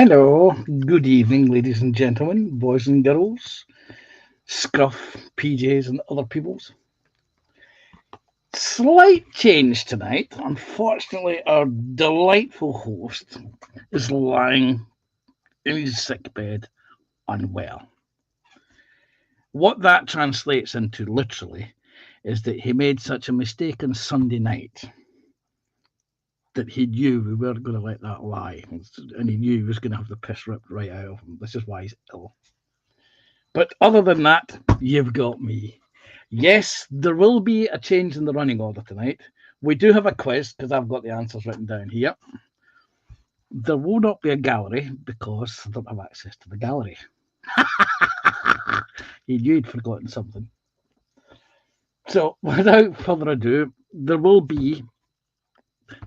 Hello, good evening, ladies and gentlemen, boys and girls, scruff, PJs, and other peoples. Slight change tonight. Unfortunately, our delightful host is lying in his sick bed unwell. What that translates into literally is that he made such a mistake on Sunday night that he knew we weren't going to let that lie, and he knew he was going to have the piss ripped right out of him. This is why he's ill. But other than that, you've got me. Yes, there will be a change in the running order tonight. We do have a quiz because I've got the answers written down here. There will not be a gallery because I don't have access to the gallery. He knew he'd forgotten something. So, without further ado, there will be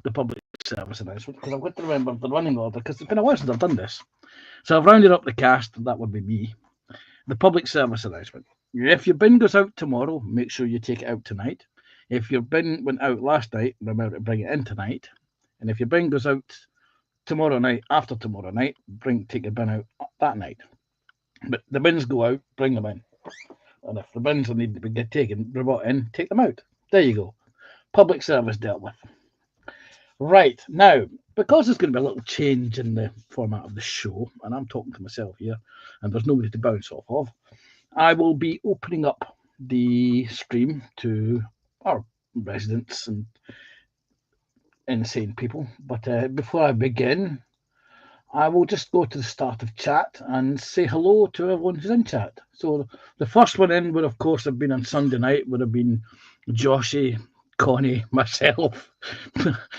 the public service announcement because I've got to remember the running order because it's been a while since I've done this. So, I've rounded up the cast, that would be me. The public service announcement. If your bin goes out tomorrow, make sure you take it out tonight. If your bin went out last night, remember to bring it in tonight. And if your bin goes out tomorrow night, after tomorrow night, take your bin out that night. But the bins go out, bring them in. And if the bins need to be taken, brought in, take them out. There you go. Public service dealt with. Right, now, because there's going to be a little change in the format of the show, and I'm talking to myself here, and there's nobody to bounce off of, I will be opening up the stream to our residents and insane people. But before I begin, I will just go to the start of chat and say hello to everyone who's in chat. So the first one in would, of course, have been on Sunday night, would have been Joshy, Connie, myself,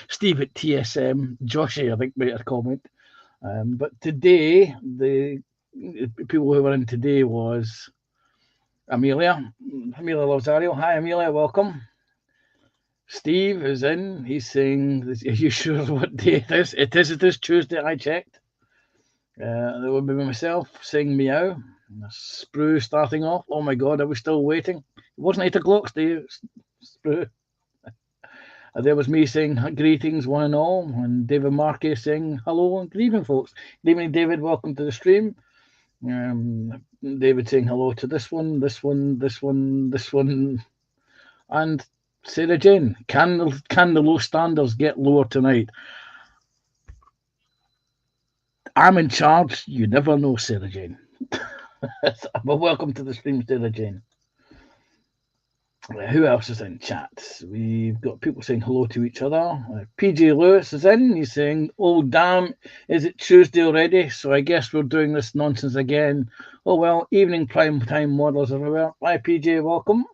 Steve at TSM, Joshy, I think, made a comment. But today, the people who were in today was Amelia Lozario. Hi, Amelia, welcome. Steve is in. He's saying, "Are you sure what day it is?" It is Tuesday. I checked. There will be myself saying meow. Sprue starting off. Oh my God, are we still waiting? It wasn't 8 o'clock, Steve. Sprue. There was me saying greetings, one and all, and David Markey saying hello and good evening, folks. Good evening, David. Welcome to the stream. David saying hello to this one, and Sarah Jane. Can the low standards get lower tonight? I'm in charge. You never know, Sarah Jane. But welcome to the stream, Sarah Jane. Who else is in chat? We've got people saying hello to each other. PJ Lewis is in. He's saying, "Oh, damn, is it Tuesday already? So I guess we're doing this nonsense again. Oh, well, evening prime time models everywhere." Hi, PJ, welcome.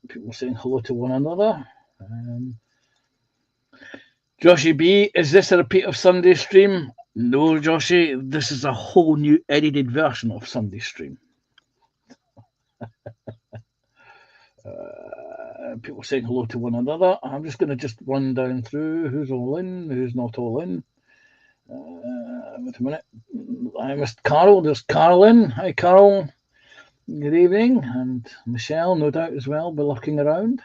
People saying hello to one another. Joshy B, is this a repeat of Sunday's stream? No, Joshy, this is a whole new edited version of Sunday's stream. People saying hello to one another. I'm just going to just run down through who's all in, who's not all in. Wait a minute. I missed Carol. There's Carol in. Hi, Carol. Good evening. And Michelle, no doubt as well, be lurking around.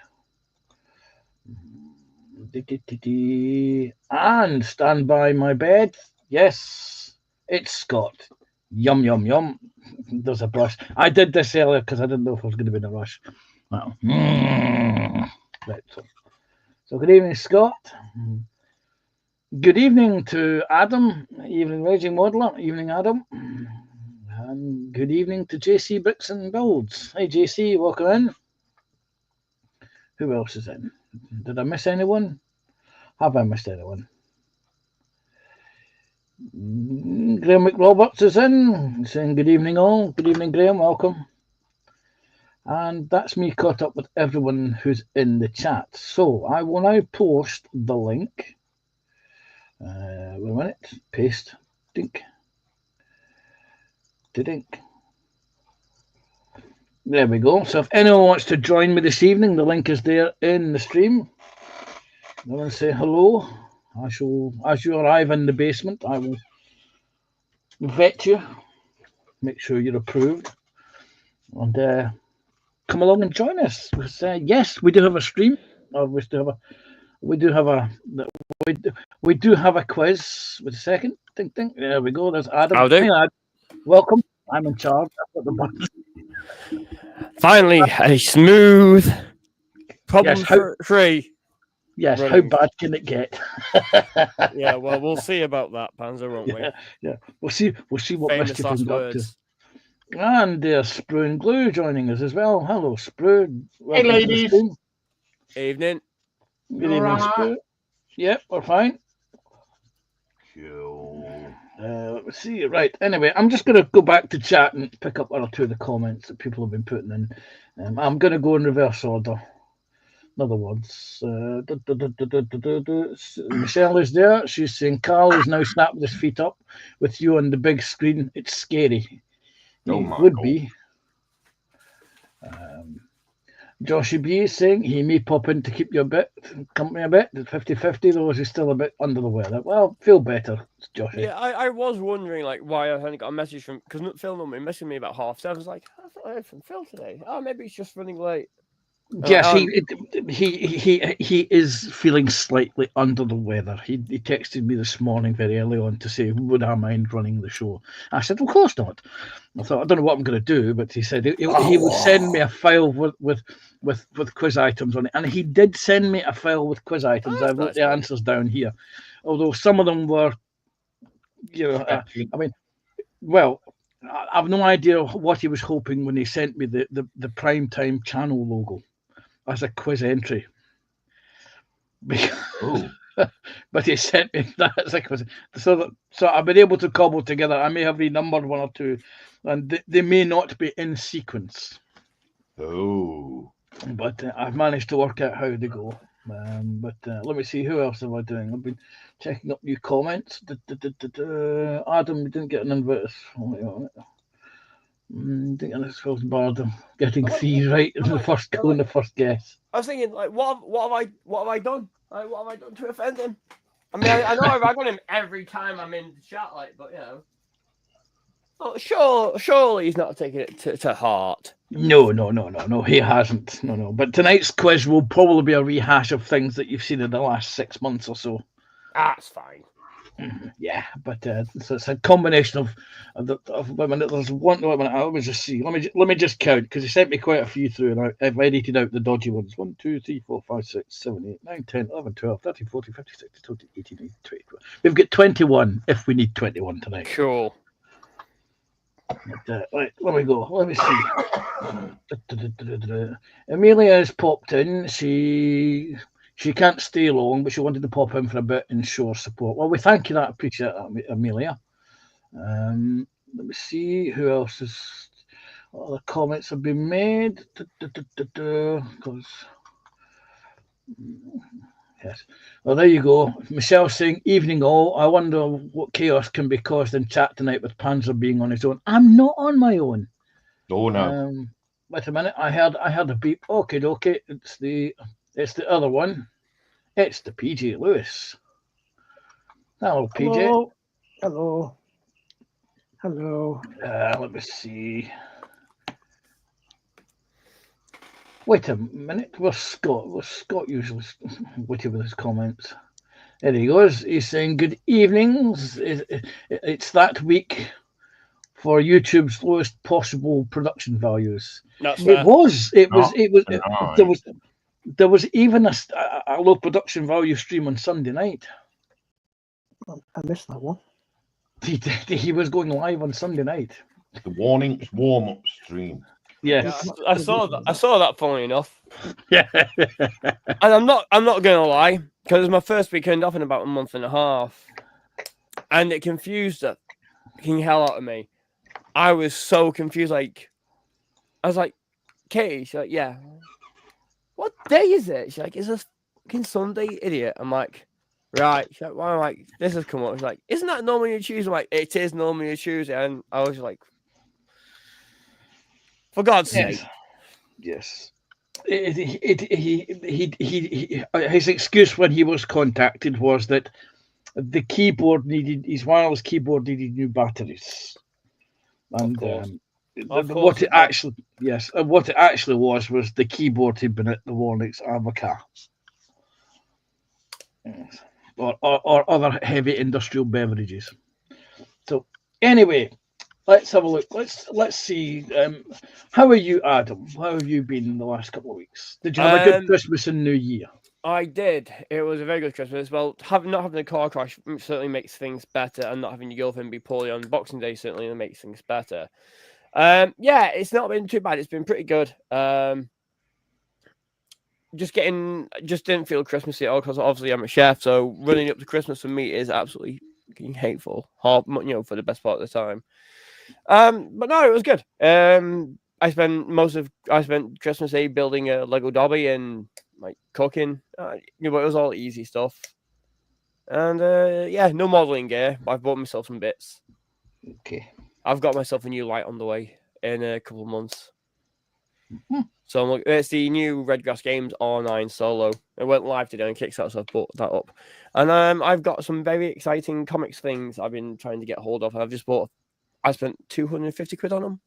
And stand by my bed. Yes, it's Scott. Yum, yum, yum. There's a brush. I did this earlier because I didn't know if I was going to be in a rush. Well, right, so good evening, Scott. Good evening to Adam. Evening, Raging Modeler. Evening, Adam. And good evening to JC Bricks and Builds. Hey, JC, welcome in. Who else is in? Did I miss anyone? Have I missed anyone? Graham McRoberts is in, saying good evening all. Good evening, Graham, welcome. And that's me caught up with everyone who's in the chat. So I will now post the link. Wait a minute. Paste. Dink. Dink. There we go. So if anyone wants to join me this evening, the link is there in the stream. I want to say hello. As you arrive in the basement, I will vet you, make sure you're approved, and come along and join us. Yes, we do have a stream. We still have we do have a we do have a quiz. With a second, ding ding. There we go. There's Adam. I'll do. Hey, Adam. Welcome. I'm in charge. I've got the buttons. Finally, a smooth, Yes, problem-free. Yes. running. How bad can it get? Yeah, well, we'll see about that, Panzer, won't we? Yeah. We'll see. We'll see what Famous mischief last we got up to. words. And there's Sprue and Glue joining us as well. Hello, Sprue. Hey, Welcome to the ladies. stream. Evening. Good evening, Sprue. Yep, we're fine. Cool. Let's see. Right. Anyway, I'm just going to go back to chat and pick up one or two of the comments that people have been putting in. I'm going to go in reverse order. In other words, Michelle is there. She's saying Carl is now snapped with his feet up with you on the big screen. It's scary. Oh, It my would God. be. Joshy B is saying he may pop in to keep you company a bit. 50-50, though, is he still a bit under the weather? Well, feel better, Joshy. Yeah, I was wondering like why I hadn't got a message from because Phil normally messaged me about 7:30. I was like, I thought I heard from Phil today. Oh, maybe he's just running late. Yes, he is feeling slightly under the weather. He texted me this morning very early on to say, would I mind running the show? I said, of course not. I thought, I don't know what I'm going to do, but he said he would send me a file with quiz items on it. And he did send me a file with quiz items. Oh, I've got that's the nice. answers down here. Although some of them were, well, I've no idea what he was hoping when he sent me the primetime channel logo as a quiz entry. Oh. But he sent me that as a quiz. So I've been able to cobble together. I may have renumbered one or two, and they may not be in sequence. Oh. But I've managed to work out how they go. But let me see, who else am I doing? I've been checking up new comments. Adam, we didn't get an invite. Didn't get this first bard. Getting three right in the first go and the first guess. I was thinking like, what have I done? Like, what have I done to offend him? I mean, I know I rag on him every time I'm in the chat, like, but you know. Oh, surely he's not taking it to heart. No, he hasn't. No. But tonight's quiz will probably be a rehash of things that you've seen in the last 6 months or so. That's fine. Yeah, but so it's a combination of there's one. Let me just see. Let me just count because he sent me quite a few through, and I've edited out the dodgy ones. 1, 2, 3, 4, 5, 6, 7, 8, 9, 10, 11, 12, 13, 14, 15, 16, 17, 18, 19, 20. We've got 21 if we need 21 tonight. Cool. But, right, let me go. Let me see. Amelia has popped in. She can't stay long, but she wanted to pop in for a bit and show her support. Well, we thank you. That appreciate that, Amelia. Let me see who else is. What other comments have been made? Yes. Well, there you go. Michelle saying, "Evening all. I wonder what chaos can be caused in chat tonight with Panzer being on his own." I'm not on my own. Oh, no. Wait a minute. I heard a beep. Okay. It's the other one. It's the PJ Lewis. Hello, PJ. Hello. Let me see. Wait a minute. Where's Scott? Scott usually witty with his comments? There he goes. He's saying good evenings. It's that week for YouTube's lowest possible production values. That's It fair. was. Nice. There was even a low production value stream on Sunday night. I missed that one. He was going live on Sunday night. The warning warm-up stream. Yes. Yeah, I saw that. I saw that. Funny enough, Yeah. and I'm not gonna lie, because it was my first weekend off in about a month and a half, and it confused the fucking hell out of me. I was so confused. Like, I was like, Katie, she's like, yeah. What day is it? She's like, it's a fucking Sunday, idiot. I'm like, right. She's like, why? I'm like, this has come up. She's like, isn't that normally a Tuesday? I'm like, it is normally a Tuesday, and I was like, for God's sake. Yes. His excuse when he was contacted was that the keyboard his wireless keyboard needed new batteries. And what it actually was the keyboard had been at the Warnix Avoca. Yes. Or other heavy industrial beverages. So anyway, let's have a look. Let's see. How are you, Adam? How have you been the last couple of weeks? Did you have a good Christmas and New Year? I did. It was a very good Christmas. Well, not having a car crash certainly makes things better, and not having your girlfriend be poorly on Boxing Day certainly makes things better. Yeah, it's not been too bad. It's been pretty good. Just didn't feel Christmassy at all because obviously I'm a chef, so running up to Christmas for me is absolutely hateful. Hard, for the best part of the time. But no, it was good. I spent Christmas Eve building a Lego Dobby and like cooking. But it was all easy stuff. And yeah, no modeling gear. But I've bought myself some bits. Okay. I've got myself a new light on the way in a couple of months. Mm-hmm. So it's the new Redgrass Games R9 Solo. It went live today on Kickstarter, so I bought that up. And I've got some very exciting comics things I've been trying to get hold of. I spent 250 quid on them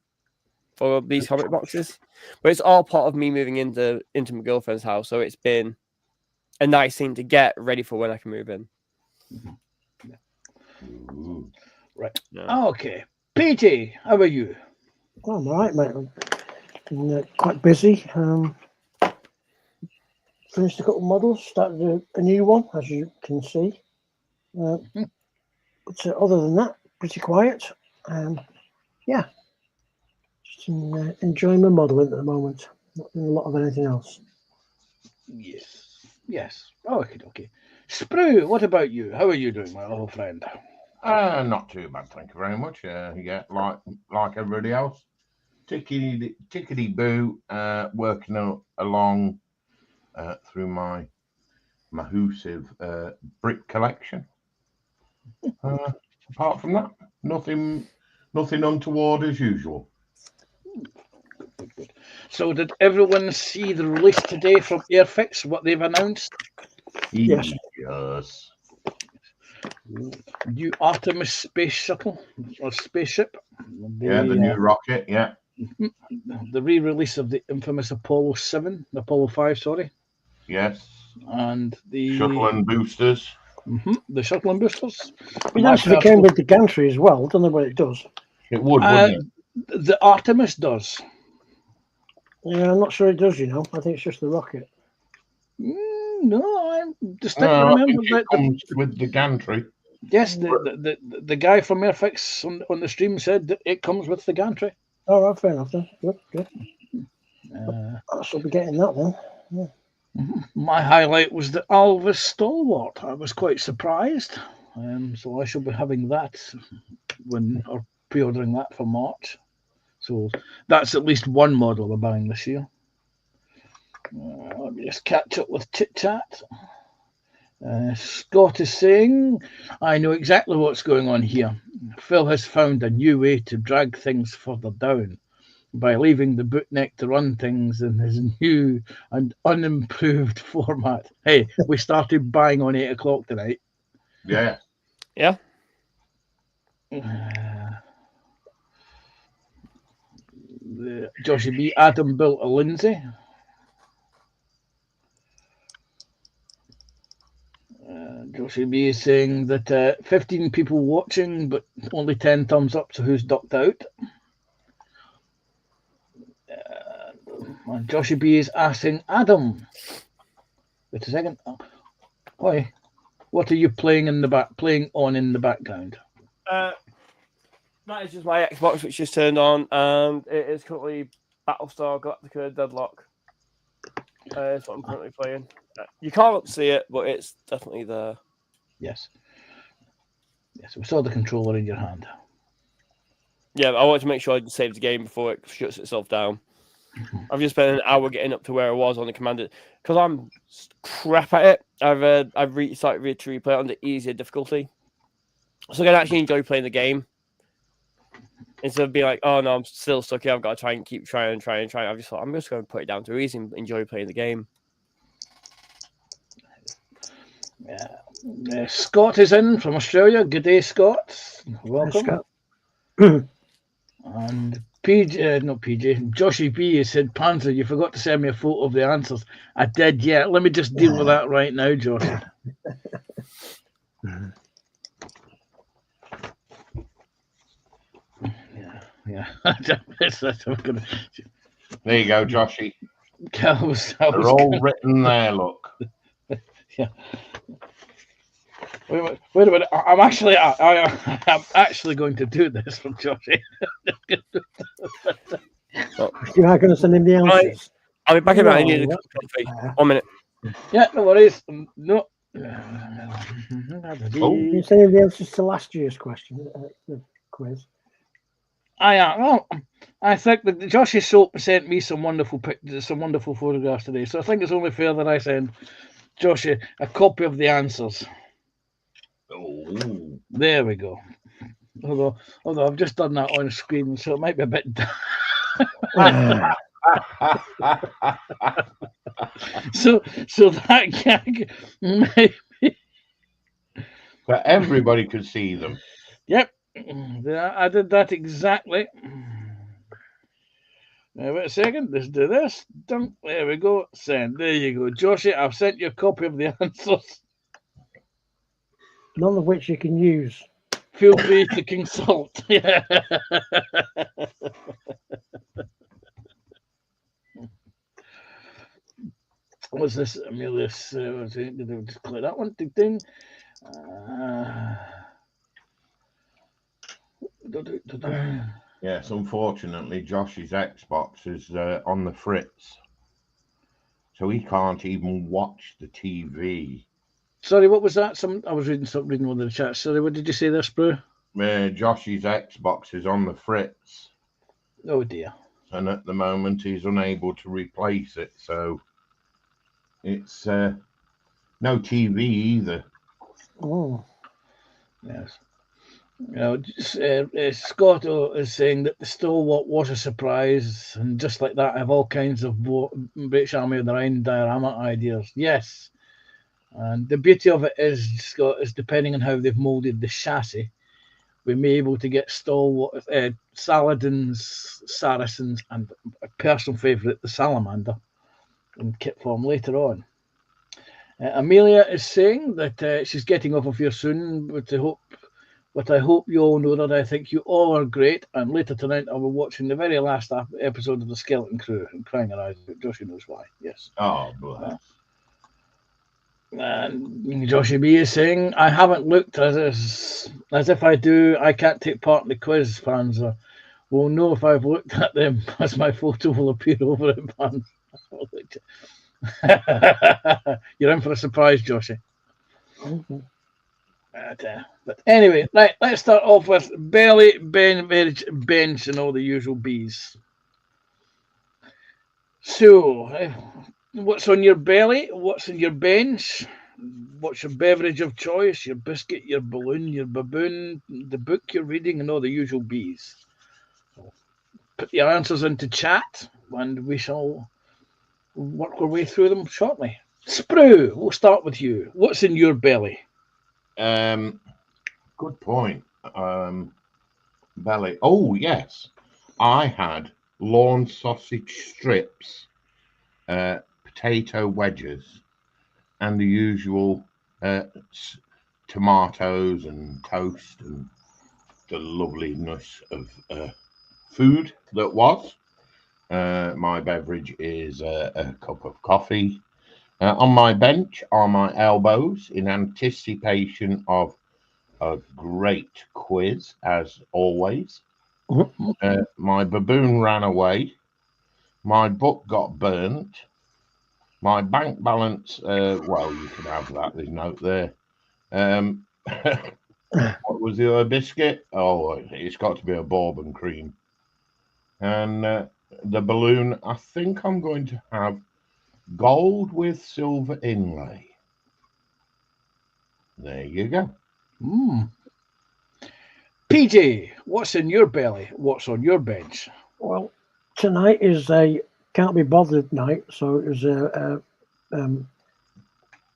for these comic boxes. But it's all part of me moving into my girlfriend's house, so it's been a nice thing to get ready for when I can move in. Ooh. Right. Yeah. Okay. PJ, how are you? Oh, I'm all right, mate. I've been quite busy. Finished a couple of models, started a new one, as you can see. But other than that, pretty quiet. Yeah, just enjoying my modelling at the moment. Not doing a lot of anything else. Yes. Okay. Sprue, what about you? How are you doing, my old friend? Not too bad, thank you very much. Yeah, like everybody else. Tickety boo, working along through my massive brick collection. Apart from that, nothing untoward as usual. Good. So did everyone see the release today from Airfix, what they've announced? Yes. Yes. New Artemis space shuttle or spaceship. Yeah, the new rocket, yeah. The re-release of the infamous Apollo 5, sorry. Yes. And the Shuttle and boosters. The shuttle and boosters. It actually came with the gantry as well. Don't know what it does. It would, wouldn't it? The Artemis does. Yeah, I'm not sure it does, I think it's just the rocket. No, I distinctly remember it comes with the gantry. Yes, the guy from Airfix on the stream said that it comes with the gantry. Oh, right, fair enough then. Good. I shall be getting that then. Yeah. My highlight was the Alvis Stalwart. I was quite surprised. So I shall be having that or pre-ordering that for March. So that's at least one model we're buying this year. Let me just catch up with Chit Chat. Scott is saying, I know exactly what's going on here. Phil has found a new way to drag things further down by leaving the bootneck to run things in his new and unimproved format. Hey, we started buying on 8 o'clock tonight. Yeah. Yeah. Joshy B. Adam built a Lindsay. Joshy B is saying that 15 people watching, but only 10 thumbs up, so who's ducked out? Joshy B is asking Adam. Wait a second. Why? What are you playing in the background? That is just my Xbox, which is turned on, and it is currently Battlestar Galactica Deadlock. That's what I'm currently playing. You can't see it, but it's definitely there. Yes, we saw the controller in your hand. Yeah, I wanted to make sure I save the game before it shuts itself down. I've just spent an hour getting up to where I was on the commander because I'm crap at it. I've started to replay it under easier difficulty, so I can actually enjoy playing the game instead of being like, "Oh no, I'm still stuck here. I've got to try and keep trying. I've just thought I'm just going to put it down to easy and enjoy playing the game." Yeah. Scott is in from Australia. Good day, Scott. Welcome. Hi, Scott. And Joshy B has said, Panzer, you forgot to send me a photo of the answers. I did, yeah. Let me just deal with that right now, Josh. Yeah. I'm gonna, There you go, Joshy. I was They're all gonna- written there, look. Wait a minute. I'm actually, I'm actually going to do this from Joshy. You are going to send him the Right. answers. I'll be back in a minute. I No, need a what? cup of coffee. Yeah. 1 minute. Yeah, no worries. No. Oh. You send him the answers to last year's question, the quiz. I think that Joshy Soap sent me some wonderful pictures, some wonderful photographs today. So I think it's only fair that I send Joshy a copy of the answers. Oh. There we go. Although I've just done that on screen, so it might be a bit. So that gag. But everybody could see them. Yep, I did that exactly. Now, wait a second. Let's do this. Dunk. There we go. Send. There you go, Joshy. I've sent you a copy of the answers. None of which you can use. Feel free to consult. Yeah. What's this? Amelius. Just clear that one. Ding ding. Yes, unfortunately, Josh's Xbox is on the fritz. So he can't even watch the TV. Sorry, what was that? I was reading one of the chats. Sorry, what did you say there, Sprue? Josh's Xbox is on the fritz. Oh dear. And at the moment, he's unable to replace it. So it's no TV either. Oh, Yes. Scott is saying that the Stalwart was a surprise, and just like that, I have all kinds of British Army of the Rhine diorama ideas. Yes, and the beauty of it is, Scott, is depending on how they've moulded the chassis, we may be able to get Stalwart, Saladins, Saracens, and a personal favourite, the Salamander, in kit form later on. Amelia is saying that she's getting off of here soon, but I hope you all know that I think you all are great. And later tonight, I'll be watching the very last episode of the Skeleton Crew and crying her eyes out. Joshy knows why. Yes. Oh, bless. And Joshy B is saying, I haven't looked as if I do. I can't take part in the quiz, Panzer. Will know if I've looked at them, as my photo will appear over it, Panzer. You're in for a surprise, Joshy. okay. But anyway, right, let's start off with belly, bench, and all the usual B's. So, what's on your belly? What's in your bench? What's your beverage of choice? Your biscuit, your balloon, your baboon, the book you're reading, and all the usual B's. Put your answers into chat, and we shall work our way through them shortly. Sprue, we'll start with you. What's in your belly? Good point. Belly. Oh, yes. I had lawn sausage strips, potato wedges, and the usual tomatoes and toast and the loveliness of food that was. My beverage is a cup of coffee. On my bench are my elbows in anticipation of a great quiz, as always. My baboon ran away. My book got burnt. My bank balance, well, you can have that. There's a note there. What was the other biscuit? Oh, it's got to be a bourbon cream. And the balloon, I think I'm going to have gold with silver inlay. There you go. PJ, what's in your belly? What's on your bench? Well, tonight is a can't be bothered night, so it was a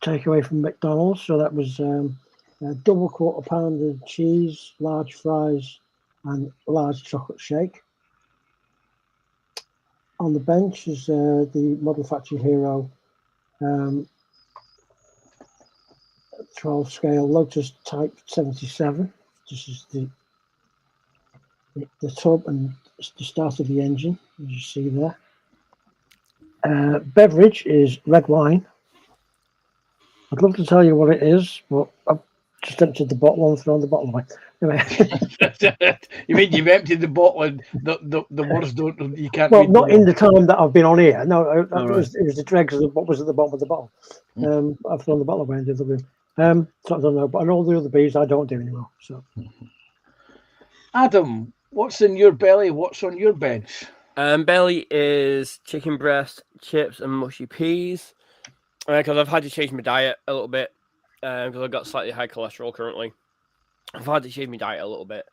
takeaway from McDonald's. So that was a double quarter pounder cheese, large fries, and large chocolate shake. On the bench is the Model Factory Hero 12 scale Lotus Type 77. This is the tub and the start of the engine, as you see there. Beverage is red wine. I'd love to tell you what it is, but I've just emptied the bottle and thrown the bottle away. Anyway. You mean you've emptied the bottle and the words don't, you can't Well, read not them in the time that I've been on here. No, it right. was the dregs of what was at the bottom of the bottle. I've thrown the bottle away in the other room. So I don't know, but on all the other beers I don't do anymore. So, Adam, what's in your belly? What's on your bench? Belly is chicken breast, chips, and mushy peas. Because I've had to change my diet a little bit. Because I've got slightly high cholesterol currently. I've had to change my diet a little bit.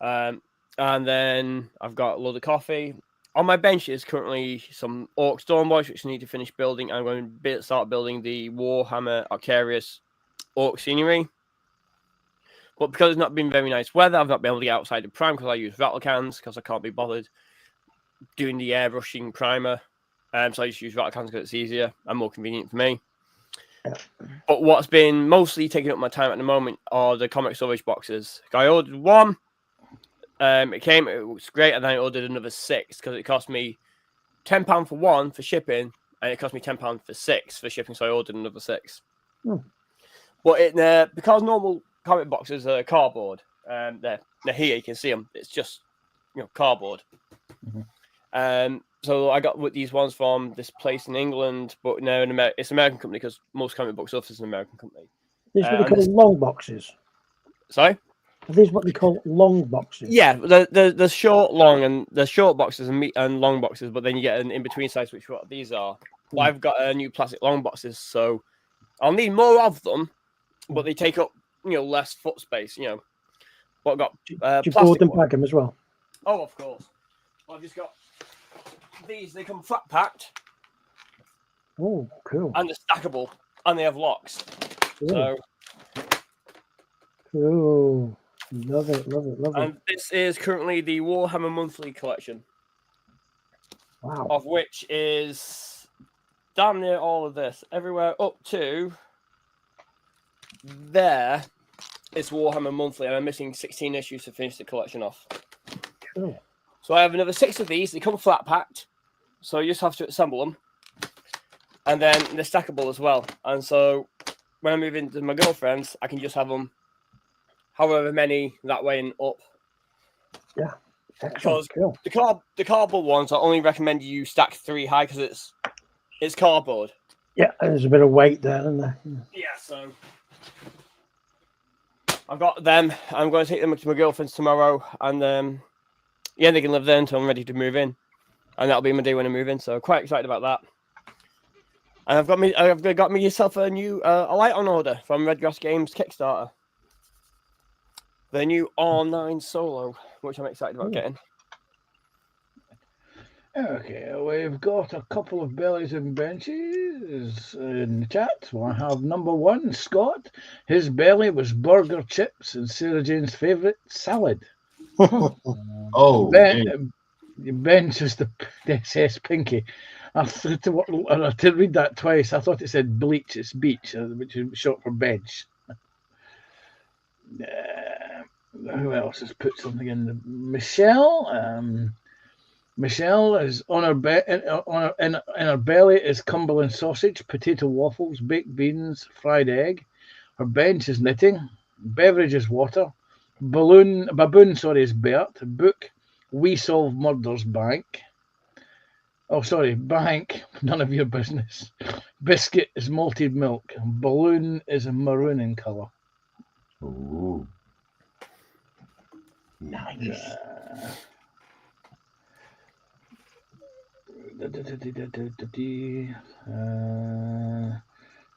And then I've got a load of coffee. On my bench is currently some Orc Stormboys, which I need to finish building. I'm going to start building the Warhammer Arcarius Orc scenery. But because it's not been very nice weather, I've not been able to get outside the prime because I use rattle cans because I can't be bothered doing the airbrushing primer. So I just use rattle cans because it's easier and more convenient for me. Yeah. But what's been mostly taking up my time at the moment are the comic storage boxes. I ordered one. It was great, and then I ordered another 6 because it cost me £10 for one for shipping, and it cost me £10 for 6 for shipping, so I ordered another 6. But because normal comic boxes are cardboard, they're here, you can see them. It's just cardboard. So I got these ones from this place in England, but no, it's an American company because most comic book stuff is an American company. these are what they call long boxes. Sorry? Are these what they call long boxes? Yeah, the short, long, and the short boxes and long boxes, but then you get an in-between size, which what these are. Well, I've got new plastic long boxes, so I'll need more of them, but they take up less foot space. But I've got Do you board plastic and ones. pack them as well? Oh, of course. I've just got these. They come flat packed Oh, cool. and they're stackable, and they have locks. So, Cool. Love it, love it, love it. and this is currently the Warhammer Monthly collection, Wow. of which is damn near all of this. Everywhere up to there is Warhammer Monthly, and I'm missing 16 issues to finish the collection off. Cool. So I have another 6 of these. They come flat packed, so you just have to assemble them, and then they're stackable as well. And so when I move into my girlfriend's, I can just have them however many that way and up. Yeah. Excellent. Cool. The cardboard ones, I only recommend you stack 3 high because it's cardboard. Yeah, there's a bit of weight there, isn't there? Yeah, so I've got them. I'm going to take them to my girlfriend's tomorrow, and they can live there until I'm ready to move in, and that'll be my day when I move in. So quite excited about that. And I've got me yourself a new a light on order from Redgrass Games Kickstarter. The new R9 Solo, which I'm excited about getting. Okay, we've got a couple of bellies and benches in the chat. Well, I have number 1, Scott. His belly was burger, chips, and Sarah Jane's favourite, salad. Oh, Bench is the SS Pinky. I had to read that twice. I thought it said bleach. It's beach, which is short for bench. Who else has put something in? Michelle. Michelle is on her in her belly is Cumberland sausage, potato waffles, baked beans, fried egg. Her bench is knitting. Beverage is water. Baboon is Bert. Book, We Solve Murders Bank. Oh, sorry, bank. None of your business. Biscuit is malted milk. Balloon is a maroon in colour. Ooh. Nice.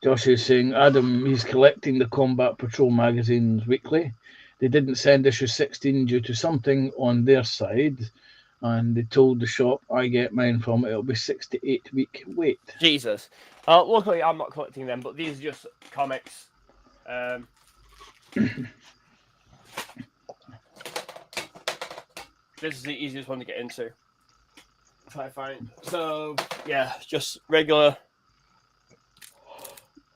Josh is saying, Adam, he's collecting the Combat Patrol magazines weekly. They didn't send issue 16 due to something on their side, and they told the shop I get mine from it'll be 6 to 8 week wait. Jesus. Luckily, I'm not collecting them, but these are just comics. This is the easiest one to get into. If I find. So, yeah, just regular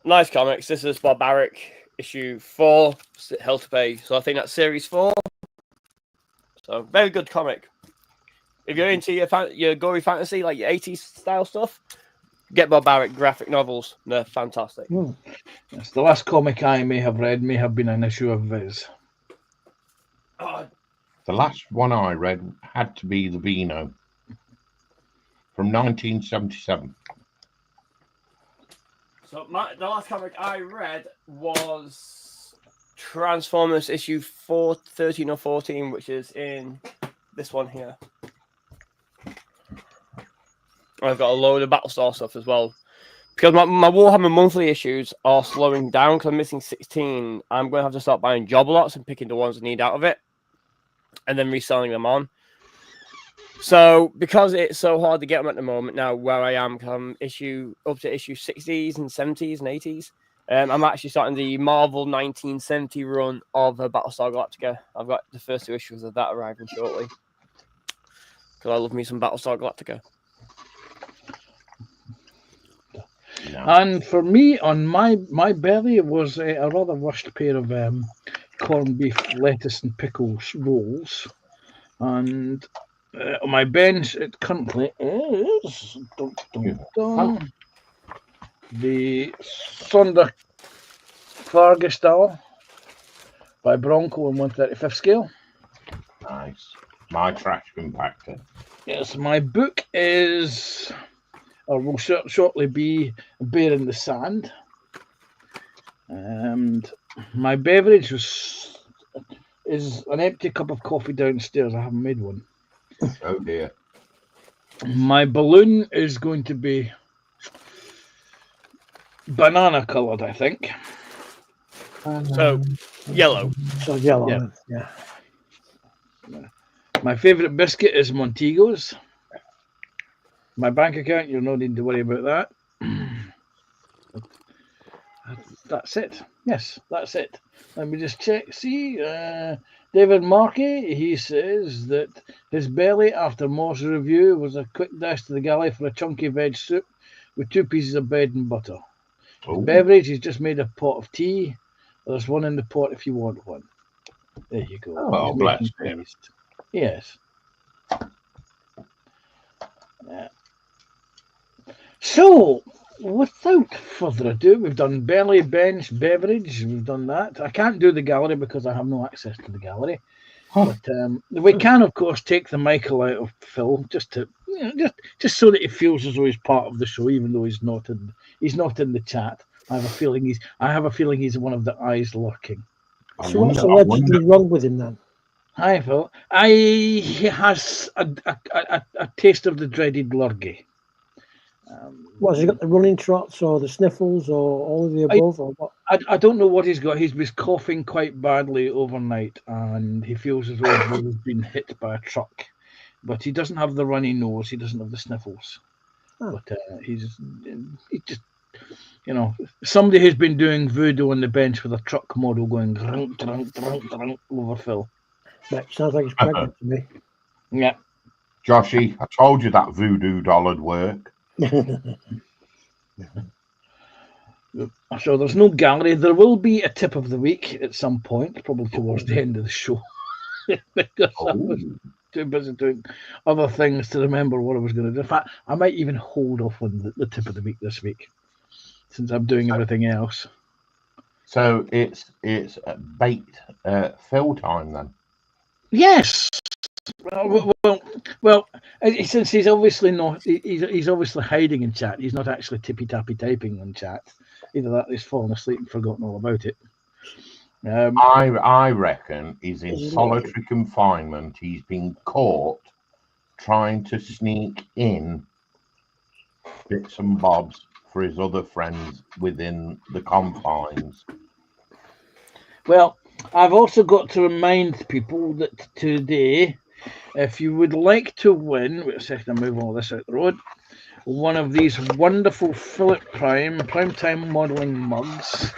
nice comics. This is barbaric issue 4, Hell to Pay. So I think that's series 4. So very good comic. If you're into your gory fantasy, like your 80s style stuff, get Barbaric graphic novels. They're fantastic. Yes, the last comic I may have read may have been an issue of Viz. Oh, The last one I read had to be the Beano from 1977. so the last comic I read was Transformers issue 13 or 14, which is in this one here. I've got a load of Battlestar stuff as well. Because my Warhammer monthly issues are slowing down because I'm missing 16. I'm going to have to start buying job lots and picking the ones I need out of it and then reselling them on. So because it's so hard to get them at the moment now where I am, I'm up to issue 60s and 70s and 80s. I'm actually starting the Marvel 1970 run of Battlestar Galactica. I've got the first 2 issues of that arriving shortly. Because I love me some Battlestar Galactica. No. And for me, on my belly was a rather rushed pair of corned beef, lettuce, and pickles rolls. And on my bench, it currently is the Sonder Fargestal by Bronco on 1/35 scale. Nice. My trash compactor. Yes, my book is, or will shortly be, Bear in the Sand. And my beverage is an empty cup of coffee downstairs. I haven't made one. Oh dear. My balloon is going to be banana coloured, I think. So, yellow. So yellow. Yeah. Yeah. My favourite biscuit is Montego's. My bank account, you're no need to worry about that. That's it. Yes, that's it. Let me just check. See, David Markey, he says that his belly after Moore's review was a quick dash to the galley for a chunky veg soup with 2 pieces of bread and butter. Oh. Beverage, he's just made a pot of tea. There's one in the pot if you want one. There you go. Oh, He's bless making him. taste. Yes. Yeah. So, without further ado, we've done belly, bench, beverage. We've done that. I can't do the gallery because I have no access to the gallery. But we can, of course, take the Michael out of Phil just to, just so that he feels as though he's part of the show, even though he's not in the chat. I have a feeling he's one of the eyes lurking. So what's allegedly wrong with him then? Hi, Phil. He has a taste of the dreaded lurgy. What, has he got the running trots or the sniffles or all of the above? Or what? I don't know what he's got. He's been coughing quite badly overnight, and he feels as though he's been hit by a truck. But he doesn't have the runny nose. He doesn't have the sniffles. Oh. But he just, somebody who's been doing voodoo on the bench with a truck model going drunk, drunk, drunk, drunk over Phil. That sounds like he's pregnant to me. Yeah. Joshy, I told you that voodoo doll would work. So there's no gallery. There will be a tip of the week at some point, probably towards the end of the show. Because I was too busy doing other things to remember what I was going to do. In fact, I might even hold off on the tip of the week this week, since I'm doing everything else. So it's bait fill time then. Yes. Well, since he's obviously not, he's obviously hiding in chat. He's not actually tippy tappy typing on chat. Either that, he's fallen asleep and forgotten all about it. I reckon he's in solitary confinement. He's been caught trying to sneak in bits and bobs for his other friends within the confines. Well, I've also got to remind people that today, if you would like to win, wait a second, I'll move all this out the road, one of these wonderful Philip Primetime modelling mugs,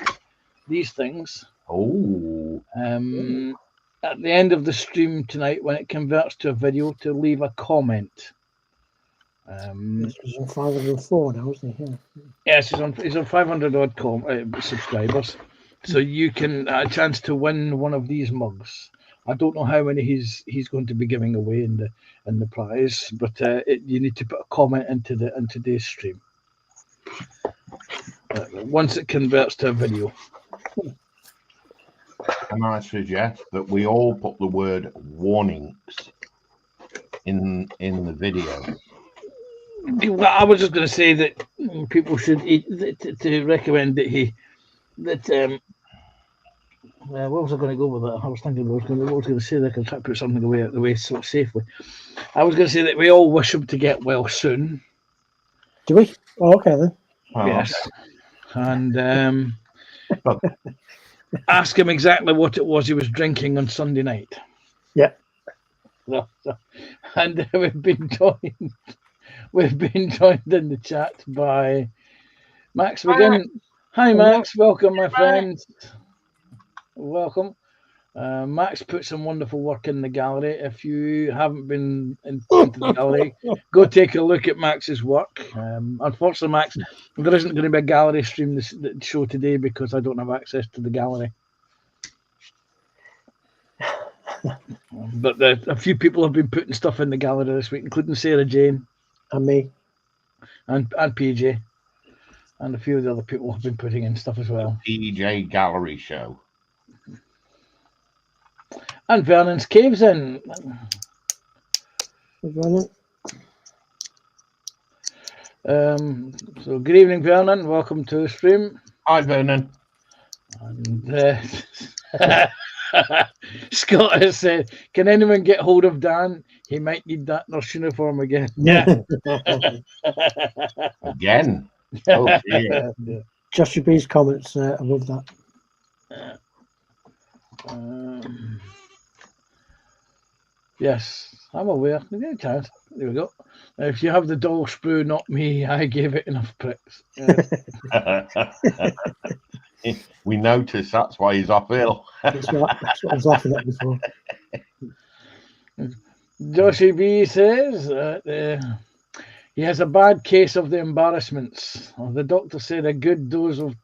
these things. Oh. At the end of the stream tonight, when it converts to a video, to leave a comment. He's on 504 now, isn't he? Yeah. Yes, he's on 500 odd subscribers. So you can a chance to win one of these mugs. I don't know how many he's going to be giving away in the prize, but you need to put a comment into today's stream. Once it converts to a video. And I suggest that we all put the word warnings in the video. Well, I was just going to say that people should to recommend that what was I going to go with that? I was thinking I was going to say that I can try to put something away out the way so safely. I was going to say that we all wish him to get well soon. Do we? Oh, okay then. Oh, Yes. And ask him exactly what it was he was drinking on Sunday night. Yeah. And we've been joined in the chat by Max Wiggin. Hi Max, welcome my friends. Welcome. Max put some wonderful work in the gallery. If you haven't been into the gallery, go take a look at Max's work. Unfortunately, Max, there isn't going to be a gallery stream this show today because I don't have access to the gallery. But a few people have been putting stuff in the gallery this week, including Sarah Jane And me. and PJ, and a few of the other people have been putting in stuff as well. PJ Gallery Show. And Vernon's Caves in. Vernon. So good evening, Vernon. Welcome to the stream. Hi, Vernon. And Scott has said, "Can anyone get hold of Dan? He might need that nurse uniform again." Yeah. Again. Oh, dear. Joshua B's comments above that. Yes, I'm aware. There we go. If you have the doll sprue, not me, I gave it enough pricks. We noticed that's why he's off ill. That's what I was laughing at before. Joshy B says he has a bad case of the embarrassments. The doctor said a good dose of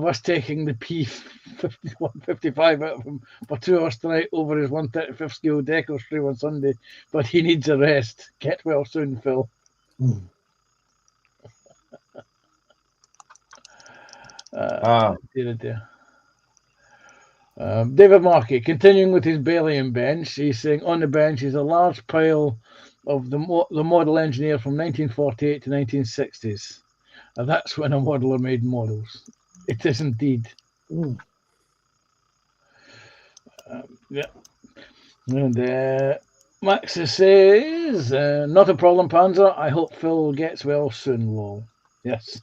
us taking the P155 out of him for 2 hours tonight over his 135th scale deco stream on Sunday, but he needs a rest. Get well soon, Phil. Dear. David Markey, continuing with his Balian bench, he's saying on the bench is a large pile of the model engineer from 1948 to 1960s. And that's when a modeler made models. It is indeed. Yeah. And Max says, not a problem, Panzer. I hope Phil gets well soon, lol. Yes.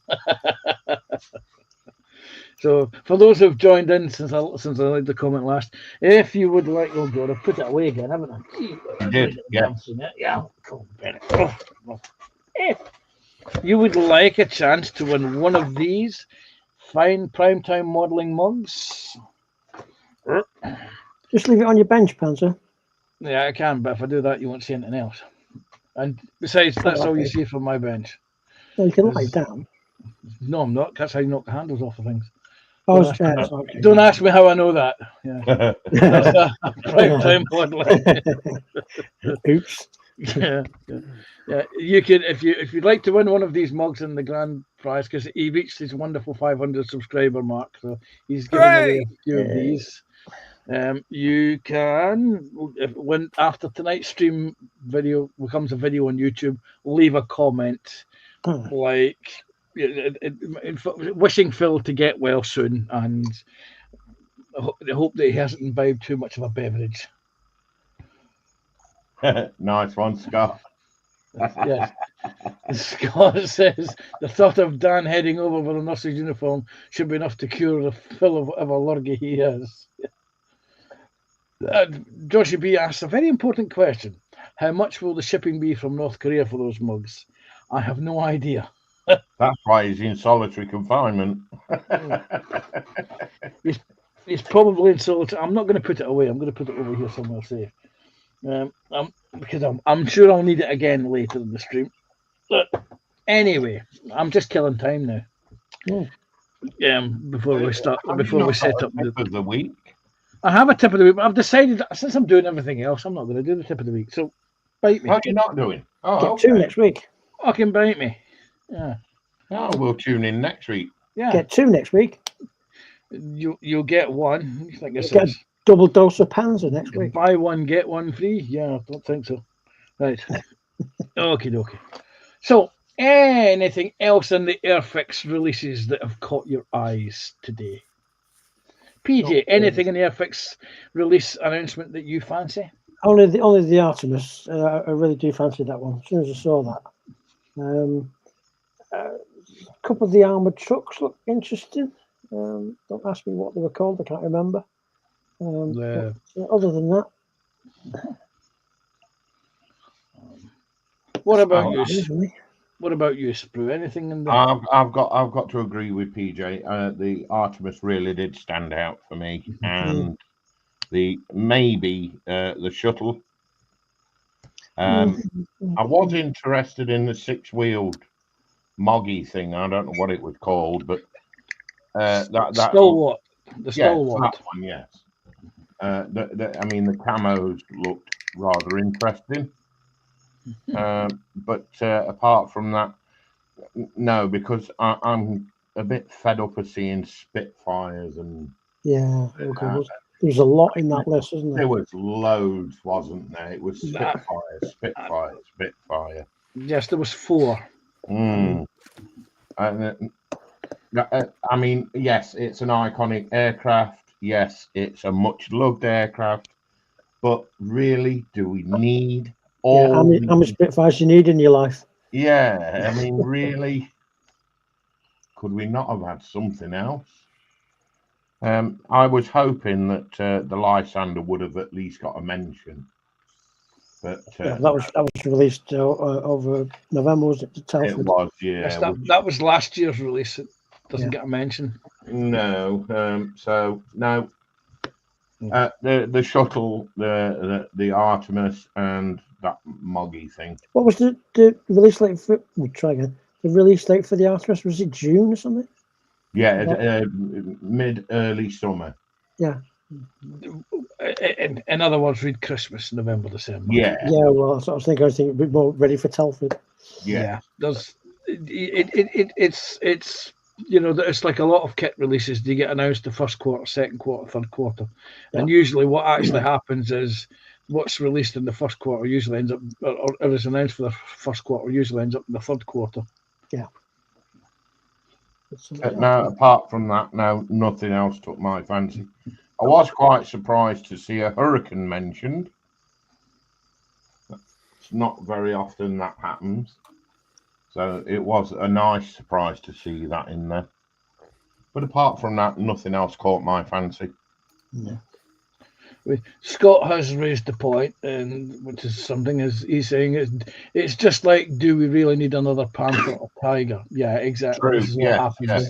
So, for those who've joined in since I read the comment last, if you would like, oh God, I've put it away again, haven't I? You did, yeah. Yeah, if you would like a chance to win one of these fine primetime modelling mugs, Just leave it on your bench, Panzer. yeah, I can, but if I do that, you won't see anything else. And besides, that's all you see from my bench. No, you can lie down. No, I'm not. That's how you knock the handles off of things. Oh, okay. Don't ask me how I know that. Yeah. That's a prime time modelling. Oops. Yeah. You can if you'd like to win one of these mugs in the grand prize, because he reached his wonderful 500 subscriber mark, so he's giving away a few of these. You can, when after tonight's stream video becomes a video on YouTube, leave a comment like wishing Phil to get well soon, and I hope that he hasn't imbibed too much of a beverage. Nice one, Scott. Yes. Scott says the thought of Dan heading over with a nurse's uniform should be enough to cure the Phil of whatever lurgy he has. Joshie B asks a very important question. How much will the shipping be from North Korea for those mugs? I have no idea. That's why he's in solitary confinement. He's probably in solitary. I'm not going to put it away. I'm going to put it over here somewhere safe. Because I'm sure I'll need it again later in the stream. But anyway, I'm just killing time now. before we start, Have you before we not set got a up the. tip of the week? I have a tip of the week, but I've decided that since I'm doing everything else, I'm not going to do the tip of the week. So bite me. What you're not doing? Oh, Get okay. 2 next week. Fucking bite me. Yeah, Oh, we'll tune in next week. yeah. Get 2 next week. You'll get one. You think this Get is double dose of Panzer next week. buy one get one free? Yeah, I don't think so. Right. Okie dokie. So, anything else in the Airfix releases that have caught your eyes today? PJ, anything in the Airfix release announcement that you fancy? Only the Artemis. I really do fancy that one. As soon as I saw that, a couple of the armored trucks look interesting. Don't ask me what they were called. I can't remember. The- But, other than that, What about Oh, you? usually. What about you, Sprue? Anything in the I've got to agree with PJ. The Artemis really did stand out for me, and the shuttle. I was interested in the 6-wheeled Moggy thing. I don't know what it was called, but that Stalwart? The yeah, Stalwart. that one, yes. I mean, the camos looked rather interesting, but apart from that, no, because I'm a bit fed up of seeing Spitfires and Yeah, there's a lot in that list, isn't there? there was loads, wasn't there? It was Spitfire. Yes, there was 4. And, I mean, yes, it's an iconic aircraft. Yes, it's a much loved aircraft. But really, do we need all? How many Spitfires you need in your life? Yeah, I mean, really, could we not have had something else? I was hoping that the Lysander would have at least got a mention. But that was released over November, was it? To Telford. it was, yeah. Yes, that was last year's release. It doesn't get a mention. No, so no. The shuttle, the Artemis, and that Moggy thing. What was the release date for? We'll try again. The release date for the Artemis, was it June or something? Yeah, early summer. Yeah. In other words, read Christmas, November, December. Yeah. Yeah, well, that's what I was thinking. I was thinking a bit more ready for Telford. Yeah. There's it's it's like a lot of kit releases. They get announced the first quarter, second quarter, third quarter, and usually what actually happens is what's released in the first quarter usually ends up, or is announced for the first quarter, usually ends up in the third quarter. Yeah. Now, apart from that, now nothing else took my fancy. I was quite surprised to see a Hurricane mentioned. It's not very often that happens. So it was a nice surprise to see that in there. But apart from that, nothing else caught my fancy. Yeah. Scott has raised the point, and which is something as he's saying, it's just like, do we really need another Panther or Tiger? Yeah, exactly. True. This is what Yeah, happens. yeah.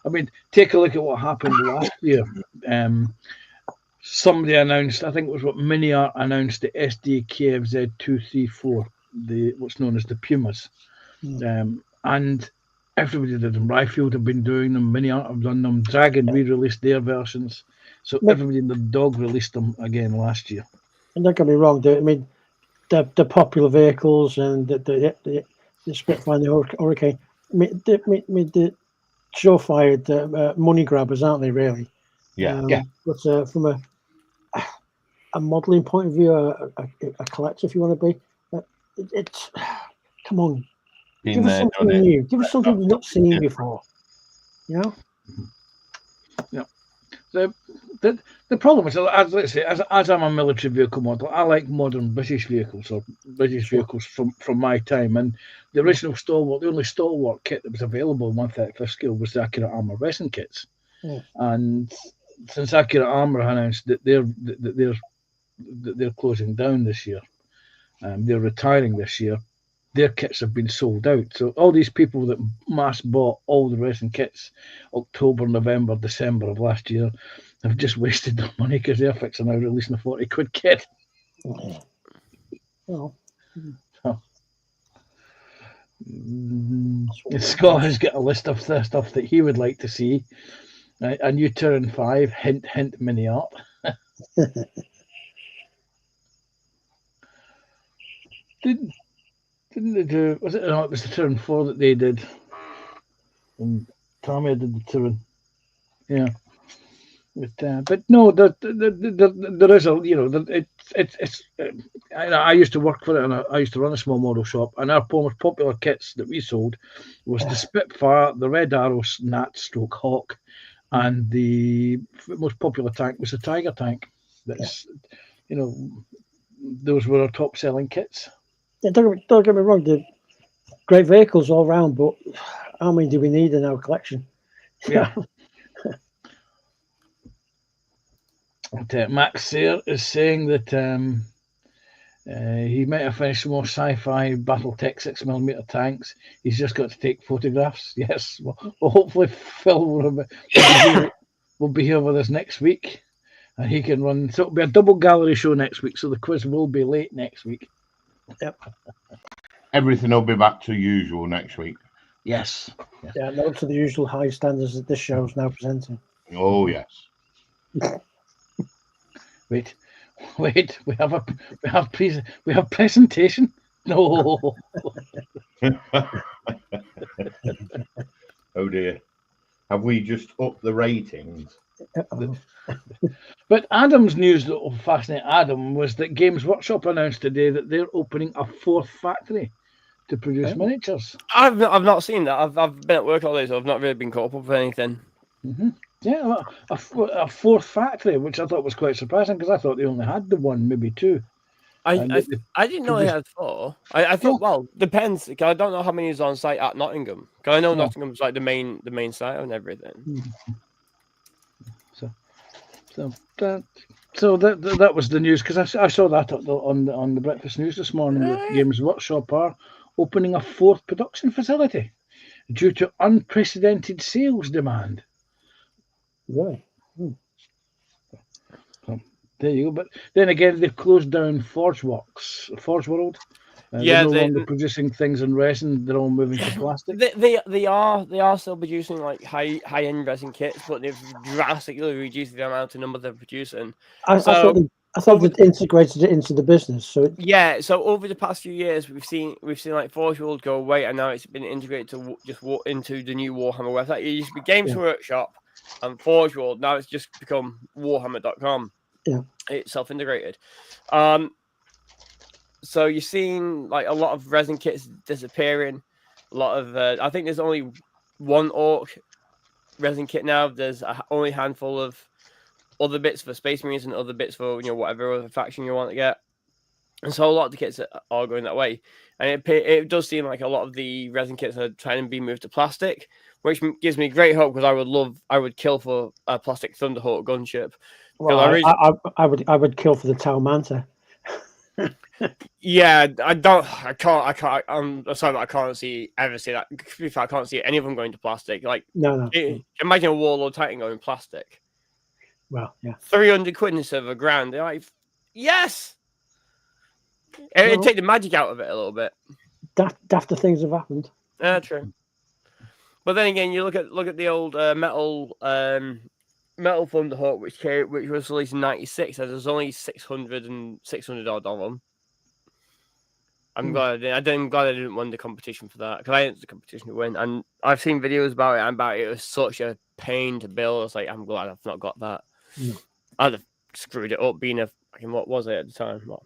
I mean, take a look at what happened last year. Somebody announced, I think it was what Miniart announced, the SD-KFZ 234, what's known as the Pumas. And everybody did them. Ryfield have been doing them, Miniart have done them, Dragon re-released their versions. So everybody in the dog released them again last year. And don't get me wrong, I mean, the popular vehicles and the Spitfire and the Hurricane, I mean, the surefire money grabbers, aren't they, really? Yeah. But from a modelling point of view, a collector, if you want to be, it's come on, give us something new, give us something we've not seen before. You know? Yeah. The problem is, let's say, as I'm a military vehicle model, I like modern British vehicles or British vehicles from my time. And the original Stalwart, the only Stalwart kit that was available in 135th scale was the Accurate Armour resin kits. Yeah. And since Accurate Armour announced that they're closing down this year, they're retiring this year, their kits have been sold out. So all these people that mass bought all the resin kits October, November, December of last year have just wasted their money because Airfix are now releasing a 40 quid kit. Oh. Scott has got a list of the stuff that he would like to see. A new Turin 5, hint, hint, mini art. Didn't they do? Was it? No, it was the Turin 4 that they did. And Tamiya did the Turin. Yeah. But no, there is a, you know, it's. I used to work for it, and I used to run a small model shop. And our most popular kits that we sold was the Spitfire, the Red Arrow Nat Stroke Hawk, and the most popular tank was the Tiger tank. That's, you know, those were our top selling kits. Yeah, don't get me wrong, they're great vehicles all round, but how many do we need in our collection? Yeah. Max Sayre is saying that he might have finished some more sci-fi Battletech 6mm tanks. He's just got to take photographs. Yes, well hopefully Phil will be here with us next week, and he can run. So it'll be a double gallery show next week. So the quiz will be late next week. Yep. Everything will be back to usual next week. Yes. Yeah, not to the usual high standards that this show is now presenting. Oh yes. Wait, we have presentation. No. Oh dear. Have we just upped the ratings? But Adam's news that will fascinate Adam was that Games Workshop announced today that they're opening a 4th factory to produce miniatures. I've not seen that. I've been at work all day, so I've not really been caught up with anything. Mm-hmm. Yeah, a 4th factory, which I thought was quite surprising because I thought they only had the 1, maybe 2. I didn't know they had 4. I thought, well, depends. Because I don't know how many is on site at Nottingham. Because I know Nottingham's like the main site and everything. So that was the news, because I saw that on the breakfast news this morning. That Games Workshop are opening a 4th production facility due to unprecedented sales demand. Really? So, there you go. But then again, they've closed down Forge World. Yeah, they're no longer producing things in resin. They're all moving to plastic. They are still producing like high end resin kits, but they've drastically reduced the amount of number they're producing. I thought they'd integrated it into the business. So so over the past few years, we've seen like Forge World go away, and now it's been integrated to just into the new Warhammer website. It used to be Games Workshop and Forge World. Now it's just become Warhammer.com. Yeah, it's self-integrated. So you're seeing like a lot of resin kits disappearing. A lot of I think there's only one Orc resin kit now. There's only a handful of other bits for Space Marines and other bits for whatever other faction you want to get. And so a lot of the kits are going that way. And it does seem like a lot of the resin kits are trying to be moved to plastic, which gives me great hope, because I would kill for a plastic Thunderhawk gunship. well, I would kill for the Tau Manta. Yeah, I'm sorry, but I can't ever see that. I can't see any of them going to plastic. Like, No. Imagine a Warlord Titan going plastic. Well, yeah. 300 quid instead of $1,000. They're like, yes. It'd take the magic out of it a little bit. Dafter things have happened. True. But then again, you look at the old metal Thunderhawk, which was released in '96, and there's only 600 odd of them. I'm glad I didn't win the competition for that, because I entered the competition to win, and I've seen videos about it, and it was such a pain to build. It's like, I'm glad I've not got that. I'd have screwed it up being what was it at the time? What,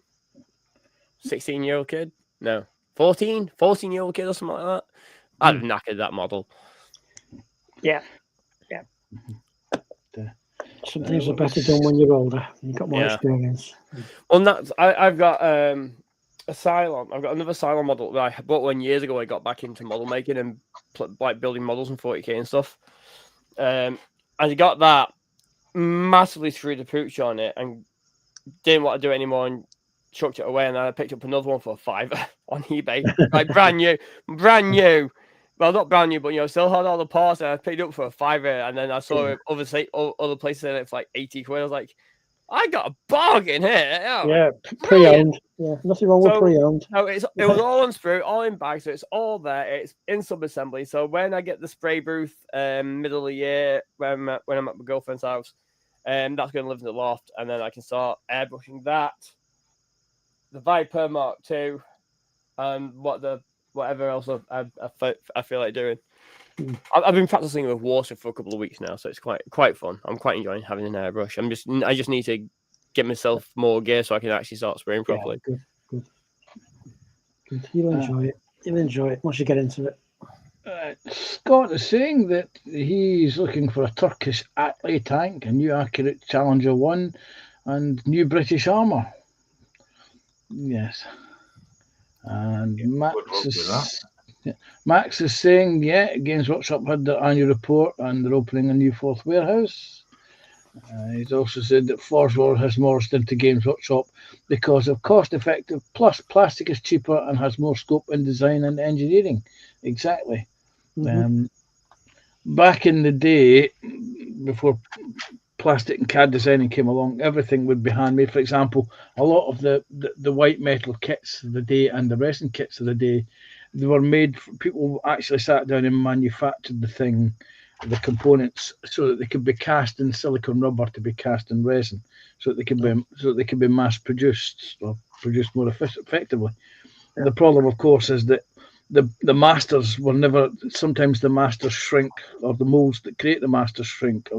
16-year-old kid? No, 14-year-old kid or something like that. I'd have knackered that model. Yeah. Some things are better done when you're older. You've got more experience. Well, I've got a Cylon. I've got another Cylon model that I bought 1 year ago. I got back into model making and like building models in 40k and stuff. And I got that, massively threw the pooch on it and didn't want to do it anymore and chucked it away. And then I picked up another one for $5 on eBay, like brand new. Well, not brand new, but still had all the parts, and I picked it up for $5, and then I saw other places in it for like 80 quid. I was like, I got a bargain here. Yeah, pre-owned. Yeah, nothing wrong with So- pre-owned. No, it was all on sprue, all in bag, so it's all there. It's in sub-assembly. So when I get the spray booth middle of the year, when I'm at my girlfriend's house, that's going to live in the loft, and then I can start airbrushing that, the Viper Mark II, and whatever else I feel like doing. I've been practicing with water for a couple of weeks now, so it's quite fun. I'm quite enjoying having an airbrush. I just need to get myself more gear so I can actually start spraying properly. Yeah, good. You'll enjoy it. You'll enjoy it once you get into it. Scott is saying that he's looking for a Turkish Atlee tank, a new accurate Challenger 1, and new British armour. Yes. And Max is saying, Games Workshop had their annual report and they're opening a new fourth warehouse. He's also said that Forge World has morphed into Games Workshop because of cost effective, plus plastic is cheaper and has more scope in design and engineering. Exactly. Back in the day, before plastic and CAD designing came along, everything would be handmade. For example, a lot of the white metal kits of the day and the resin kits of the day, they were made, people actually sat down and manufactured the components so that they could be cast in silicone rubber to be cast in resin, so that they could be mass produced or produced more effectively. Yeah. The problem, of course, is that the masters were never. Sometimes the masters shrink, or the molds that create the masters shrink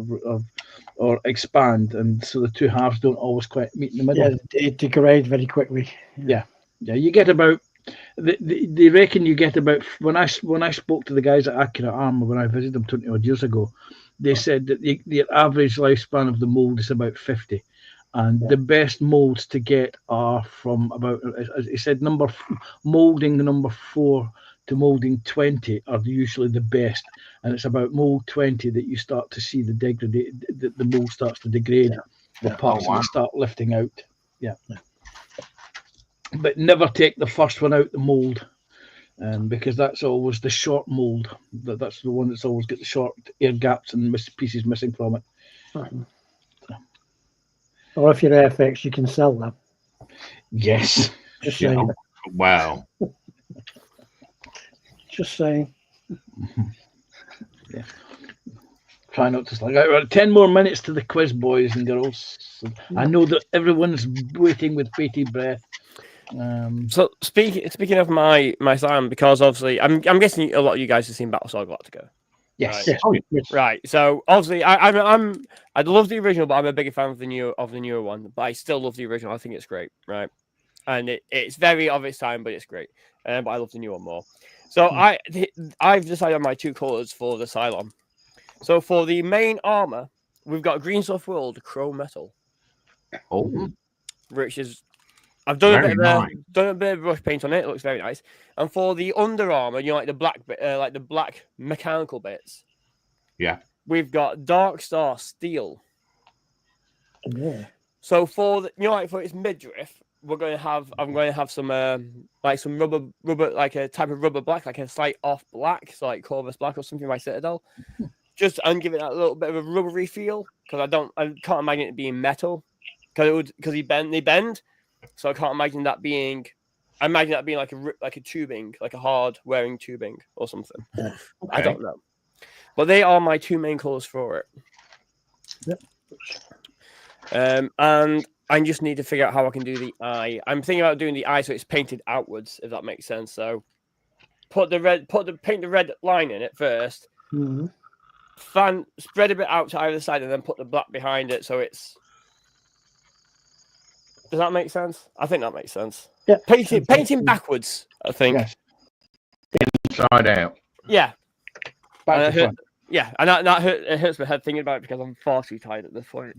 or expand, and so the two halves don't always quite meet in the middle. Yeah, it degrades very quickly. Yeah. You get about. They reckon you get about, when I spoke to the guys at Accurate Armour when I visited them 20 odd years ago, they said that the average lifespan of the mold is about 50, and the best molds to get are from about, as he said, molding number 4 to molding 20 are usually the best, and it's about mold 20 that you start to see the mold starts to degrade, the parts start lifting out. But never take the first one out the mold, because that's always the short mold. That's the one that's always got the short air gaps and pieces missing from it. Or if you're Airfix, you can sell them. Yes. Just saying. Wow. Just saying. Yeah. Try not to slag out. 10 more minutes to the quiz, boys and girls. I know that everyone's waiting with bated breath. So speaking of my sound, because obviously I'm guessing a lot of you guys have seen Battlestar Galactica. Yes. Right. Yes. Right. So obviously I love the original, but I'm a bigger fan of the newer one. But I still love the original. I think it's great. Right. And it's very of its time, but it's great. But I love the new one more. So I've decided on my 2 colors for the Cylon. So for the main armor, we've got Green Stuff World Chrome Metal. Oh. Which is, I've done a bit of brush paint on it. It looks very nice. And for the under armor, like the black like the black mechanical bits. Yeah. We've got Dark Star Steel. Yeah. So for like for its midriff, I'm going to have some like some rubber, like a type of rubber black, like a slight off black, so like Corvus black or something by Citadel. And give it that little bit of a rubbery feel, because I can't imagine it being metal, because they bend. So I can't imagine that being. I imagine that being like a tubing, like a hard wearing tubing or something. Yeah. Okay. I don't know, but they are my 2 main colors for it. Yep. And I just need to figure out how I can do the eye. I'm thinking about doing the eye so it's painted outwards, if that makes sense. So paint the red line in it first. Mm-hmm. Spread a bit out to either side, and then put the black behind it. So it's. Does that make sense? I think that makes sense. Yeah. Painting backwards, I think. Yes. Inside out. Yeah. Back to front. Yeah, and it hurts my head thinking about it because I'm far too tired at this point.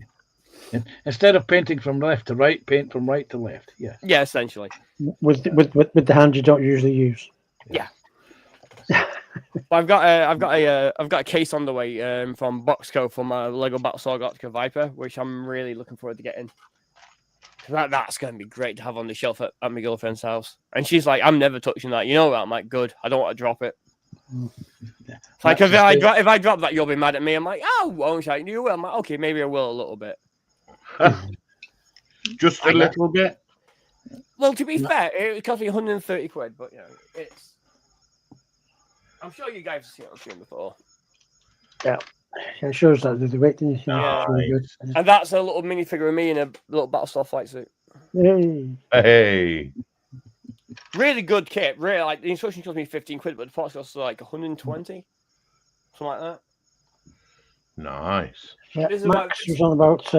Instead of painting from left to right, paint from right to left. Yeah. Yeah, essentially. With the hand you don't usually use. Yeah. I've got a case on the way from Boxco for my Lego Battlestar Galactica Viper, which I'm really looking forward to getting. That's going to be great to have on the shelf at my girlfriend's house. And she's like, I'm never touching that. You know that? I'm like, good. I don't want to drop it. Yeah. It's like, if I drop that, you'll be mad at me. I'm like, oh, won't I? You will. I'm like, okay, maybe I will a little bit. Just a little bit. Well, to be fair, it cost me 130 quid, but it's. I'm sure you guys have seen it on stream before. Yeah, it shows that the weight, didn't it? Yeah. It's really good. And that's a little minifigure of me in a little Battlestar flight suit. Hey. Hey. Really good kit. Really, like the instruction cost me 15 quid, but the parts cost like 120, something like that. Nice. Yeah, This is Max why- was on about.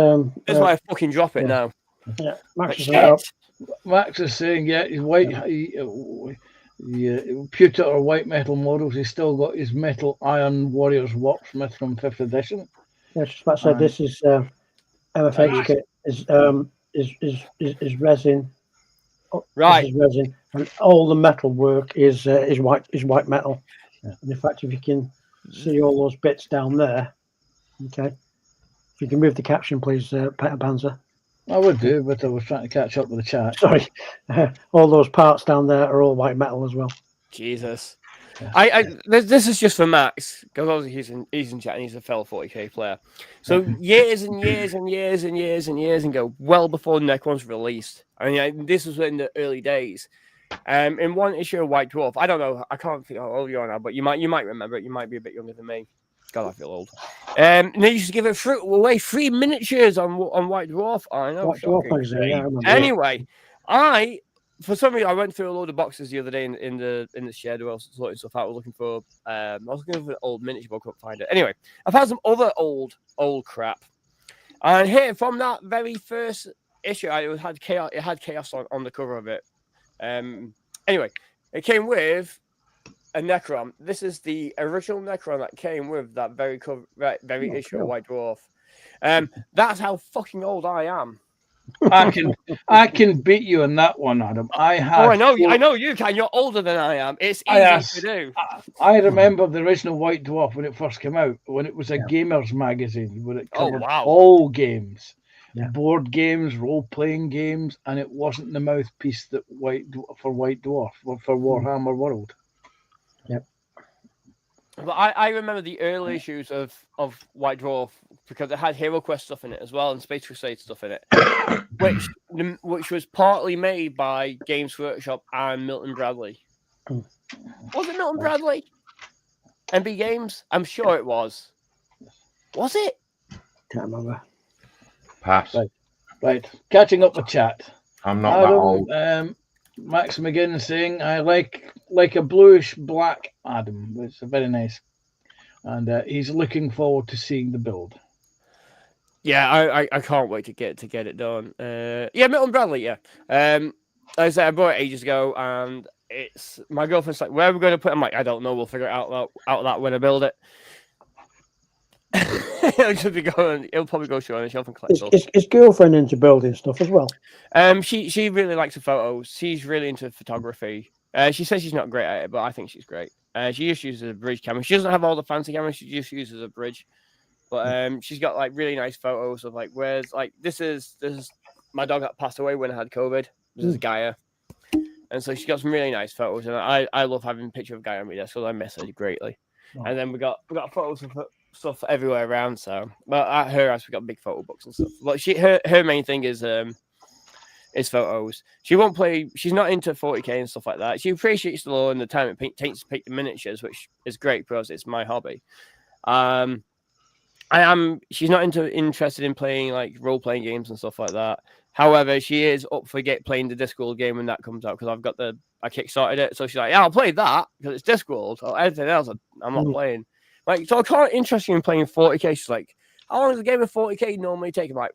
That's why I fucking drop it yeah. now. Yeah, Max was Like, on about. shit. Max is saying, yeah, his white, pewter or white metal models. He's still got his metal Iron Warriors Warpsmith from 5th edition. Yeah, just about to say this is MFH kit is resin. Right. This is resin, and all the metal work is white metal. And in fact, if you can see all those bits down there, okay. If you can move the caption, please, Peter Panzer. I would do, but I was trying to catch up with the chat. Sorry, all those parts down there are all white metal as well. Jesus. Yeah. This is just for Max, because obviously he's in chat and he's a fellow 40k player. So years and years and years and years and years ago, well before Necron's released. I mean, this was in the early days. In one issue of White Dwarf, I don't know, I can't think how old you are now, but you might remember it. You might be a bit younger than me. God, I feel old. And they used to give it away free miniatures on White Dwarf. I know. White Dwarf magazine, yeah, I remember. Anyway, for some reason I went through a load of boxes the other day in the shed where I was sorting stuff out. I was looking for an old miniature, but I couldn't find it. Anyway, I found some other old crap, and here from that very first issue, it had chaos on the cover of it. Anyway, it came with a Necron. This is the original Necron that came with that very issue of White Dwarf. That's how fucking old I am. I can beat you on that one, Adam. I know you can. You're older than I am. It's easy to do. I remember the original White Dwarf when it first came out, when it was a gamers magazine, where it covered all games, board games, role-playing games, and it wasn't the mouthpiece that White Dwarf for Warhammer World. Yep. But I remember the early issues of White Dwarf because it had Hero Quest stuff in it as well and Space Crusade stuff in it, which was partly made by Games Workshop and Milton Bradley. Was it Milton Bradley? MB Games? I'm sure it was. Was it? Can't remember. Pass. Right. Catching up with chat. I'm not that old. Max McGinn saying, I like a bluish black Adam. It's very nice. And he's looking forward to seeing the build. Yeah, I can't wait to get it done. Yeah, Milton Bradley, yeah. Like I said, I bought it ages ago, and it's my girlfriend's like, where are we going to put it? I'm like, I don't know. We'll figure it out that when I build it. It'll probably go show on the shelf and collect. Is girlfriend into building stuff as well? She really likes the photos. She's really into photography. She says she's not great at it, but I think she's great. She just uses a bridge camera. She doesn't have all the fancy cameras. She just uses a bridge. But she's got like really nice photos of like this is my dog that passed away when I had COVID. This is Gaia. And so she's got some really nice photos, and I love having a picture of Gaia on my desk, so I miss her greatly. Oh. And then we got photos of stuff everywhere around. So, but at her house we got big photo books and stuff. But her main thing is photos. She won't play. She's not into 40k and stuff like that. She appreciates the law and the time it takes to paint the miniatures, which is great because it's my hobby. She's not interested in playing like role playing games and stuff like that. However, she is up for playing the Discworld game when that comes out because I kickstarted it. So she's like, yeah, I'll play that because it's Discworld. Or anything else, I'm not playing. Like, so I can't interest you in playing 40k. She's like, how long does a game of 40k normally take? I'm like,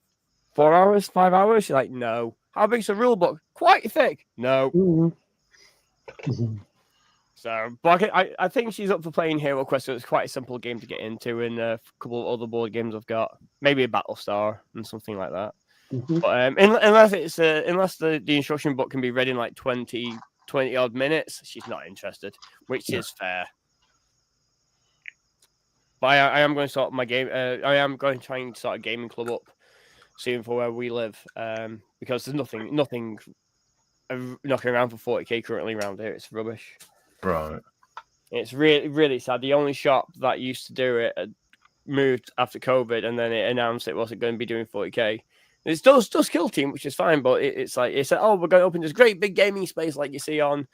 4 hours, 5 hours. She's like, no. How big's the rule book? Quite thick. No. Mm-hmm. So, but I think she's up for playing Hero Quest. So it's quite a simple game to get into, and a couple of other board games I've got, maybe a Battlestar and something like that. Mm-hmm. But unless the instruction book can be read in like 20 odd minutes, she's not interested, which is fair. But I am going to start my game. I am going to try and start a gaming club up soon for where we live, because there's nothing knocking around for 40k currently around here. It's rubbish. Right. It's really, really sad. The only shop that used to do it had moved after COVID, and then it announced it wasn't going to be doing 40k. It's still skill team, which is fine, but it's like it said, oh, we're going to open this great big gaming space like you see on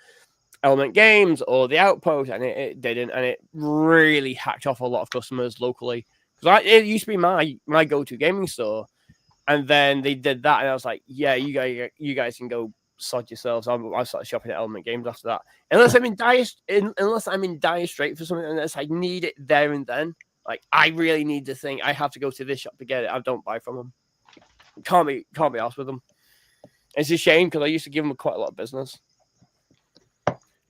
Element Games or the Outpost, and it didn't, and it really hacked off a lot of customers locally. Because it used to be my go-to gaming store, and then they did that, and I was like, yeah, you guys can go sod yourselves. I started shopping at Element Games after that. Unless I'm in dire straits for something, unless I need it there and then. Like I really need the thing, I have to go to this shop to get it. I don't buy from them. Can't be asked with them. It's a shame because I used to give them quite a lot of business.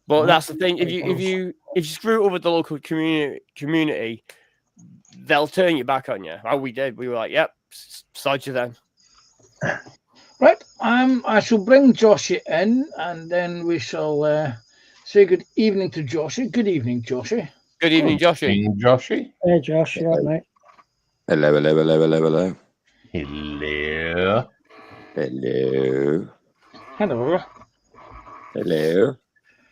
But that's the thing. If you screw over the local community, they'll turn your back on you. Oh, we did. We were like, yep, sod you then. Right. I shall bring Joshy in, and then we shall say good evening to Joshy. Good evening, Joshy. Good evening, Joshy. Joshy. Hey, Josh. You all right, mate? Hello, hello, hello, hello, hello. Hello. Hello. Hello. Hello.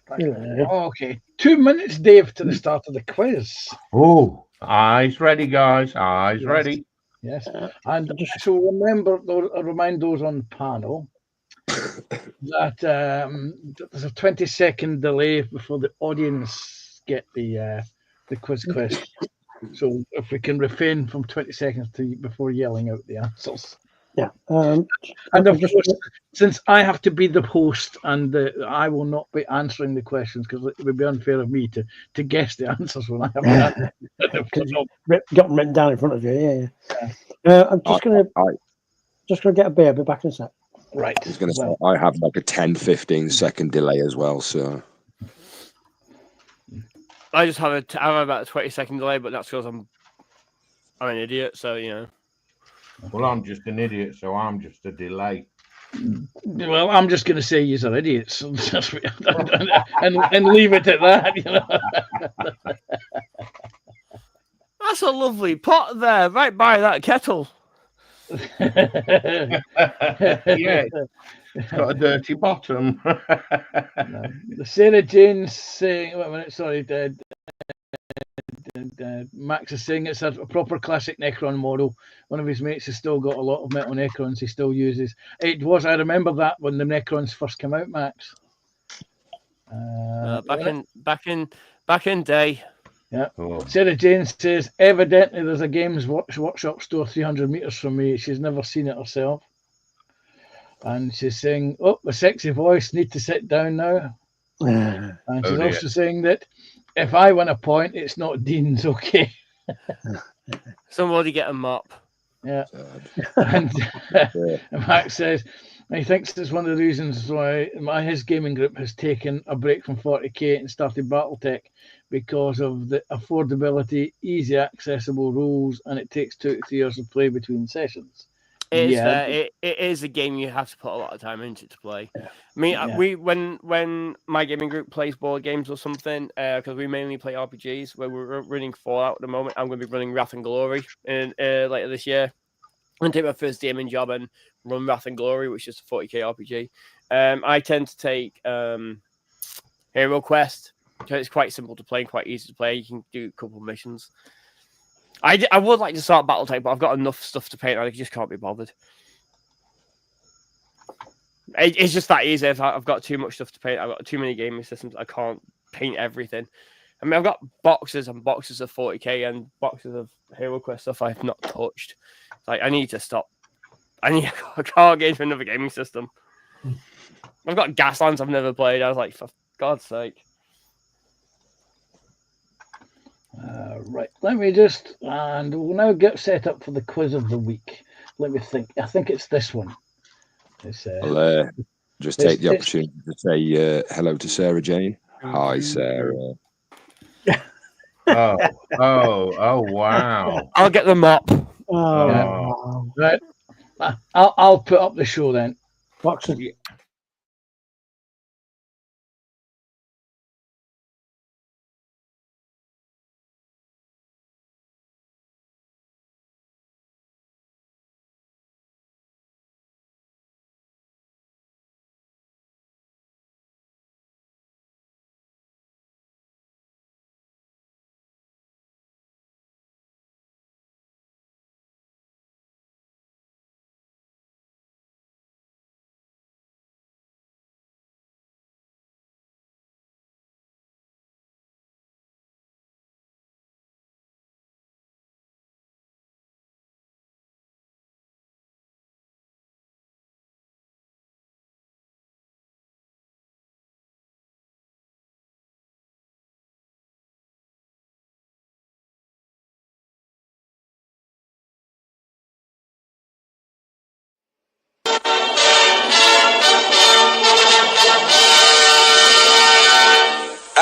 Hello. Okay. 2 minutes, Dave, to the start of the quiz. Oh, eyes ready, guys. Eyes Yes. ready. Yes. And so remind those on the panel that there's a 20-second delay before the audience get the quiz question. So if we can refrain from 20 seconds before yelling out the answers. Yeah. And of course, since I have to be the host and I will not be answering the questions because it would be unfair of me to guess the answers when I have to. Because you got them written down in front of you. Yeah. I'm just gonna get a beer. I'll be back in a sec. Right. I was going to say, I have like a 10-15 second delay as well, so. I just have about a 20-second delay, but that's because I'm an idiot. So you know. Well, I'm just an idiot, so I'm just a delay. Well, I'm just going to say you're idiots and leave it at that. You know. That's a lovely pot there, right by that kettle. Yeah, it's got a dirty bottom. The Sarah Jane's saying, wait a minute, sorry, Max is saying it's a proper classic Necron model. One of his mates has still got a lot of metal Necrons he still uses. It was, I remember that when the Necrons first came out, Max. Back in day. Yeah. Oh. Sarah Jane says, evidently there's a Games Workshop store 300 meters from me. She's never seen it herself. And she's saying, oh, the sexy voice, need to sit down now. And she's also saying that if I win a point, it's not Dean's, okay. Somebody get a mop. Yeah. And Max says, he thinks it's one of the reasons why his gaming group has taken a break from 40k and started Battletech because of the affordability, easy accessible rules, and it takes 2 to 3 years to play between sessions. It is a game you have to put a lot of time into to play. I mean, when my gaming group plays board games or something, because we mainly play RPGs, where we're running Fallout at the moment. I'm going to be running Wrath and Glory later this year. I'm going to take my first gaming job and run Wrath and Glory, which is a 40k RPG. I tend to take Hero Quest, because it's quite simple to play and quite easy to play. You can do a couple of missions. I would like to start Battletech, but I've got enough stuff to paint. I just can't be bothered. It's just that easy. I've got too much stuff to paint. I've got too many gaming systems. I can't paint everything. I mean, I've got boxes and boxes of 40k and boxes of Hero Quest stuff I've not touched. Like, I need to stop. I can't get into another gaming system. I've got Gaslands I've never played. I was like, for God's sake. Right, let me and we'll now get set up for the quiz of the week. Let me think. I think it's this one. I'll just take the opportunity to say hello to Sarah Jane. Hi, Sarah. Oh, wow. I'll get the mop. Right. I'll put up the show then. Boxing.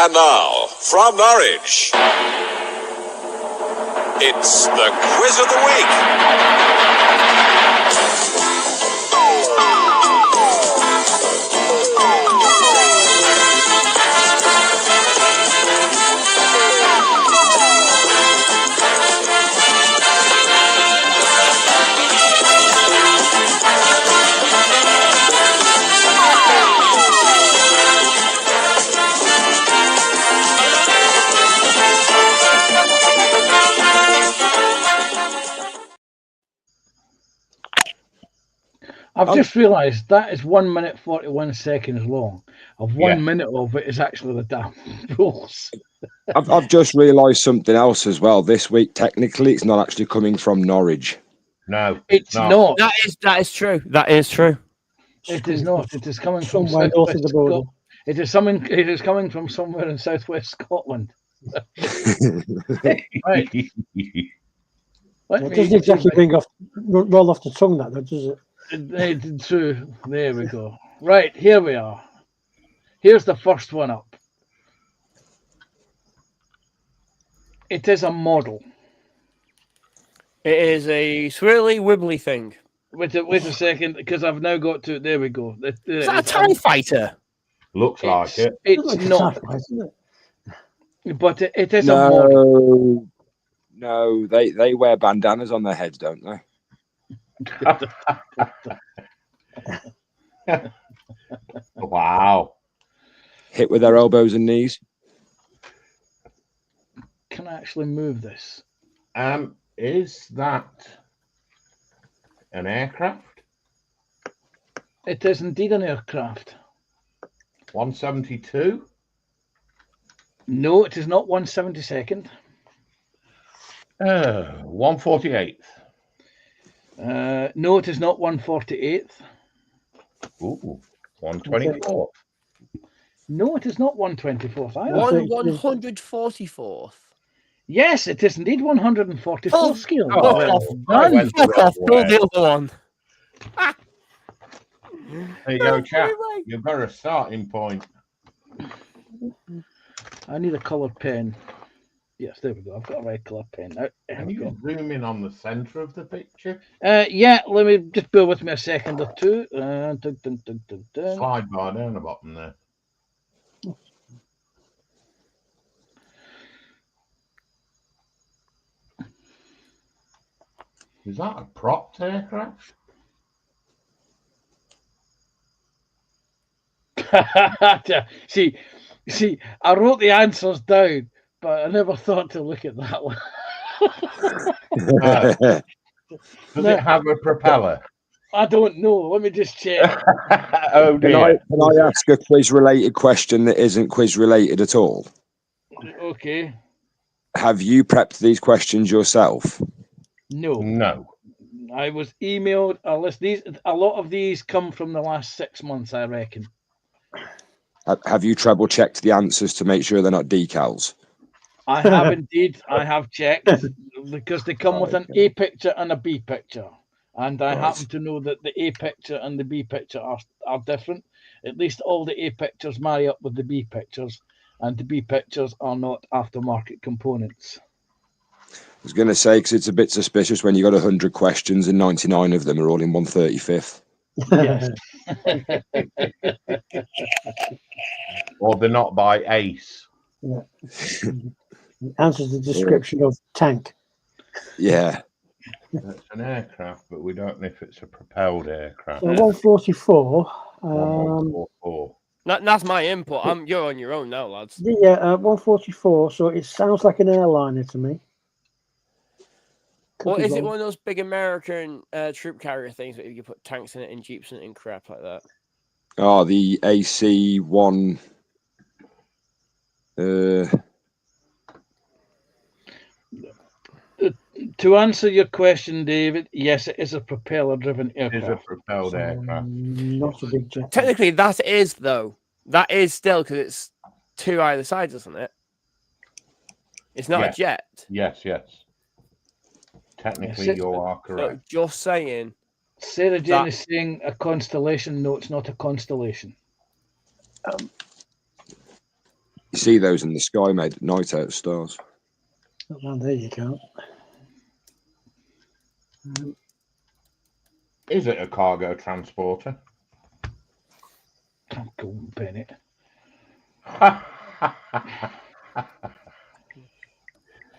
And now, from Norwich, it's the Quiz of the Week. I've just realised that is 1 minute 41 seconds long. Of 1 Yeah. minute of it is actually the damn rules. I've just realised something else as well. This week, technically, it's not actually coming from Norwich. No, It's not. That is true. That is true. It is not. It is coming from somewhere north of southwest the border. Scotland. It is coming from somewhere in southwest Scotland. Right. Let It me doesn't exactly roll off the tongue, that though, does it? True. There we go. Right, here we are. Here's the first one up. It is a model. It is a swirly wibbly thing. Wait a second, because I've now got to. There we go. There Is it that a is. TIE fighter? looks like it. It's Like a not, sci-fi, isn't it? but it is a model. No, they wear bandanas on their heads, don't they? Wow. Hit with their elbows and knees. Can I actually move this? Is that an aircraft? It is indeed an aircraft. 172? No, it is not 172nd. 148th. No, it is not 148th. Ooh, 124th. No, it is not 124th either. 144th. Yes, it is indeed 144th Oh, scale. oh, Well well, done. went the Fuck off. wrong Pull way. the other one. There you go, chap. You've got a starting point. I need a coloured pen. Yes, there we go. I've got a red colour pen. There Can we you go. zoom in on the centre of the picture? Yeah, let me just bear with me a second or two. Dun, dun, dun, dun, dun. Slide bar down the bottom there. Is that a propped aircraft? see, I wrote the answers down, but I never thought to look at that one. Does it have a propeller? I don't know. Let me just check. Oh Can dear. I ask a quiz-related question that isn't quiz-related at all? Okay. Have you prepped these questions yourself? No. No. I was emailed a list. A lot of these come from the last 6 months, I reckon. Have you treble-checked the answers to make sure they're not decals? I have indeed. I have checked because they come with an A picture and a B picture. And I happen to know that the A picture and the B picture are different. At least all the A pictures marry up with the B pictures, and the B pictures are not aftermarket components. I was going to say, because it's a bit suspicious when you got 100 questions and 99 of them are all in 135th. Yes. Or they're not by Ace. Yeah. Answers the description of tank. Yeah. It's an aircraft, but we don't know if it's a propelled aircraft. So 144. 144. That's my input. You're on your own now, lads. Yeah, 144. So it sounds like an airliner to me. Could Or be is it wrong. one of those big American troop carrier things that you put tanks in it and jeeps in it and crap like that? Oh, the AC-1. To answer your question, David, yes, it is a propeller-driven It is a aircraft. propelled aircraft. Not a big jet. Technically, that is, though. That is still, because it's two either side, isn't it? It's not Yeah. a jet. Yes, yes. Technically, Yes, you are So correct. just saying. Sarah Jane That- is saying a constellation. No, it's not a constellation. see those in the sky, mate, at night out of stars. Not round there, you can't. Is it a cargo transporter? Can't go and pen it.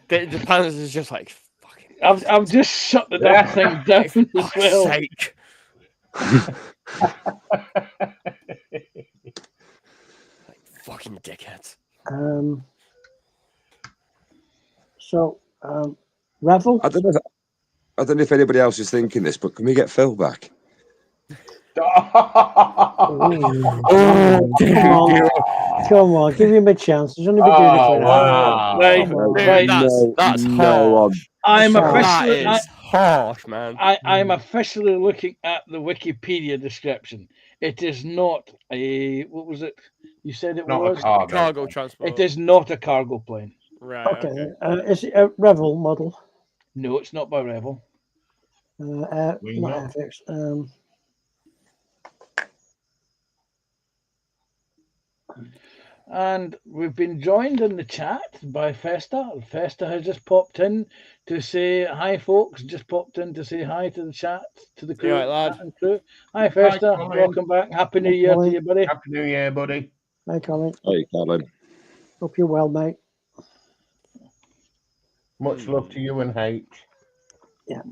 The Panthers is just like fucking. I've just shut the damn thing down as Fuck's well. sake. Like, fucking dickheads. Revel. I don't know if anybody else is thinking this, but can we get Phil back? Come on, give him a chance. He's only been doing it for an hour. wow. Right, Come on. right. That's no, harsh. I'm That officially. That is harsh, man. I'm officially looking at the Wikipedia description. It is not a. What was it? You said it Not a was. cargo. Cargo transport. It is not a cargo plane. Right. Okay. Is it a Revel model? No, it's not by Revel. Not We know. Airfix. And we've been joined in the chat by Festa. Festa has just popped in to say hi, folks. Just popped in to say hi to the chat, to the crew. You all right, lad? chat and crew. Hi, Festa. Colin. Welcome back. Happy New Year to Colin. you, buddy. Happy New Year, buddy. Hi, Colin. Hey, Colin. Hope you're well, mate. Much love to you and H. Yeah.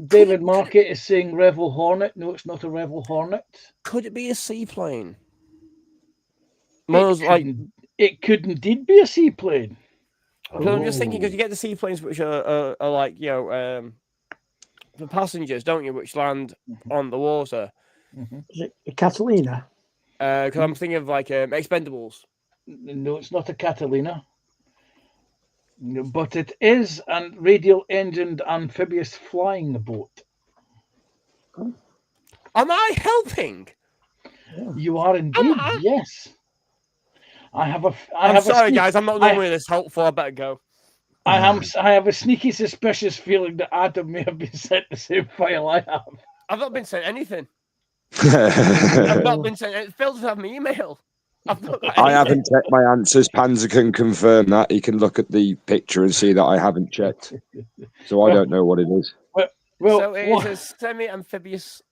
David Market is saying Revel Hornet. No, it's not a Revel Hornet. Could it be a seaplane? It could indeed be a seaplane. Because I'm just thinking, because you get the seaplanes which are like, for passengers, don't you, which land on the water. Is it a Catalina? Because I'm thinking of like Expendables. No, it's not a Catalina. No, but it is a radial engined amphibious flying boat. Am I helping? You are indeed, yes. I'm sorry, guys. I'm not normally this helpful. I better go. I have a sneaky suspicious feeling that Adam may have been sent the same file I have. I've not been sent anything. I've not been sent. Phil doesn't have my email. I've not got I anything. haven't checked my answers. Panzer can confirm that. He can look at the picture and see that I haven't checked. So I don't know what it is. Well, So it is a semi-amphibious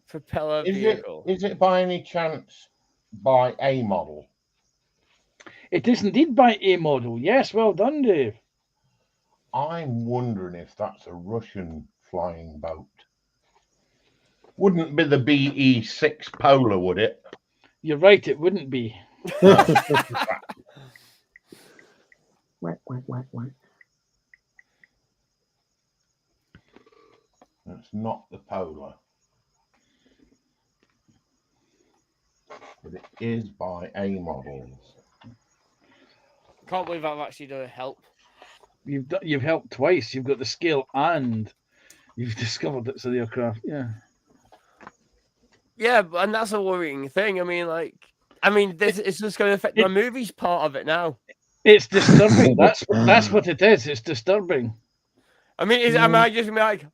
propeller vehicle. Is it by any chance by a model? it is indeed by A model. Yes, well done, Dave. I'm wondering if that's a Russian flying boat. Wouldn't be the BE-6 Polar, would it? You're right, it wouldn't be. Whack. It's not the Polar. But it is by A models. Can't believe I've actually done a help. You've helped twice. You've got the scale and you've discovered it's an aircraft. Yeah. Yeah, and that's a worrying thing. I mean, this is just going to affect my movies part of it now. It's disturbing. That's what it is. It's disturbing. I mean, am I just gonna be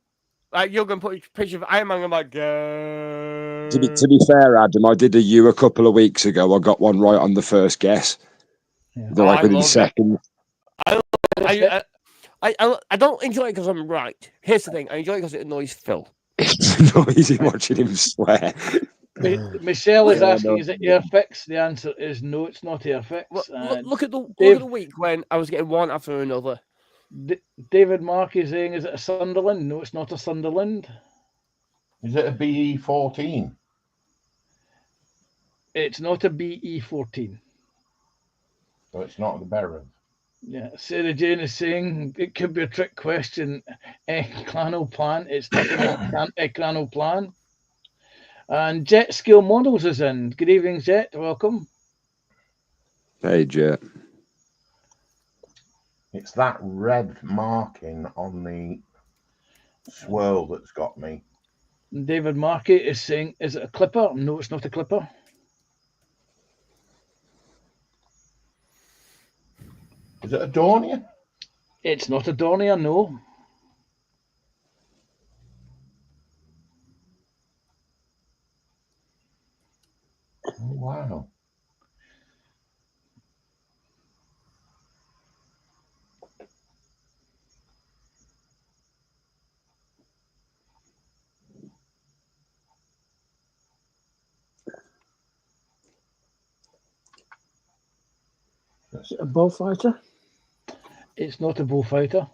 like you're going to put a picture of Iron Man? I'm like, To be fair, Adam, I did a U a couple of weeks ago. I got one right on the first guess. Yeah. Like within seconds. I don't enjoy it because I'm right. Here's the thing: I enjoy it because it annoys Phil. It's noisy watching him swear. Michelle is asking, is it Airfix? The answer is no, it's not Airfix. Look at the week when I was getting one after another. David Mark is saying, is it a Sunderland? No, it's not a Sunderland. Is it a BE-14? It's not a BE-14. So it's not the Berev. Yeah, Sarah Jane is saying it could be a trick question. Ecranoplan. It's not an Ecranoplan. And Jet Skill Models is in. Good evening, Jet. Welcome. Hey, Jet. It's that red marking on the swirl that's got me. David Markey is saying, is it a Clipper? No, it's not a Clipper. Is it a Dornier? It's not a Dornier, no. Oh, wow. Is it a bullfighter? It's not a bullfighter.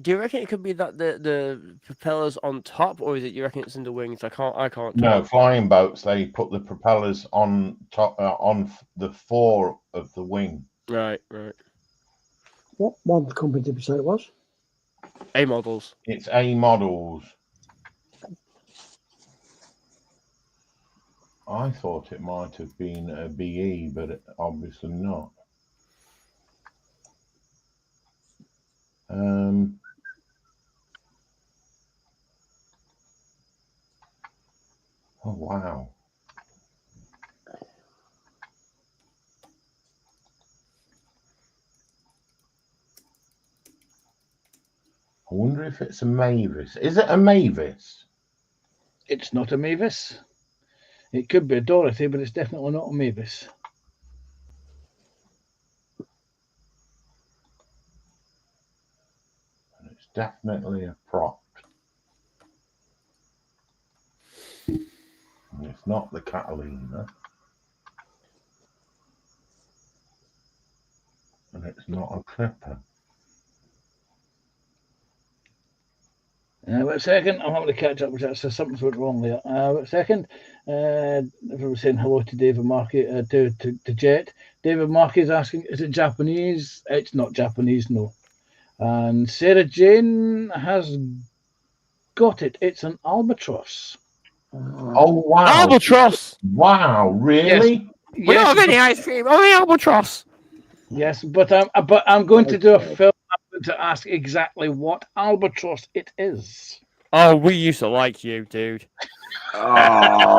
Do you reckon it could be that the propellers on top, or is it you reckon it's in the wings? I can't. No, tell. flying boats. They put the propellers on top on the fore of the wing. Right. What one company did we say it was? A models. It's A models. I thought it might have been a BE, but obviously not. Oh wow. I wonder if it's a Mavis. Is it a Mavis? It's not a Mavis. It could be a Dorothy, but it's definitely not a Mavis. And it's definitely a prop. And it's not the Catalina. And it's not a Clipper. Wait a second, I'm having to catch up with that, so something's went wrong there. Wait a second. Everyone's saying hello to David Markey, to Jet. David Markey is asking, is it Japanese? It's not Japanese, no. And Sarah Jane has got it. It's an albatross. Oh wow. Albatross. Wow, really? We don't have any ice cream. Only albatross. Yes, but I'm going to do a film. I'm going to ask exactly what albatross it is. Oh, we used to like you, dude. Oh,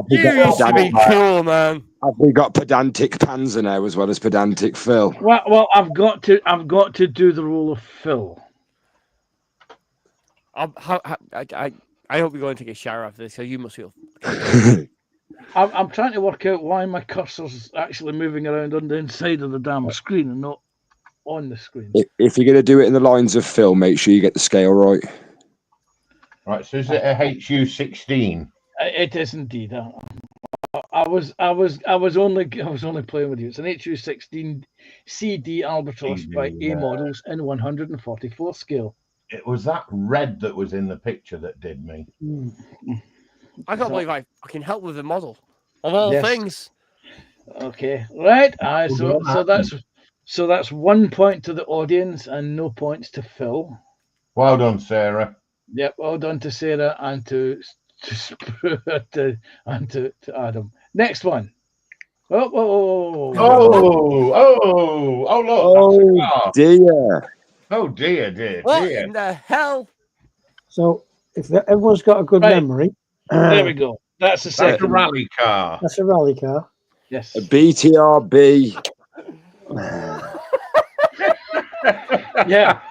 You used to be cool, man. have we got pedantic Panzer now as well as pedantic Phil? Well, I've got to do the role of Phil. I hope you're going to take a shower after this, so you must feel. I'm trying to work out why my cursor's actually moving around on the inside of the damn screen and not on the screen. If you're going to do it in the lines of Phil, make sure you get the scale right. Right, so is it a HU16? It is indeed. I was only playing with you. It's an HU16 CD Albatross by A Models in 144 scale. It was that red that was in the picture that did me. I can't believe I fucking helped with the model of all things. Okay, right. So that's 1 point to the audience and no points to Phil. Well done, Sarah. Yep, well done to Sarah and to Adam. Next one. Oh, look. Oh dear. Oh dear. What in the hell? So if everyone's got a good memory, there we go. That's the second. That's a rally car. That's a rally car. Yes. A BTRB. Yeah,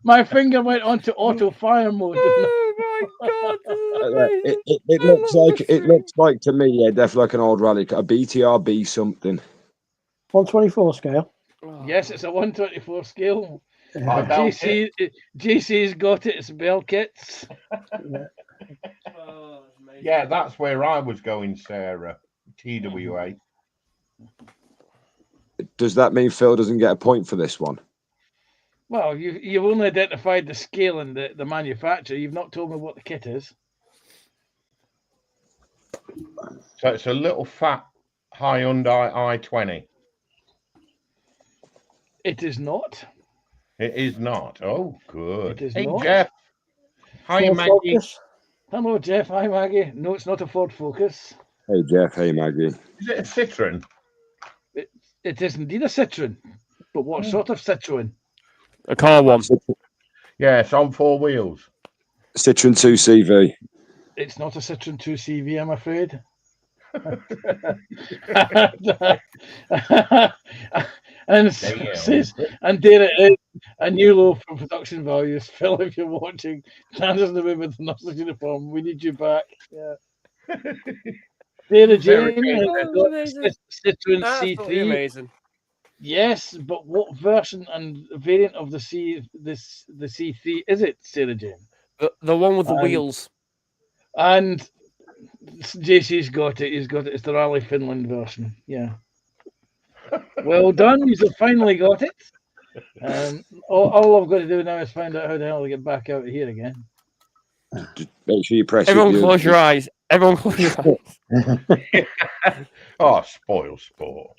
my finger went onto auto fire mode. Oh my god! It looks like to me, yeah, definitely like an old rally car. A BTRB something. 124 scale. Yes, it's a 124 scale. GC's got it. It's bell kits. Yeah, that's where I was going, Sarah. TWA. Does that mean Phil doesn't get a point for this one? Well, you've only identified the scale and the manufacturer. You've not told me what the kit is. So it's a little fat Hyundai i20. It is not. It is not. Oh, good. It is hey, not. Jeff. Hi, Ford Maggie. Focus. Hello, Jeff. Hi, Maggie. No, it's not a Ford Focus. Hey Jeff, hey Maggie. Is it a Citroen? It is indeed a Citroen. But what sort of Citroen? A car one. Yeah, it's on four wheels. Citroen 2CV. It's not a Citroen 2CV, I'm afraid. And says, and there it is, a new low for production values. Phil, if you're watching, Canada's in the way with the nurse's uniform. We need you back. Yeah. Sarah Jane, Citroen That's C3. amazing. Yes, but what version and variant of the C3 is it, Sarah Jane? The one with the And- wheels. And JC's got it. He's got it. It's the Rally Finland version. Yeah. Well done. He's finally got it. All I've got to do now is find out how the hell to get back out of here again. Just make sure you press it. Everyone close your eyes. Everyone close your eyes. Oh, spoil sport.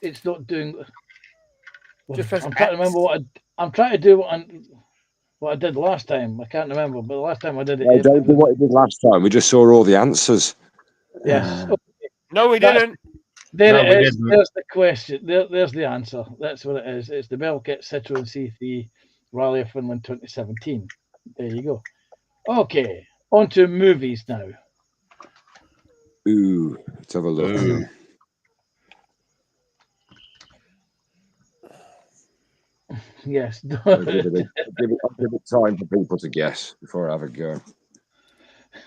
It's not doing. Just press I'm trying to remember I'm trying to do what I did last time. I can't remember, but the last time I did it. I don't know what he did last time. We just saw all the answers. Yes. No, we That's- didn't. There No, we it is. didn't. There's the question. There's the answer. That's what it is. It's the Belkit Citroen C3 Rally of Finland 2017. There you go. Okay, on to movies now. Ooh, let's have a look. Ooh. Yes. I'll give it time for people to guess before I have a go.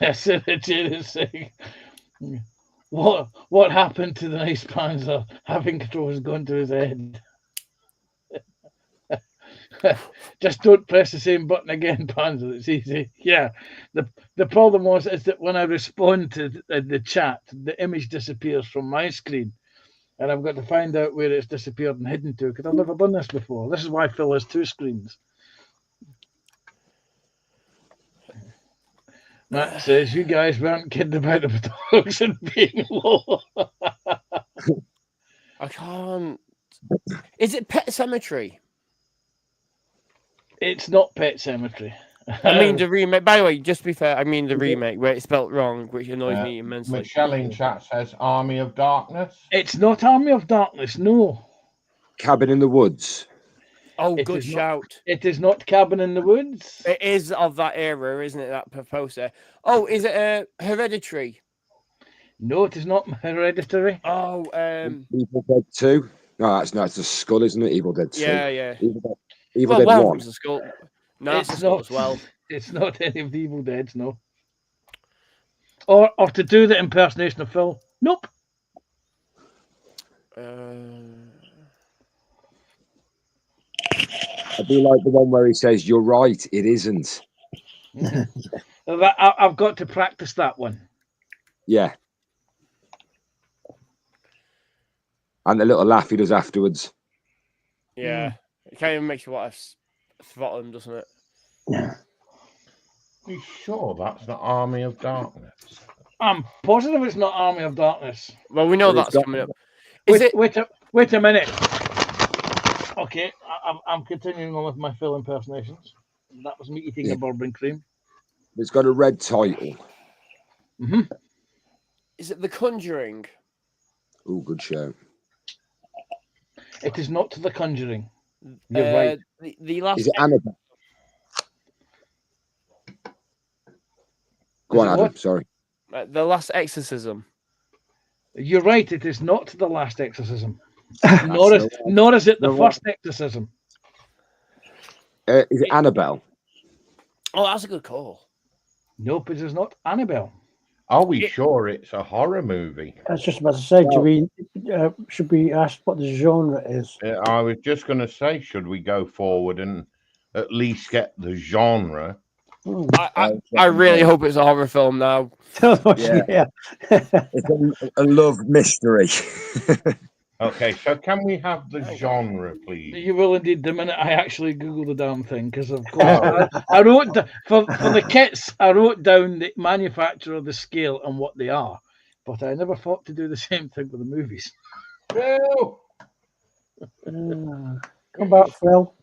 Yes, it is saying, what happened to the nice Panzer? Having controls gone to his head. Just don't press the same button again, Panzer. It's easy. Yeah. The problem is that when I respond to the chat, the image disappears from my screen. And I've got to find out where it's disappeared and hidden to, because I've never done this before. This is why Phil has two screens. Matt says, you guys weren't kidding about the production being low. I can't. Is it Pet Cemetery? It's not Pet Cemetery. I mean the remake. By the way, just to be fair, I mean the remake where it's spelt wrong, which annoys me immensely. Michelle in chat says Army of Darkness. It's not Army of Darkness, no. Cabin in the Woods. Oh, It good is not- shout. It is not Cabin in the Woods. It is of that era, isn't it? That poster. Oh, is it Hereditary? No, it is not Hereditary. Oh, Evil Dead 2. No, that's the Skull, isn't it? Evil Dead 2. yeah. Evil Well, Dead one of 1. them's a skull. No, that's a It's skull not. as well. It's not any of the Evil Deads, no. Or to do the impersonation of Phil. Nope. I do like the one where he says, "You're right, it isn't." I've got to practice that one. Yeah. And the little laugh he does afterwards. Yeah. It kind of makes you want to throttle him, doesn't it? Are you sure that's not Army of Darkness? I'm positive it's not Army of Darkness. Well, we know Well, it's that's got- coming up. Is it? Wait a minute. Okay, I'm continuing on with my Phil impersonations. That was me eating Yeah. a bourbon cream. It's got a red title. Is it The Conjuring? Oh, good show. It is not The Conjuring. You're right. The last. Is it Annabelle? Go on, it Adam. what? Sorry. The Last Exorcism. You're right. It is not The Last Exorcism. That's Nor is it the no first exorcism. Is it Annabelle? Oh, that's a good call. Nope, it is not Annabelle. Are we sure it's a horror movie? I was just about to say, should we ask what the genre is? I was just going to say, should we go forward and at least get the genre? I really hope it's a horror film now. Yeah. It's a love mystery. Okay, so can we have the genre, please? You will indeed. The minute I actually Google the damn thing, because of course I wrote for the kits. I wrote down the manufacturer, the scale, and what they are, but I never thought to do the same thing with the movies. No! Come back, Phil.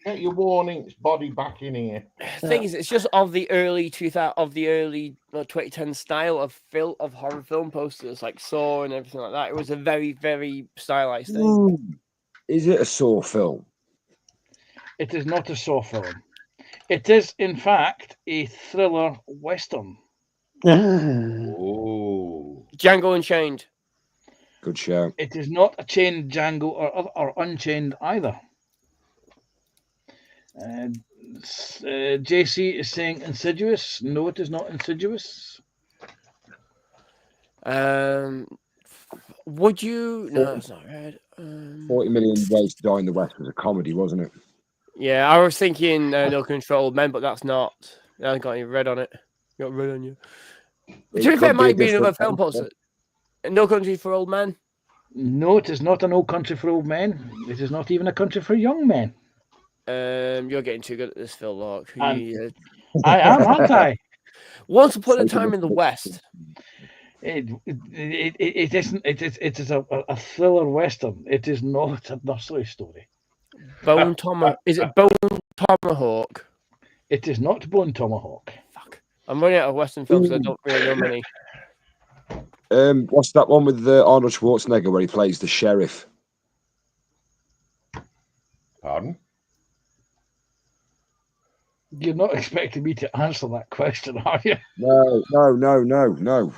Get your warnings body back in here. The thing is, it's just of the early 2010 style of horror film posters, like Saw and everything like that. It was a very, very stylized thing. Is it a Saw film? It is not a Saw film. It is, in fact, a thriller western. Oh. Django Unchained. Good show. It is not a chained Django or Unchained either. JC is saying Insidious. No, it is not Insidious. Would you? No, it's not red. 40 Million Ways to Die in the West was a comedy, wasn't it? Yeah, I was thinking No Country for Old Men, but that's not. It hasn't got any red on it. You got red on you. To be fair, it might be another film poster. No Country for Old Men. No, it is not an old country for old men. It is not even a country for young men. You're getting too good at this, Phil Locke. I am, aren't I? Once Upon a Time in the West. It isn't. It is a thriller western. It is not a nursery story. Is it Bone Tomahawk? It is not Bone Tomahawk. Fuck. I'm running out of western films. I don't really know many. What's that one with Arnold Schwarzenegger where he plays the sheriff? Pardon? You're not expecting me to answer that question, are you? No.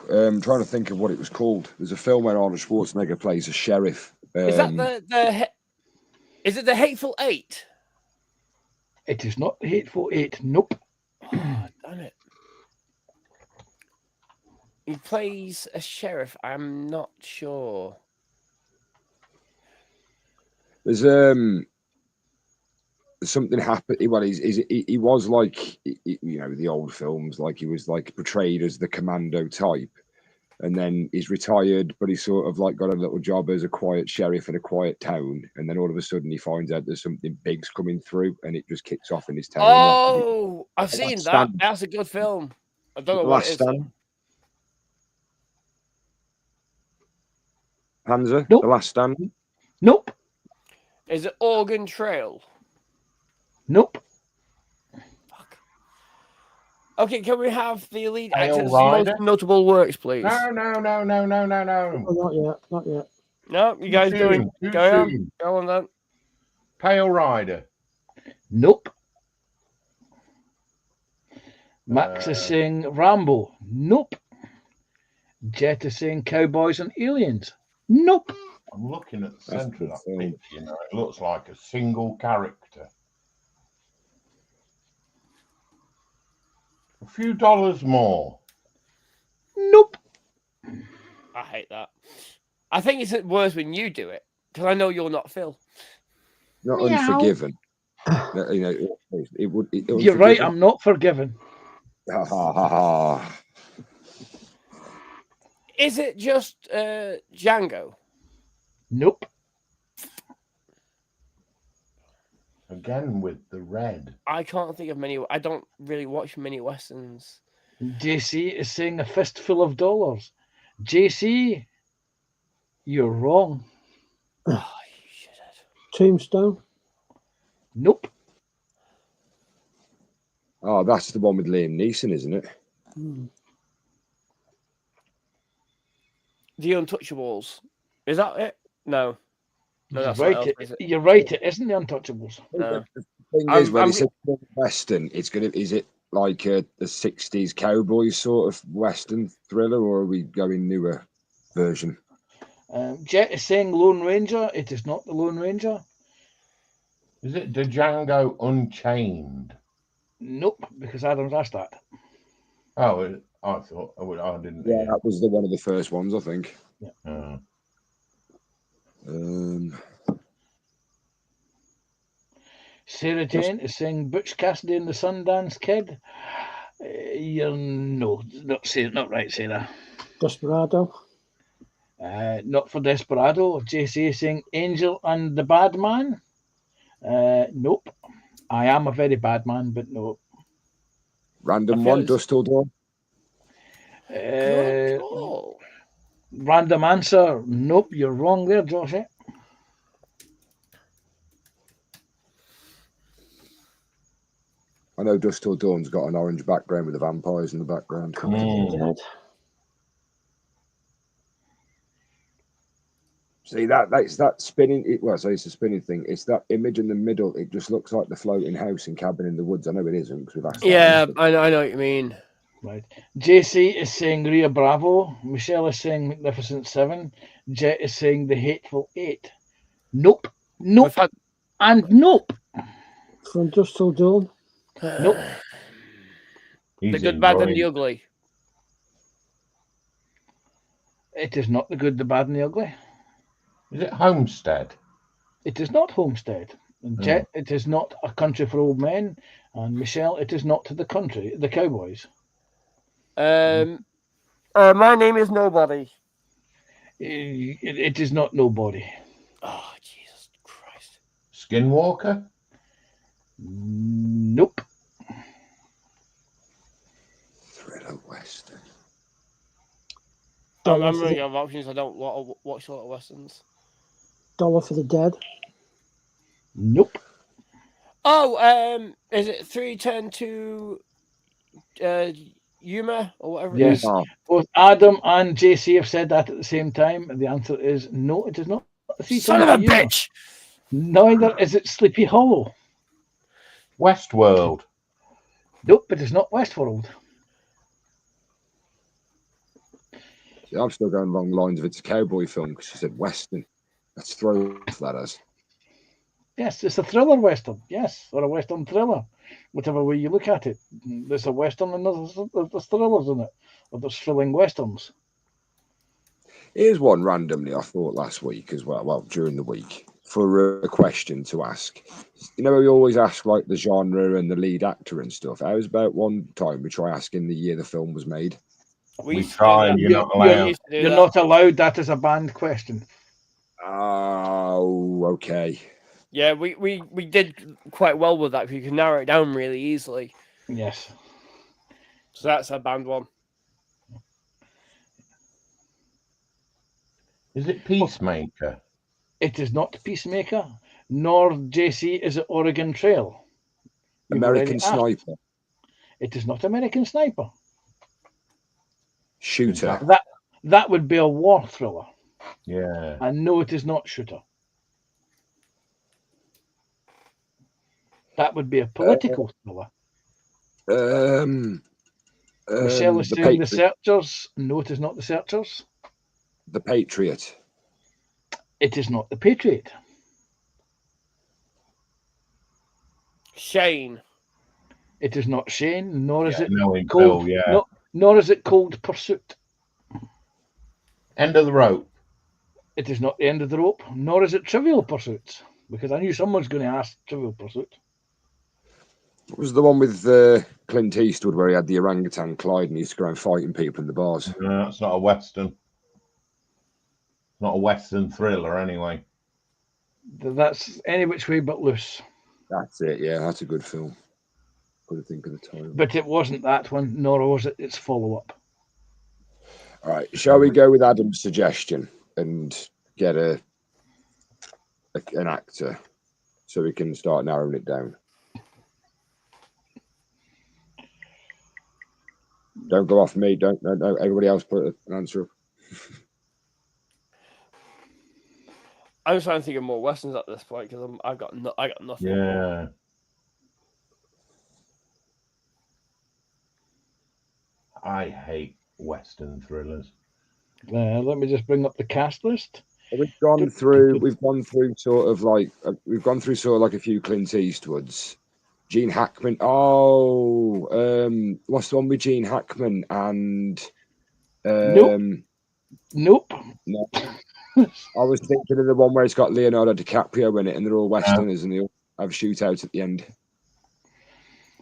I'm trying to think of what it was called. There's a film where Arnold Schwarzenegger plays a sheriff. Is that Is it the Hateful Eight? It is not the Hateful Eight. Nope. Oh, damn it. He plays a sheriff. I'm not sure. There's something happened. Well, he was like, you know, the old films, like he was like portrayed as the commando type, and then he's retired, but he sort of like got a little job as a quiet sheriff in a quiet town, and then all of a sudden he finds out there's something big's coming through, and it just kicks off in his town. Oh, I've seen that. That's a good film. I don't know what it is. Panzer, Nope. The Last Stand. Nope. Is it Oregon Trail? Nope. Fuck. Okay, can we have the lead Pale actor's Rider? most notable works, please? No. Oh, not yet. No, you guys doing? Too Go on. soon. Go on then. Pale Rider. Nope. Max is saying Rambo. Nope. Jet is saying Cowboys and Aliens. Nope. I'm looking at the That's centre of that the film. picture, you know. It looks like a single character. A few dollars more. Nope. I hate that. I think it's worse when you do it because I know you're not Phil. Not Meow. Unforgiven. You know, it would. You're right. I'm not forgiven. Ha ha ha ha. Is it just Django? Nope. Again with the red. I can't think of many. I don't really watch many westerns. JC is saying A Fistful of Dollars. JC, you're wrong. Oh, you should have. Tombstone. Nope. Oh, that's the one with Liam Neeson, isn't it? The Untouchables. Is that it? No. No, You're that's right. not else, is it? You're right. It isn't the Untouchables. No. The thing is, when it's a western, it's gonna. Is it like the '60s cowboys sort of western thriller, or are we going newer version? Jet is saying Lone Ranger. It is not the Lone Ranger. Is it Django Unchained? Nope, because Adam's asked that. Oh, I thought I didn't. Yeah, that was one of the first ones, I think. Yeah. Sarah Jane is saying Butch Cassidy and the Sundance Kid. You're not right, Sarah. Desperado. Not for Desperado. JC is saying Angel and the Bad Man. Nope. I am a very bad man, but no. Random one, Dusk Till Dawn. Good call. Random answer. Nope, you're wrong there, Joshie. I know Dusk Till Dawn's got an orange background with the vampires in the background. See that's that spinning. So it's a spinning thing. It's that image in the middle. It just looks like the floating house and cabin in the woods. I know it isn't because we've asked. Yeah, I know what you mean. Right. JC is saying Rio Bravo. Michelle is saying Magnificent Seven. Jet is saying The Hateful Eight. Nope. Nope. And nope. From Dusk Till Dawn. Nope. The Good, Bad, and the Ugly. It is not The Good, the Bad, and the Ugly. Is it Homestead? It is not Homestead. And Jet, it is not A Country for Old Men. And Michelle, it is not The Cowboys. My Name is Nobody. It is not Nobody. Oh, Jesus Christ. Skinwalker? Nope. Thriller Western. I'm Dollar for running the, out of options. I don't watch a lot of westerns. Dollar for the Dead. Nope. Oh, is it 3:10 to Yuma or whatever Yes. it is? Oh, Both Adam and JC have said that at the same time. And the answer is no, it is not. Son of a bitch! Neither is it Sleepy Hollow. Westworld? Nope, it is not Westworld. see, I'm still going along the lines of it's a cowboy film because she said Western. Let's throw that as. Yes, it's a thriller western. Yes, or a western thriller, whatever way you look at it. There's a western and there's thrillers in it, or there's thrilling westerns. Here's one randomly I thought last week as well. Well, during the week for a question to ask. You know, we always ask like the genre and the lead actor and stuff. How was about one time we try asking the year the film was made? We used to do try, that. you're not We allowed. used to do You're that. not allowed. That is a banned question. Oh, okay. Yeah, we did quite well with that because you can narrow it down really easily. Yes. So that's a banned one. Is it Peacemaker? It is not Peacemaker, nor JC is it Oregon Trail. You've American already asked. Sniper. It is not American Sniper. Shooter. That would be a war thriller. Yeah. And no, it is not Shooter. That would be a political thriller. Michelle is The saying The Patriot. Searchers. No, it is not The Searchers. The Patriot. It is not The Patriot. Shane. It is not Shane, nor is Yeah, it knowing Cold. Phil, yeah. No, nor is it Cold Pursuit. End of the Rope. It is not The End of the Rope, nor is it Trivial Pursuit, because I knew someone's going to ask Trivial Pursuit. What was the one with Clint Eastwood where he had the orangutan Clyde and he used to go around fighting people in the bars? No, it's not a Western. Not a Western thriller, anyway. That's Any Which Way But Loose. That's it. Yeah, that's a good film. Couldn't think of the title. But it wasn't that one, nor was it its follow-up. All right, shall we go with Adam's suggestion and get an actor so we can start narrowing it down? Don't go off me. Don't no. Everybody else put an answer up. I'm trying to think of more westerns at this point because I got nothing. Yeah. I hate Western thrillers. Let me just bring up the cast list. We've gone through sort of like a few Clint Eastwoods. Gene Hackman. Oh, what's the one with Gene Hackman and? Nope. No. I was thinking of the one where it's got Leonardo DiCaprio in it, and they're all Westerners, and they all have shootouts at the end.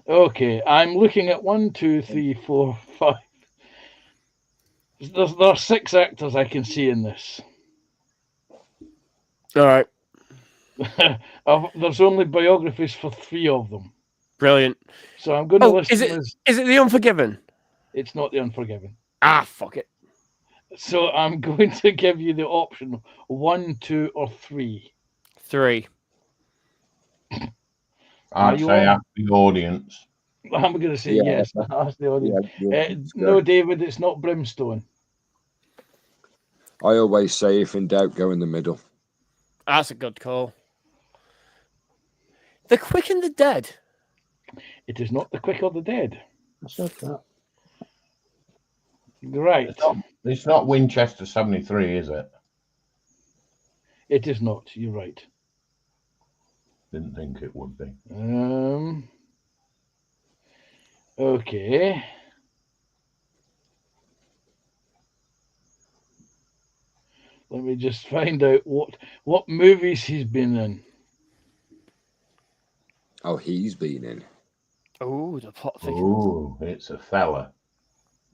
Okay, I'm looking at 1, 2, 3, 4, 5. There are 6 actors I can see in this. All right, There's only biographies for 3 of them. brilliant. So I'm going to Oh, list is them it The Unforgiven? It's not The Unforgiven. Ah, fuck it. So I'm going to give you the option 1, 2, or 3. 3. I'd you say on? ask the audience. I'm going to say Yeah, yes. Ask the audience. Yeah, No, David, it's not Brimstone. I always say, if in doubt, go in the middle. That's a good call. The Quick and the Dead. It is not The Quick or the Dead. I said that. Right. It's not Winchester 73, is it? It is not. You're right. Didn't think it would be. Okay. Let me just find out what movies he's been in. Oh, he's been in. Oh, the plot thickens. Oh, it's a fella.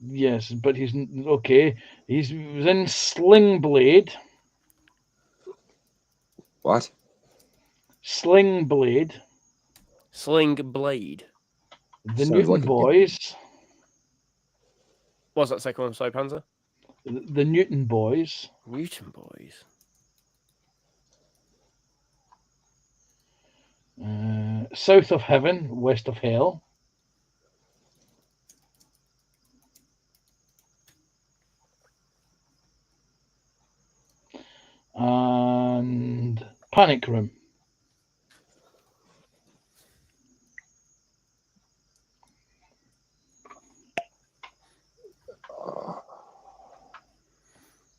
Yes, but he's okay. He was in Sling Blade. What? Sling Blade. Sling Blade. The Sounds Newton like a- Boys. What's that second one? Sorry, Panzer? The Newton Boys. Newton Boys. South of Heaven, West of Hell. And Panic Room.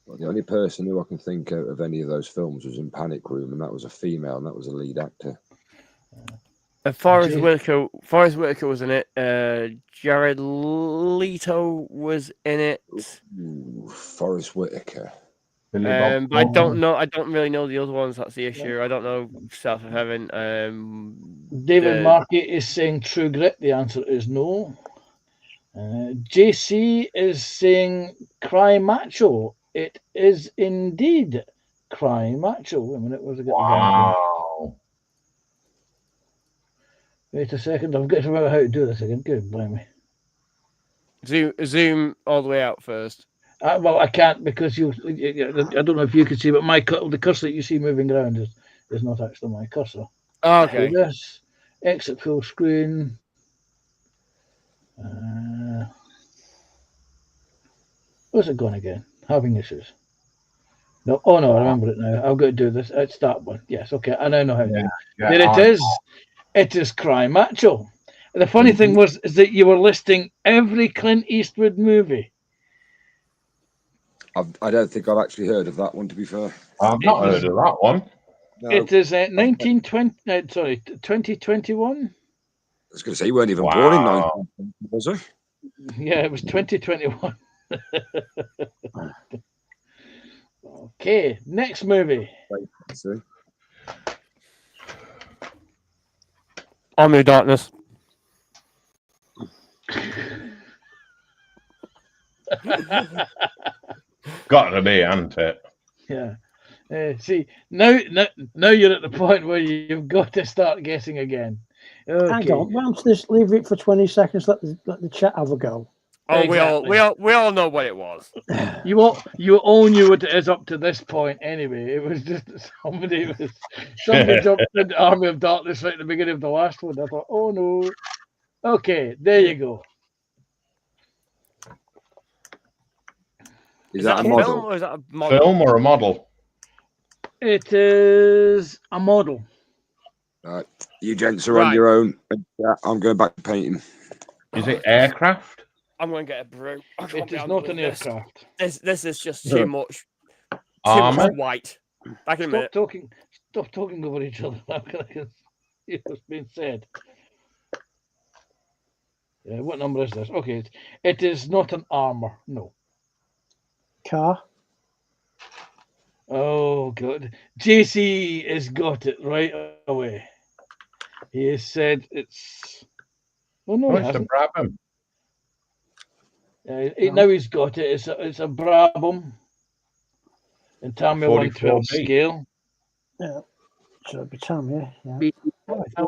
Well, the only person who I can think of any of those films was in Panic Room, and that was a female, and that was a lead actor. Forrest Jay- Whitaker. Forrest Whitaker was in it. Jared Leto was in it. Ooh, Forrest Whitaker. Billy Bob But I don't Thornton. know. I don't really know the other ones. That's the issue. I don't know South of Heaven. David the- Markey is saying True Grit. The answer is no. JC is saying Cry Macho. It is indeed Cry Macho. Wait a minute, where's it got the guy from? Wow. Wait a second, I've got to remember how to do this again. Good, blimey. Zoom all the way out first. Well, I can't because I don't know if you can see, but the cursor that you see moving around is not actually my cursor. Okay. Do this. Exit full screen. Where's it gone again? Having issues. No, oh no, I remember it now. I've got to do this. It's that one. Yes, okay. I now know how to do it. Yeah, There it is. It is Cry Macho. The funny thing is that you were listing every Clint Eastwood movie. I don't think I've actually heard of that one, to be fair. I've not heard of that one. No, It is 2021. I was going to say, you weren't even Wow. born in 1920, was he? Yeah, it was 2021. Okay, next movie. See? Army of Darkness. Got to be, hasn't it? Yeah. See, now you're at the point where you've got to start guessing again. Okay. Hang on, why don't you just leave it for 20 seconds, let the chat have a go. Oh, Exactly. we all know what it was. You all knew what it is up to this point anyway. It was just that somebody jumped into Army of Darkness right at the beginning of the last one. I thought, oh no. Okay, there you go. Is that a film model? or is that a model? Film or a model? It is a model. Right. You gents are Right. on your own. I'm going back to painting. Is it aircraft? I'm going to get a brew. I can't It be is handling not an this. aircraft. This is just too much. Too Armor? much white. Back in a minute. Stop talking over each other. It's been said. What number is this? Okay, it is not an armor. No. Car. Oh, good. JC has got it right away. He has said it's. Oh no, Oh, he it's a hasn't. Brabham. Now he's got it. It's a Brabham. And Tammy 112 44B. scale. Yeah. So it'd be Tam, yeah.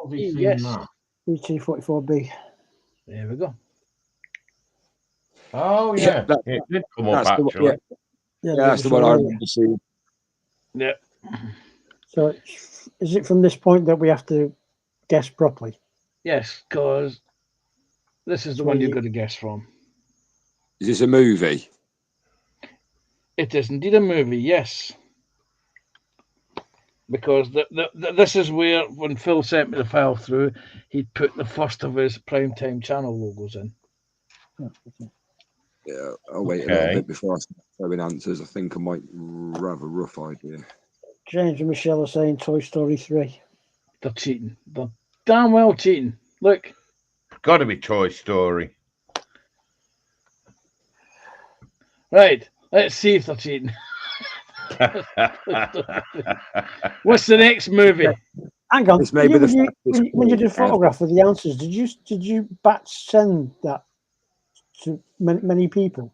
Yes. BT44B. There we go. Oh, yeah. It did come up, That's the, actually. yeah, that's the one I remember seeing. Yeah. So is it from this point that we have to guess properly? Yes, because this is the one you've got to guess from. Is this a movie? It is indeed a movie, yes. Because this is where, when Phil sent me the file through, he'd put the first of his primetime channel logos in. Yeah, I'll wait a Okay. little bit before I start throwing answers. I think I might have a rough idea. James and Michelle are saying Toy Story 3. They're cheating. They're damn well cheating. Look, Got to be Toy Story. right, let's see if they're cheating. What's the next movie? Hang on. This may be the when, you, fastest when you did film ever. photograph with the answers, did you batch send that to many people?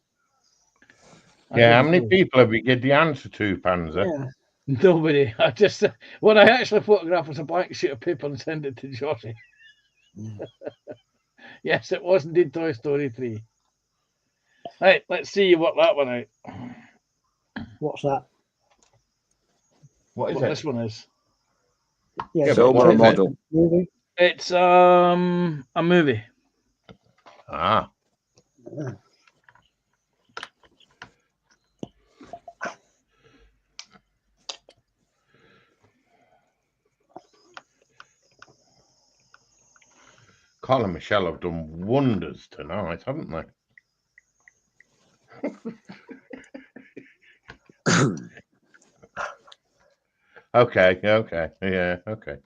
Yeah, how don't many know. people have you give the answer to, Panzer? Yeah. Nobody. I just what I actually photographed was a blank sheet of paper and sent it to Josie. Yes, it was indeed Toy Story 3. Right, let's see you work that one out. What's that? What is What it? this one is. Yeah. Yeah, is but Film it or a what is it? model? movie? It's a movie. Ah, Carl and Michelle have done wonders tonight, haven't they? Okay, yeah, okay.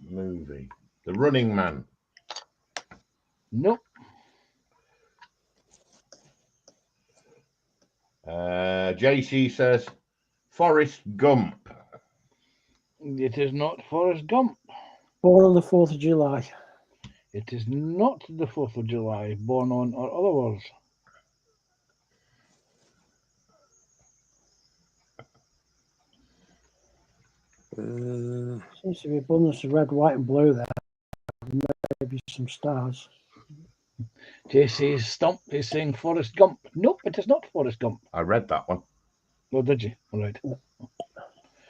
Movie, The Running Man. Nope. JC says Forrest Gump. It is not Forrest Gump. Born on the 4th of July. It is not the 4th of July, born on or otherwise. Seems to be abundance of red, white, and blue there. Maybe some stars. JC's stump is saying Forrest Gump. Nope, it is not Forrest Gump. I read that one. Oh, did you? All right.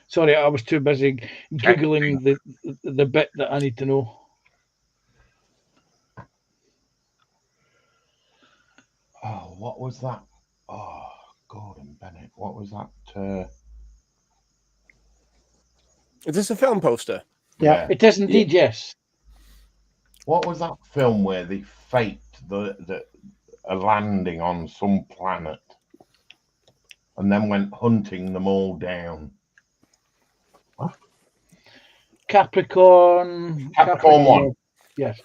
Sorry, I was too busy Googling the bit that I need to know. Oh, what was that? Oh, Gordon Bennett. What was that? Is this a film poster? Yeah. It is indeed, yes. What was that film where they faked a landing on some planet and then went hunting them all down? Capricorn 1. Yes.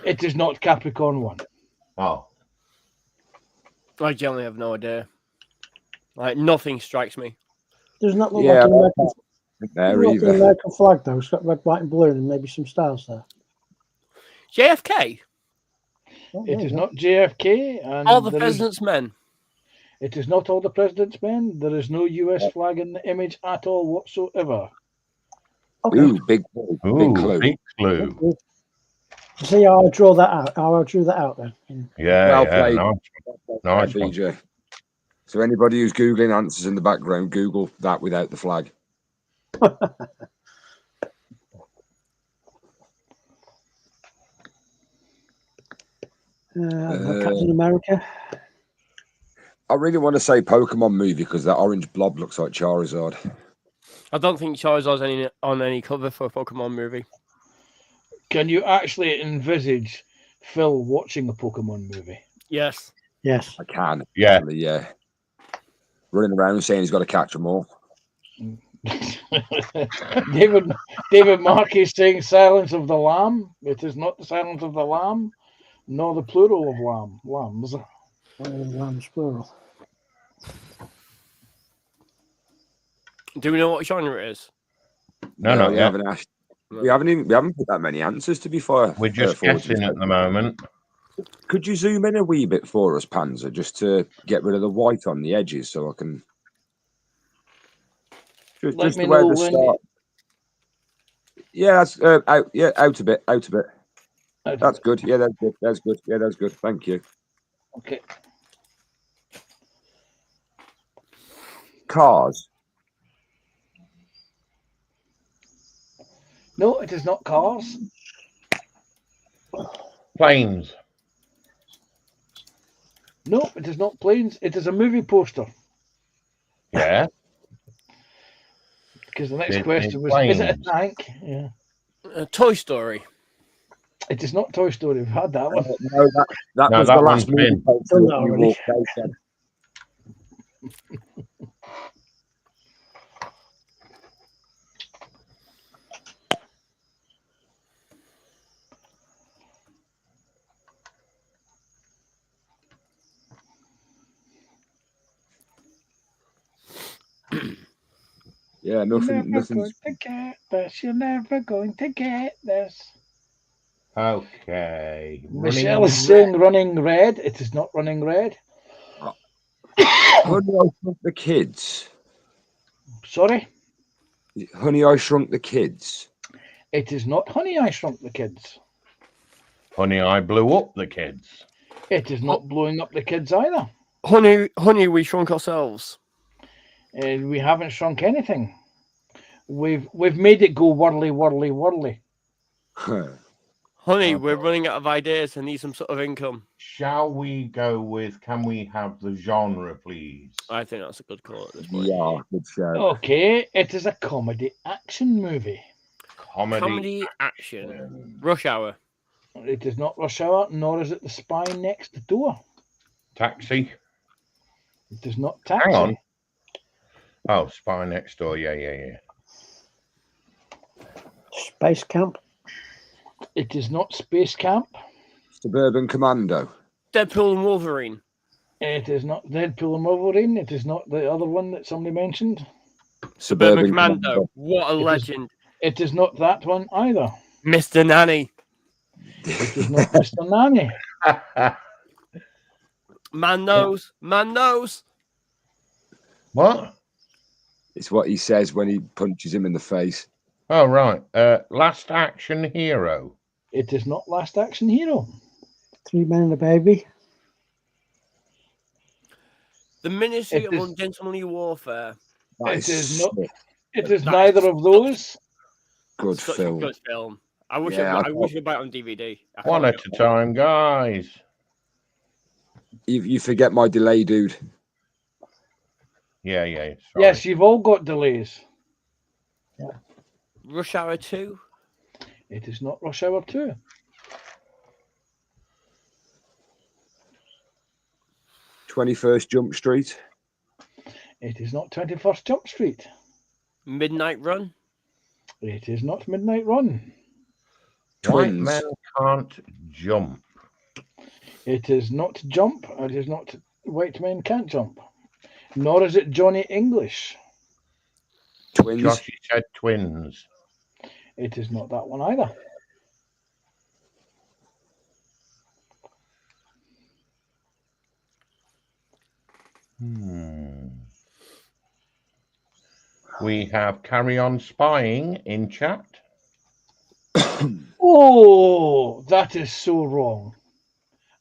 It is not Capricorn 1. Oh, I generally have no idea. Like nothing strikes me. Doesn't that look Yeah, like an American, there look like an either. American flag though? It's got red, white, and blue, and maybe some stars there. JFK. Oh, It there is you go. not JFK, and All the there is- President's Men. it is not All the President's Men. There is no US flag in the image at all whatsoever. Okay. Ooh, big clue. Big clue. big clue. See how I draw that out? How I drew that out then? Yeah, Well yeah, played. nice one. BJ. So anybody who's googling answers in the background, Google that without the flag. Captain America. I really want to say Pokemon movie because that orange blob looks like Charizard. I don't think Charizard's on any cover for a Pokemon movie. Can you actually envisage Phil watching a Pokemon movie? Yes. Yes. I can. Yeah. Actually, yeah. Running around saying he's got to catch them all. David Mark is saying Silence of the Lamb. It is not the Silence of the Lamb, nor the plural of lambs. Lamb's plural. Do we know what genre it is? No, we yeah. haven't asked. We haven't put that many answers to be fair. We're just guessing at the moment. Could you zoom in a wee bit for us, Panzer, just to get rid of the white on the edges so I can just me where know the when start. Yeah, that's out. Yeah, out a bit. That's good. Yeah, that's good. That's good. Yeah, that's good. Thank you. Okay. Cars. No, it is not Cars. Planes. No, it is not Planes. It is a movie poster. Yeah. Because the next It question is was, is it a Planes. tank? Yeah. Toy Story. It is not Toy Story. We've had that one. No, that No, was that the last one's movie been- poster Done that that you already. walked out on. Yeah, You're nothing. never going Nothing's. to get this. You're never going to get this. Okay. Michelle is saying running red. It is not running red. Honey, I Shrunk the Kids. Sorry, Honey, I Shrunk the Kids. it is not Honey, I Shrunk the Kids. Honey, I blew up the kids. It is not blowing up the kids either. Honey, we shrunk ourselves. We haven't shrunk anything. We've made it go whirly, whirly, whirly. Honey, Oh, we're God. running out of ideas and need some sort of income. Shall we go with? Can we have the genre, please? I think that's a good call at this point. Yeah, good show. Okay, it is a comedy action movie. Comedy. Action. Rush Hour. It is not Rush Hour, nor is it The Spy Next Door. Taxi. It is not Taxi. Hang on. Oh, Spy Next Door. Yeah. Space Camp. It is not Space Camp. Suburban Commando. Deadpool and Wolverine. It is not Deadpool and Wolverine. It is not the other one that somebody mentioned. Suburban Commando. What a It is- legend. It is not that one either. Mr. Nanny. It is not Mr. Nanny. Man knows. Man knows. What? It's what he says when he punches him in the face. Oh, right. Last Action Hero. It is not Last Action Hero. 3 Men and a Baby. The Ministry It of is- Ungentlemanly Warfare. That It is is not- sick. It is That neither is of those. Good Such film. a good film. I wish Yeah, I wish I'd buy it on DVD. I One can't at get a time, guys. You forget my delay, dude. Yeah. Sorry. Yes, you've all got delays. Rush Hour 2. It is not Rush Hour 2. 21st Jump Street. It is not 21st Jump Street. Midnight Run. It is not Midnight Run. White Twins. men can't jump. It is not Jump. It is not White Men Can't Jump. Nor is it Johnny English. Twins. Joshy said twins. It is not that one either. We have Carry On Spying in chat. Oh, that is so wrong.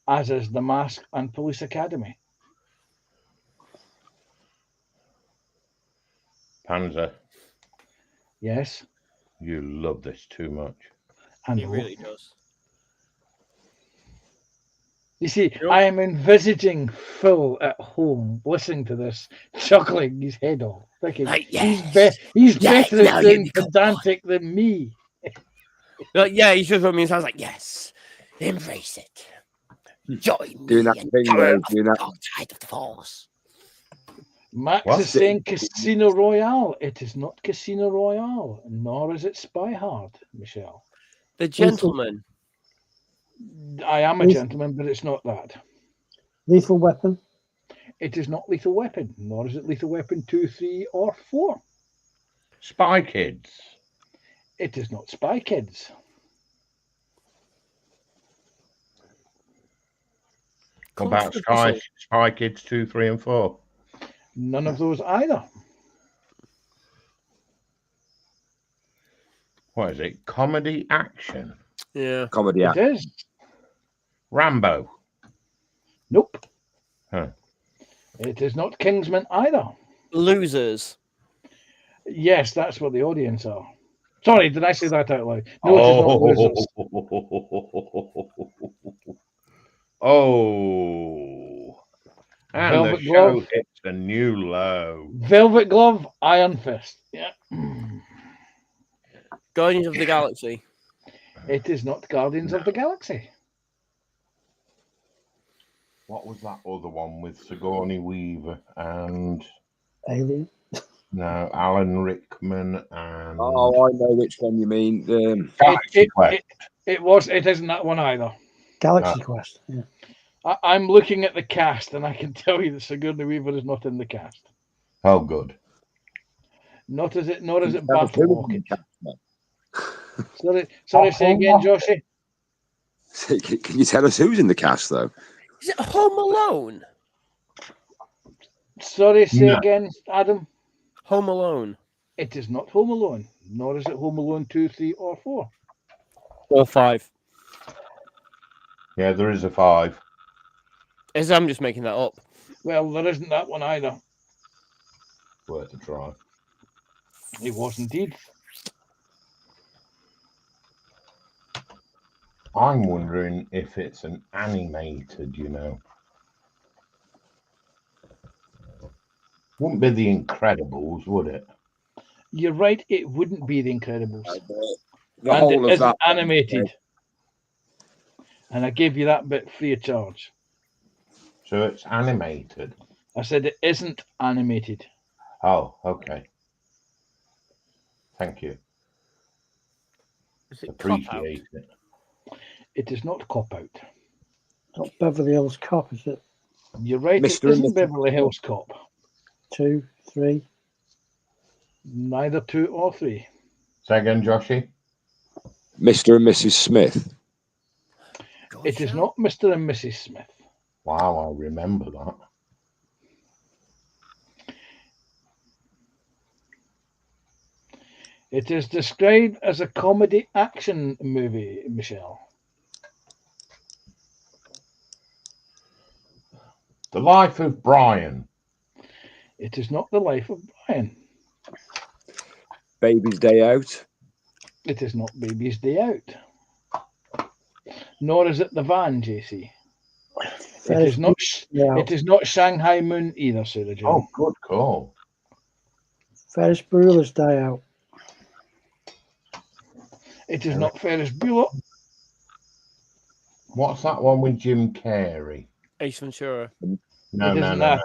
As is The Mask and Police Academy. Panzer, Yes. you love this too much. And He really does. You see, Sure. I am envisaging Phil at home listening to this, chuckling his head off, thinking Like, he's, yes, he's yes, better now at you being become pedantic than me. Yeah, he's just what me and sounds like, yes, embrace it. Join Doing me that and thing power where of doing that- the dark side of the force. Max What? is saying Casino Royale. It is not Casino Royale, nor is it Spy Hard, Michelle. The Gentleman. I am a Yes. gentleman, but it's not that. Lethal Weapon. It is not Lethal Weapon, nor is it Lethal Weapon 2, 3, or 4. Spy Kids. It is not Spy Kids. What about Controversial. Spy Kids 2, 3, and 4? None of those either. What is it? Comedy action. Yeah. Comedy It act. is. Rambo. Nope. Huh. It is not Kingsman either. Losers. Yes, that's what the audience are. Sorry, did I say that out loud? No, it is not Losers. Oh. And Velvet the show Glove. hits a new low. Velvet Glove, Iron Fist. Yeah. Guardians of the Galaxy. It is not Guardians of the Galaxy. What was that other one with Sigourney Weaver and Alien. no Alan Rickman and Oh, I know which one you mean. Galaxy Quest? It isn't that one either. Galaxy Quest. Yeah. I'm looking at the cast and I can tell you that Sigourney Weaver is not in the cast. Oh, good. Not as it, nor is it Tell us Battle who Rocket. was in the cast, Sorry, say again, Joshy. though. Can you tell us who's in the cast, though? Is it Home Alone? Sorry, say No. again, Adam. Home Alone. It is not Home Alone, nor is it Home Alone 2, 3, or 4. Or 5. Yeah, there is a 5. I'm just making that up. Well, there isn't that one either. Worth a try. It was indeed. I'm wondering if it's an animated, Wouldn't be The Incredibles, would it? You're right, it wouldn't be The Incredibles. The And whole it of isn't that. animated. And I gave you that bit free of charge. So it's animated. I said it isn't animated. Oh, okay. Thank you. Is it Cop Out? Appreciate it. It is not Cop Out. Not Beverly Hills Cop, is it? You're right, Mr. it and isn't Mrs. Beverly Hills Cop. 2, 3. Neither 2 or 3. Say again, Joshy? Mr. and Mrs. Smith. It is not Mr. and Mrs. Smith. Wow, I remember that. It is described as a comedy action movie, Michelle. The Life of Brian. It is not The Life of Brian. Baby's Day Out. It is not Baby's Day Out. Nor is it The Van, JC. It is not. Yeah. It is not Shanghai Moon either, Sarah Jane. Oh, good call. Ferris Bueller's Day Out. It is not Ferris Bueller. What's that one with Jim Carrey? Ace Ventura. No, It no, isn't no. that. no.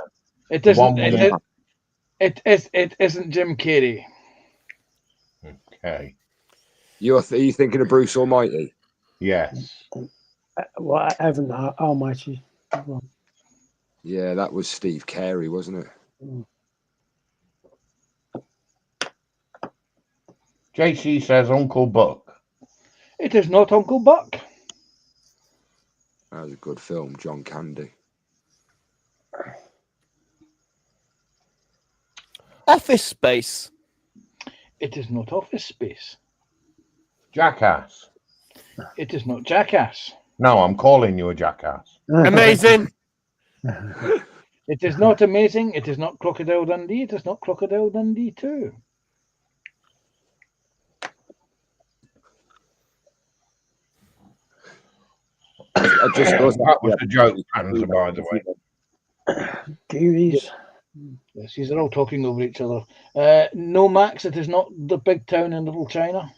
It The isn't. one with It isn't Jim Carrey. Okay. Are you thinking of Bruce Almighty? Yes. Well, Evan Almighty. Well, Yeah, that was Steve Carey, wasn't it? JC says Uncle Buck. It is not Uncle Buck. That was a good film, John Candy. Office Space. It is not Office Space. Jackass. It is not Jackass. No, I'm calling you a jackass. Amazing. It is not Amazing. It is not Crocodile Dundee. It is not Crocodile Dundee 2. I just thought That was a joke, Panzer, by the way. Goonies. Yes, these are all talking over each other. No, Max, it is not The Big Town in Little China.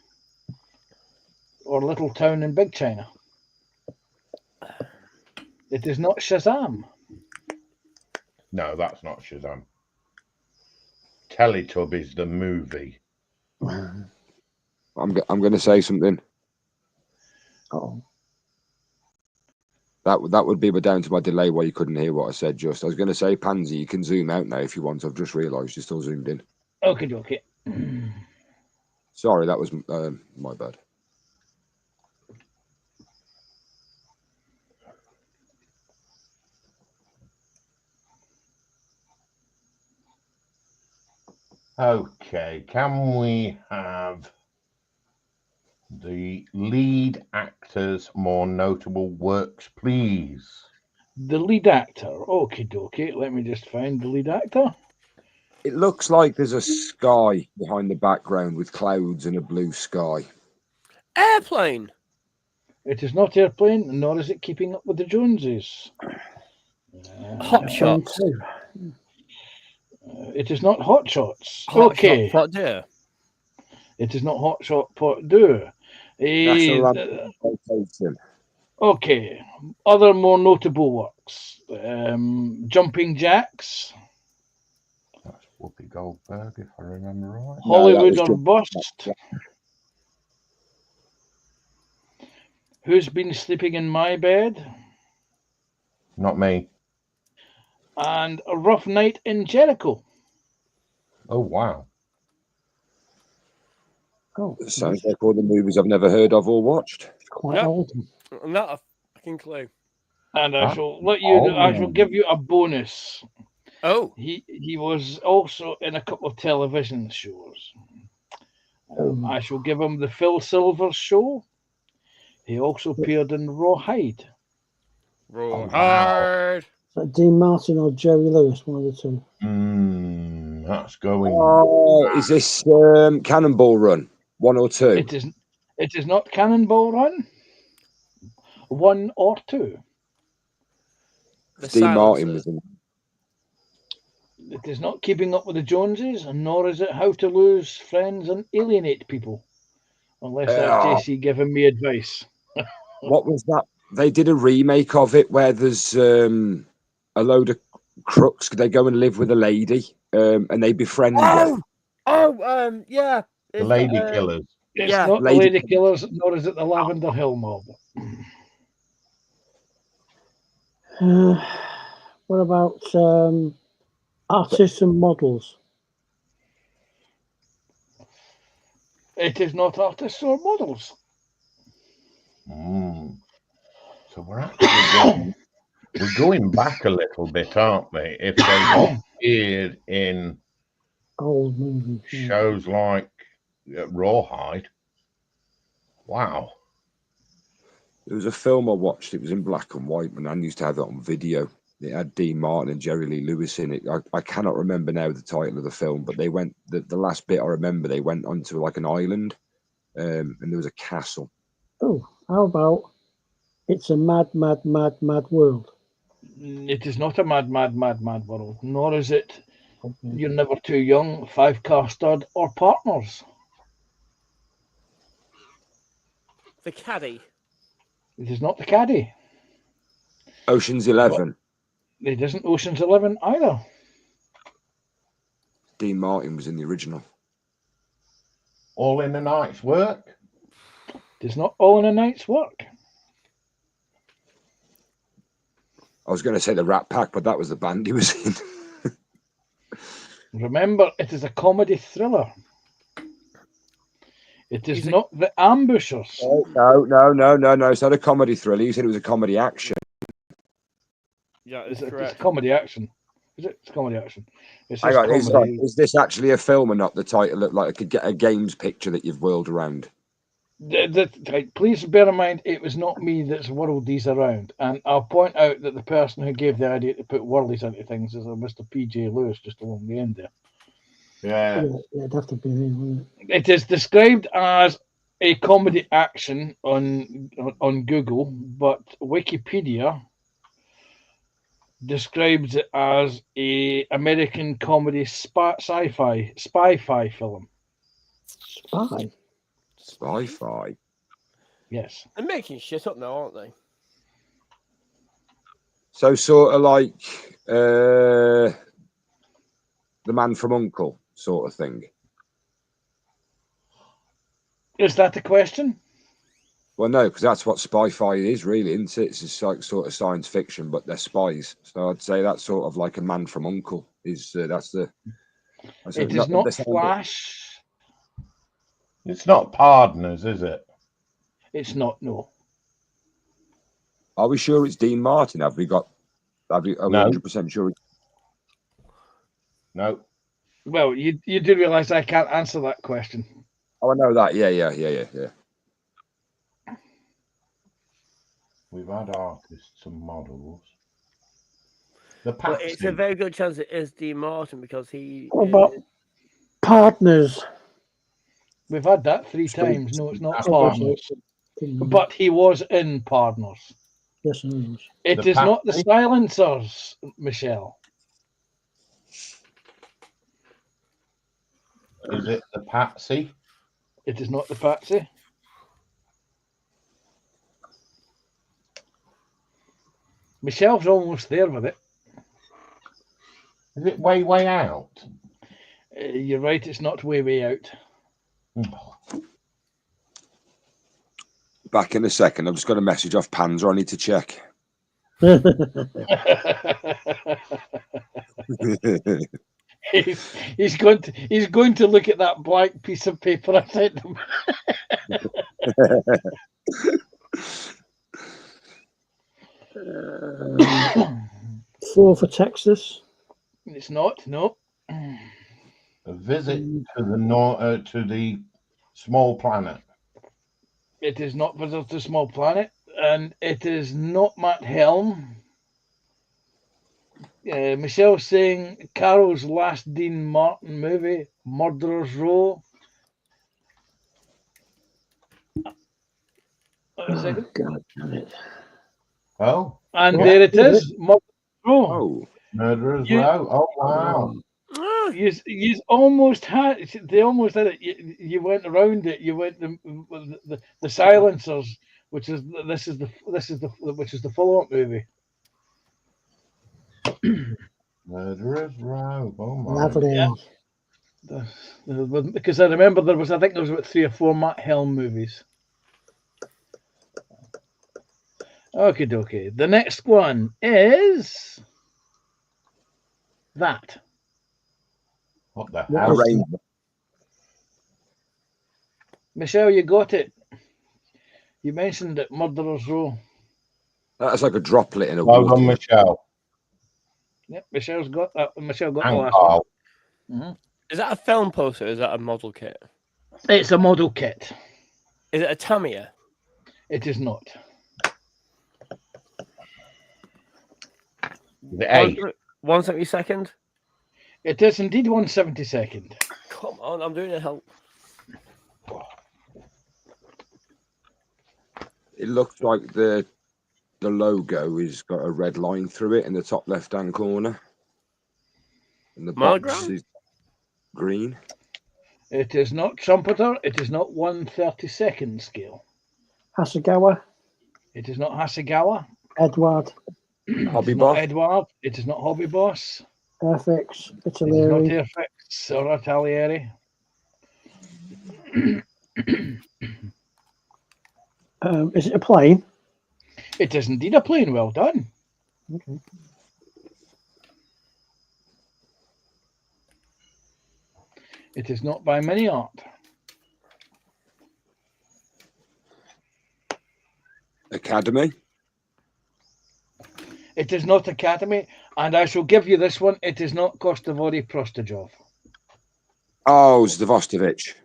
Or Little Town in Big China. It is not Shazam. No, that's not Shazam. Teletubbies, the movie. I'm going to say something. Oh, That would be down to my delay why you couldn't hear what I said. Just I was going to say, Pansy, you can zoom out now if you want. I've just realised you're still zoomed in. Okay. Sorry, that was my bad. Okay, can we have the lead actor's more notable works, please? The lead actor. Okie dokie. Let me just find the lead actor. It looks like there's a sky behind the background with clouds and a blue sky. Airplane. It is not Airplane, nor is it Keeping Up with the Joneses. Hot Shots. It is not Hot Shots. Hot Okay. Shot Pot Deer. It is not Hot Shot Pot Deux. National Lampoon's Vacation. Okay. Other more notable works. Jumping Jacks, That's Whoopi Goldberg, if I remember right. Hollywood was or Jumping Bust. Who's Been Sleeping in My Bed? Not me. And A Rough Night in Jericho. Oh, wow. Oh, It sounds like all the movies I've never heard of or watched. it's quite Yep. old. Not a fucking clue. And I Huh? shall let you. I shall give you a bonus. Oh, He was also in a couple of television shows. I shall give him the Phil Silvers Show. He also appeared in Rawhide. roar wow. hard. Is that Dean Martin or Jerry Lewis? One of the two. That's going. Oh, is this Cannonball Run 1 or 2? It is. It is not Cannonball Run. 1 or 2. The Dean Martin Silencers. was in. It is not Keeping Up with the Joneses, nor is it How to Lose Friends and Alienate People. Unless that's Oh. JC giving me advice. What was that? They did a remake of it where there's a load of crooks. They go and live with a lady, and they befriend her. Yeah. The Lady Killers. It's Yeah. not Lady the Lady Killers, nor is it the Lavender Hill Mob. What about artists and models? It is not artists or models. So we're actually going back a little bit, aren't we? If they appeared in Old movies. Yeah. shows like Rawhide. Wow. There was a film I watched. It was in black and white. My nan used to have it on video. It had Dean Martin and Jerry Lee Lewis in it. I cannot remember now the title of the film, but they went. The last bit I remember, they went onto like an island, and there was a castle. Oh, how about It's a Mad, Mad, Mad, Mad World? It is not a mad, mad, mad, mad world, nor is it Okay. You're Never Too Young, 5-Car Stud, or Partners. The Caddy. It is not The Caddy. Ocean's 11. It isn't Ocean's 11 either. Dean Martin was in the original. All in a Night's Work. It is not All in a Night's Work. I was going to say the Rat Pack, but that was the band he was in. Remember, it is a comedy thriller. It is He's a- not The Ambushers. No. It's not a comedy thriller. You said it was a comedy action. Yeah, It's it's a correct. comedy action. Is it? It's comedy action. It's Hang just on, comedy. is this actually a film or not? The title looked like I could get a games picture that you've whirled around. Right, please bear in mind, it was not me that's whirled these around. And I'll point out that the person who gave the idea to put whirlies into things is a Mr. P.J. Lewis just along the end there. Yeah. Yeah, it'd have to be me, wouldn't it? It is described as a comedy action on Google, but Wikipedia describes it as a American comedy spy-fi film. Spy. Spy-fi. Yes. They're making shit up now, aren't they? So sort of like The Man from U.N.C.L.E. sort of thing. Is that the question? Well, no, because that's what spy-fi is, really, isn't it? It's just like sort of science fiction, but they're spies. So I'd say that's sort of like A Man from U.N.C.L.E. Is that's It is not the sound of- Flash. It's not Partners, is it? It's not, no. Are we sure it's Dean Martin? Are we No. 100% sure? No. Well, you do realise I can't answer that question. Oh, I know that. Yeah. We've had artists and models. The But it's a Patsy. very good chance it is Dean Martin because he. What about Partners? We've had that 3 times. No, it's not That's Partners. But he was in Partners. Yes, it is. It The is not the Patsy? Silencers, Michelle. Is it the Patsy? It is not the Patsy. Michelle's almost there with it. Is it Way, Way Out? You're right, it's not Way, Way Out. Back in a second. I've just got a message off Panzer. I need to check. he's going to look at that blank piece of paper I sent him. 4 for Texas. It's not. No. A visit to the small planet. It is not Visit to Small Planet, and it is not Matt Helm. Michelle saying Carol's last Dean Martin movie, Murderer's Row. A second. God damn it. Oh, And Yeah. there it is, Murderer's Row. Oh, Murderer's You- Row. Oh, wow. You almost had. They almost had it. You went around it. You went the Silencers, which is the follow-up movie. Murderer's Row. Oh, my. Lovely. Yeah. Because I remember I think there was about 3 or 4 Matt Helm movies. Okay, dokie. The next one is that. What the What hell? was Rainbow. Michelle, you got it. You mentioned it, Murderer's Row. That's like a droplet in a Well water. done, Michelle. Yep, Michelle's got that. Michelle got the And last one. Carl. Mhm. Is that a film poster? Or is that a model kit? It's a model kit. Is it a Tamiya? It is not. The 8. 172nd? It is indeed 1/72. Come on, I'm doing a help. It looks like the logo has got a red line through it in the top left-hand corner. And the box Monogram? is green. It is not Trumpeter. It is not 1/32 scale. Hasegawa, It is not Hasegawa. Edward, Hobby It's not Boss. Edward. It is not Hobby Boss. FX, It is not Italeri, Airfix or Atalieri. is it a plane? It is indeed a plane. Well done. Okay. It is not by Mini Art. Academy. It is not Academy. And I shall give you this one. It is not Kostavori Prostojov. Oh, Zdavostovich.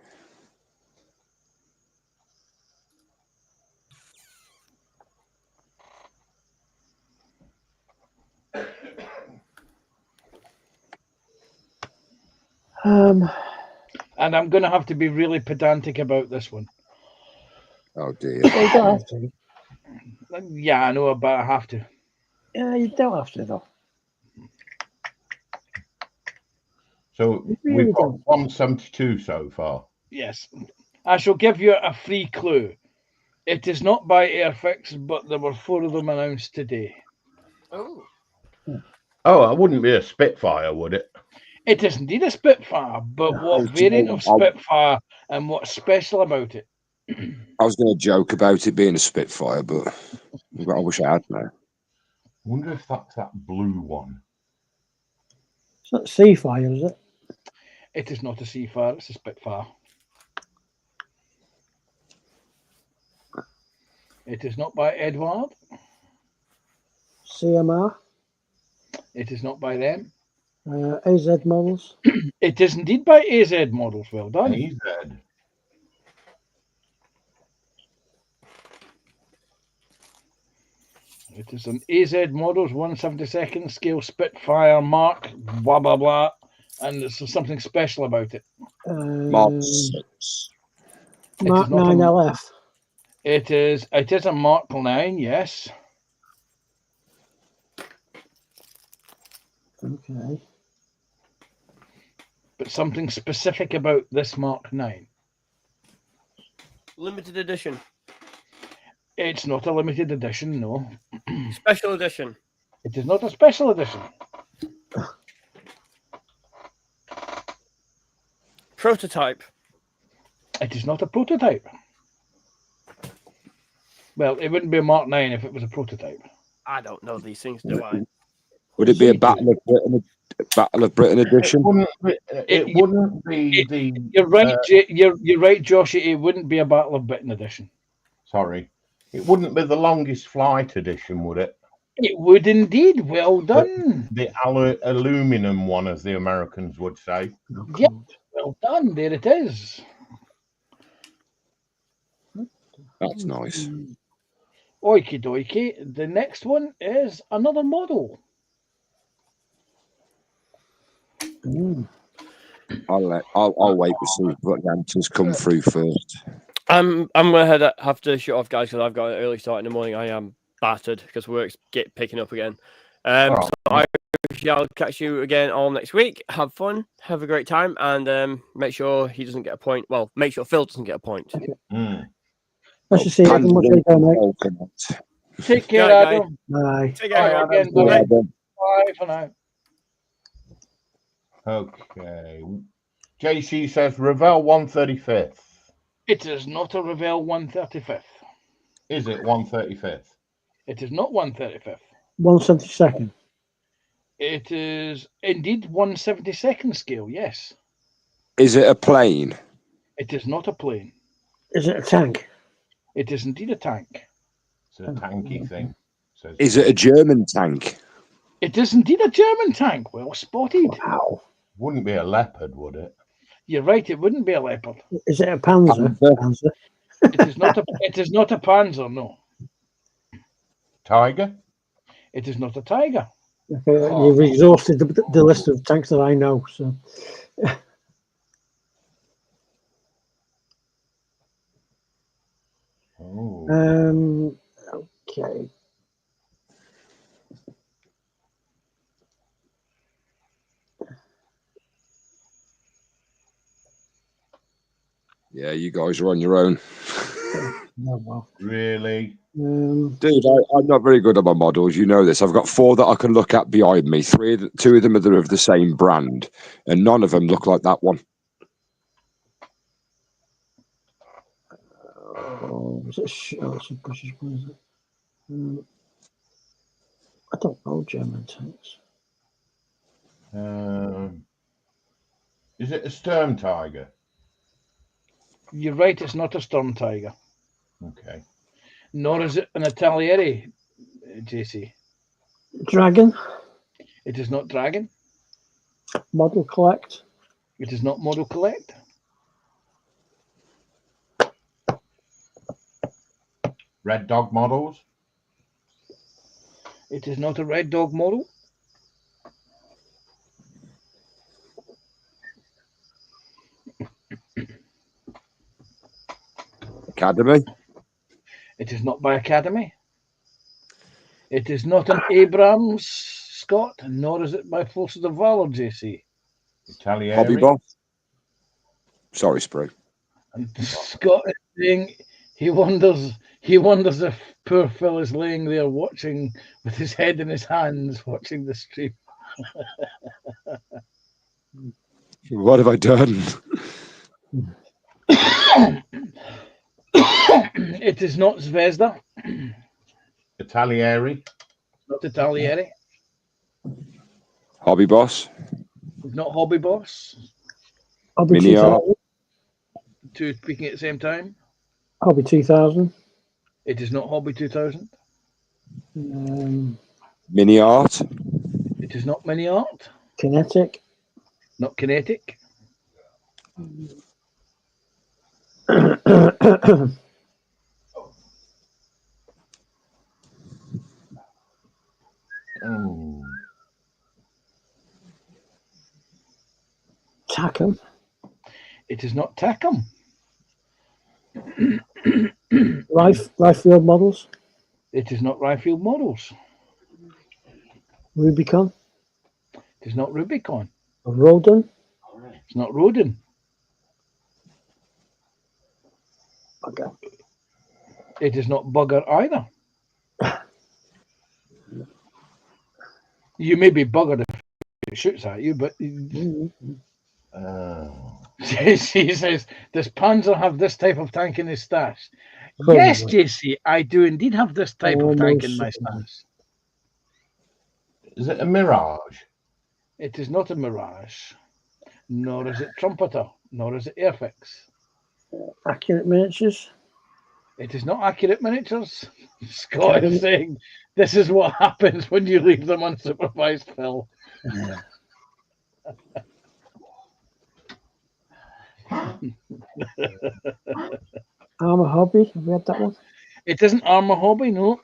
Um, And I'm going to have to be really pedantic about this one. Oh dear. well, you don't have to. Yeah, I know, but I have to. Yeah, you don't have to though. So You really we've got don't. 172 so far. Yes. I shall give you a free clue. It is not by Airfix, but there were 4 of them announced today. Oh. Oh, it wouldn't be a Spitfire, would it? It is indeed a Spitfire, but what variant of Spitfire and what's special about it? I was going to joke about it being a Spitfire, but I wish I had now. I wonder if that's that blue one. It's not Seafire, is it? It is not a Seafire, it's a Spitfire. It is not by Edward. CMR, It is not by them. AZ models. It is indeed by AZ Models. Well done. AZ. It is an AZ Models 1/72 scale Spitfire Mark, blah, blah, blah. And there's something special about it. Mark 6. Mark is not a- 9 LF. It is a Mark 9, yes. Okay. But something specific about this Mark 9. Limited edition. It's not a limited edition, no. Special edition. It is not a special edition. Prototype. It is not a prototype. Well, it wouldn't be a Mark 9 if it was a prototype. I don't know these things, do I? Would it be a Battle of Britain? Battle of Britain edition. It wouldn't be the. You're right, you're right, Josh. It wouldn't be a Battle of Britain edition. Sorry, it wouldn't be the longest flight edition, would it? It would indeed. Well done. The aluminum one, as the Americans would say. Yep. Well done. There it is. That's nice. Okie dokie. The next one is another model. I'll wait to see what the answers come through first. I'm gonna have to shut off, guys, because I've got an early start in the morning. I am battered because work's picking up again. So I shall catch you again all next week. Have fun, have a great time, and make sure he doesn't get a point. Well, make sure Phil doesn't get a point. Let's just see if Panda much go, mate. coconut. Take care, Right, guys. Adam. Bye. Take care. Bye again. Yeah, Bye. then. Bye for now. Okay. JC says Ravel 135th. It is not a Revell 135th. Is it 135th? It is not 135th. 172nd. It is indeed 172nd scale, yes. Is it a plane? It is not a plane. Is it a tank? It is indeed a tank. It's a tanky thing. Says Is it a German tank? It is indeed a German tank. Well spotted. Wow. Wouldn't be a leopard, would it? You're right, it wouldn't be a leopard. Is it a Panzer? Panzer. Panzer. It is not a Panzer, no. Tiger? It is not a Tiger. Okay, you've exhausted the list of tanks that I know. So Oh. okay. Yeah, you guys are on your own. Oh, well. Really? Dude, I'm not very good at my models. You know this. I've got 4 that I can look at behind me. 2 of them are of the same brand, and none of them look like that one. Is it it's a British one, is it? I don't know German tanks. Is it a Sturm Tiger? You're right, it's not a Storm Tiger. Okay. Nor is it an Italieri, JC. Dragon. It is not Dragon. Model Collect. It is not Model Collect. Red Dog models? It is not a Red Dog model. Academy. It is not by Academy. It is not an Abrams, Scott, nor is it by Forces of Valor, JC. Italieri? Hobby Boss. Sorry, Sprue. And Scott is saying he wonders if poor Phil is laying there watching with his head in his hands, watching the stream. What have I done? It is not Zvezda, Italieri? not Italieri. Hobby Boss. It's not Hobby Boss. Hobby Mini 2000. Two speaking at the same time. Hobby 2000. It is not Hobby 2000. Mini Art. It is not Mini Art. Kinetic. Not Kinetic. Oh. Tacom. It is not Tacom. Rifefield models. It is not Rifefield models. Rubicon. It is not Rubicon. Rodin. It's not Rodin. Okay. It is not Bugger either. You may be buggered if it shoots at you, but she says, does Panzer have this type of tank in his stash? Probably. Yes, JC, I do indeed have this type of tank in my Almost stash. Is it a Mirage? It is not a Mirage, nor is it Trumpeter, nor is it Airfix. Accurate miniatures. It is not Accurate Miniatures. Scott is saying this is what happens when you leave them unsupervised, Phil. Armour Hobby. Have we had that one? It isn't Armour Hobby, no.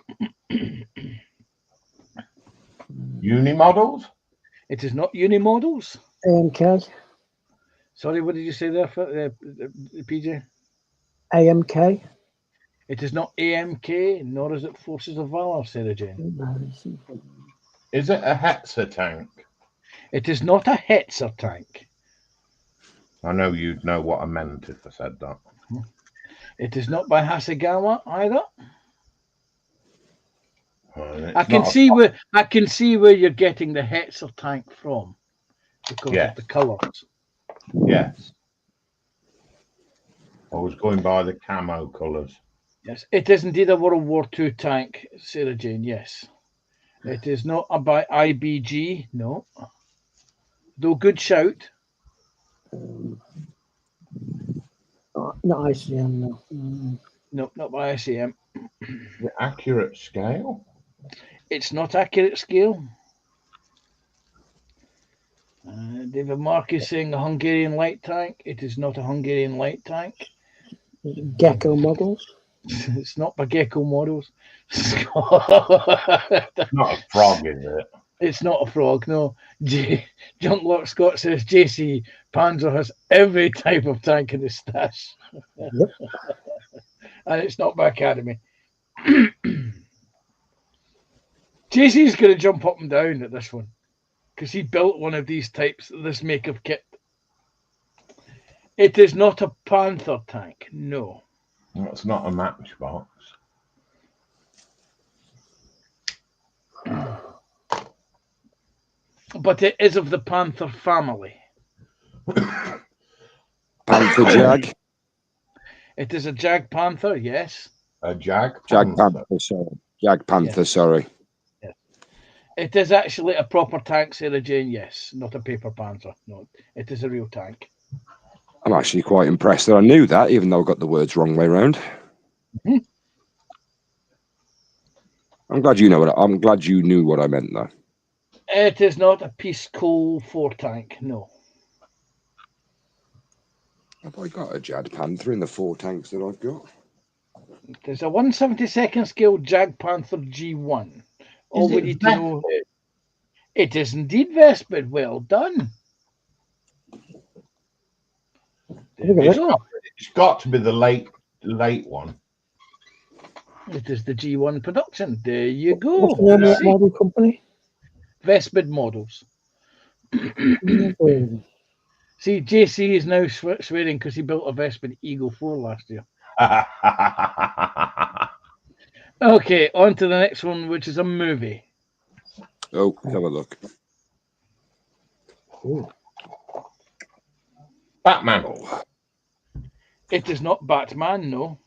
Uni models? It is not Unimodels. AMK. Sorry, what did you say there, PJ? AMK. It is not AMK, nor is it Forces of Valor, Sarah Jane. Is it a Hetzer tank? It is not a Hetzer tank. I know you'd know what I meant if I said that. It is not by Hasegawa either. It's I can see where you're getting the Hetzer tank from because Yeah. of the colours. Yes. I was going by the camo colours. Yes, it is indeed a World War II tank, Sarah Jane. Yes, it is not a by IBG. No, though good shout. Not ICM, no. No, not by ICM. The accurate scale? It's not Accurate Scale. David Mark is saying a Hungarian light tank. It is not a Hungarian light tank. Gecko models. It's not by Gecko Models. Not a frog, is it? It's not a frog, no. Junklock Scott says JC Panzer has every type of tank in his stash. Yep. And it's not by Academy. JC's going to jump up and down at this one because he built one of these types, this make of kit. It is not a Panther tank, no. It's not a Matchbox. But it is of the Panther family. Panther Jag. It is a Jag Panther, yes. A Jag Jag Panther. Panther, sorry. Jag Panther, sorry. It is actually a proper tank, Sarah Jane, yes. Not a paper Panther, no. It is a real tank. I'm actually quite impressed that I knew that, even though I got the words wrong way around. Mm-hmm. I'm glad you know what I'm glad you knew what I meant though. It is not a Peace Coal 4 tank, no. Have I got a Jag Panther in the 4 tanks that I've got? There's a 1/72nd scale Jag Panther G1. All we need to know. It is indeed Vespid. Well done. There we go. It's got to be the late one. It is the G1 production. There you go. What's the name of that See? model company? Vespid Models. See, JC is now swearing because he built a Vespid Eagle 4 last year. Okay, on to the next one, which is a movie. Oh, have a look. Ooh. Batman. Oh. It is not Batman, no.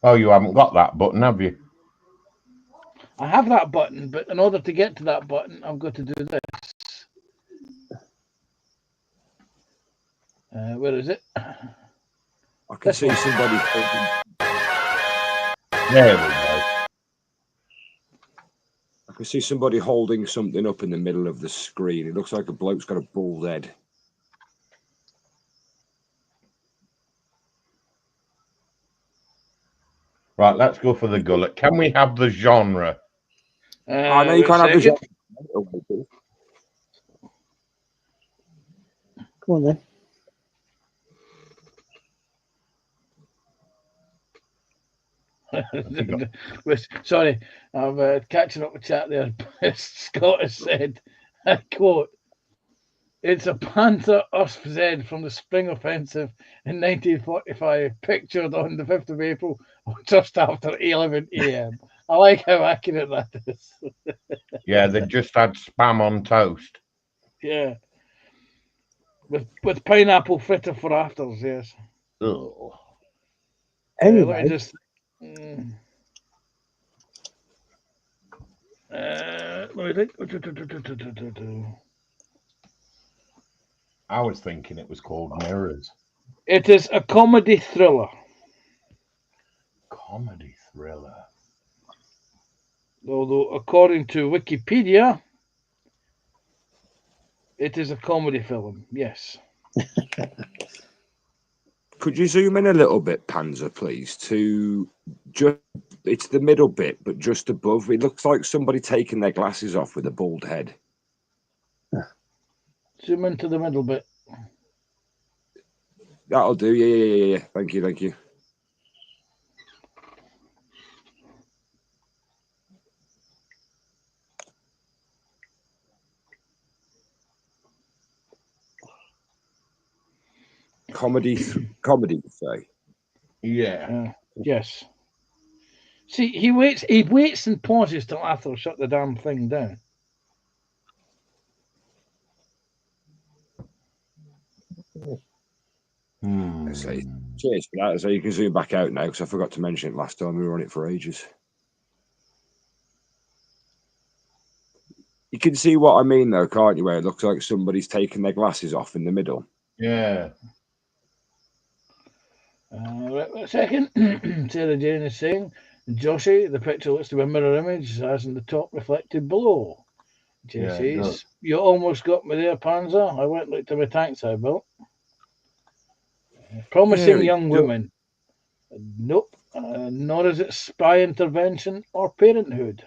Oh, you haven't got that button, have you? I have that button, but in order to get to that button, I've got to do this. Where is it? I can see somebody holding, There we go. I can see somebody holding something up in the middle of the screen. It looks like a bloke's got a bald head. Right, let's go for the gullet. Can we have the genre? I know you wait a can't have the second. genre. Come on then. Sorry, I'm catching up with chat there. Scott has said, I quote, "It's a Panther USZ from the Spring Offensive in 1945, pictured on the 5th of April, just after 11 a.m. I like how accurate that is. Yeah, they just had spam on toast. Yeah. With pineapple fritter for afters, yes. Ugh. Let me Anyway, just. Let me think. I was thinking it was called Mirrors. It is a comedy thriller. Comedy thriller. Although, according to Wikipedia, it is a comedy film. Yes. Could you zoom in a little bit, Panzer, please? To just it's the middle bit, but just above. It looks like somebody taking their glasses off with a bald head. Zoom into the middle bit. That'll do. Yeah. Thank you. Comedy, you say? Yeah. Yes. See, he waits and pauses till after shut the damn thing down. I say, cheers for that. So you can zoom back out now because I forgot to mention it last time. We were on it for ages. You can see what I mean, though, can't you? Where it looks like somebody's taking their glasses off in the middle. Yeah. Right, a second. Sarah Jane is saying, Joshy, the picture looks to be a mirror image, as in the top reflected below. Jay Yeah, it says, does. you almost got me there, Panzer. I went looked at my tanks I built. Promising Yeah, young women. Nope. Nor is it spy intervention or parenthood.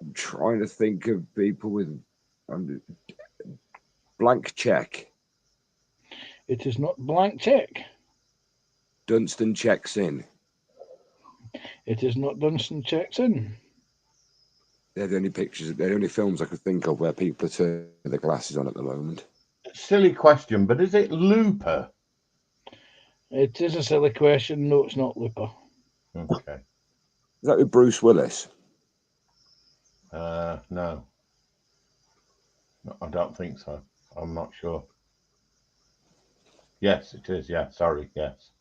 I'm trying to think of people with blank check. It is not blank check. Dunstan checks in. It is not Dunstan checks in. They're the only pictures, they're the only films I could think of where people are turning their glasses on at the moment. Silly question, but is it Looper? It is a silly question. No, it's not Looper. Okay. Is that with Bruce Willis? No. No, I don't think so. I'm not sure. Yes, it is. Yeah, sorry. Yes.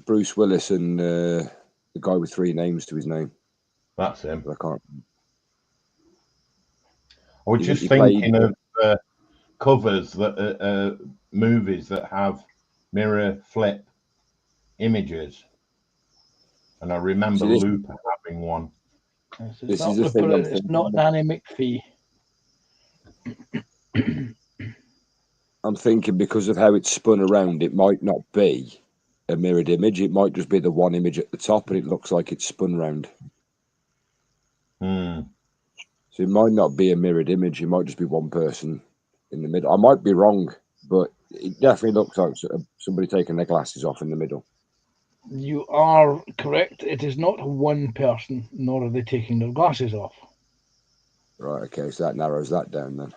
Bruce Willis and the guy with three names to his name. That's him. I can't. I was just thinking of covers that movies that have mirror flip images, and I remember Looper having one. This is the thing. It's not Nanny McPhee. I'm thinking because of how it's spun around, it might not be a mirrored image. It might just be the one image at the top, and it looks like it's spun round. So it might not be a mirrored image. It might just be one person in the middle. I might be wrong, but it definitely looks like somebody taking their glasses off in the middle. You are correct. It is not one person, nor are they taking their glasses off. Right, okay, so that narrows that down then.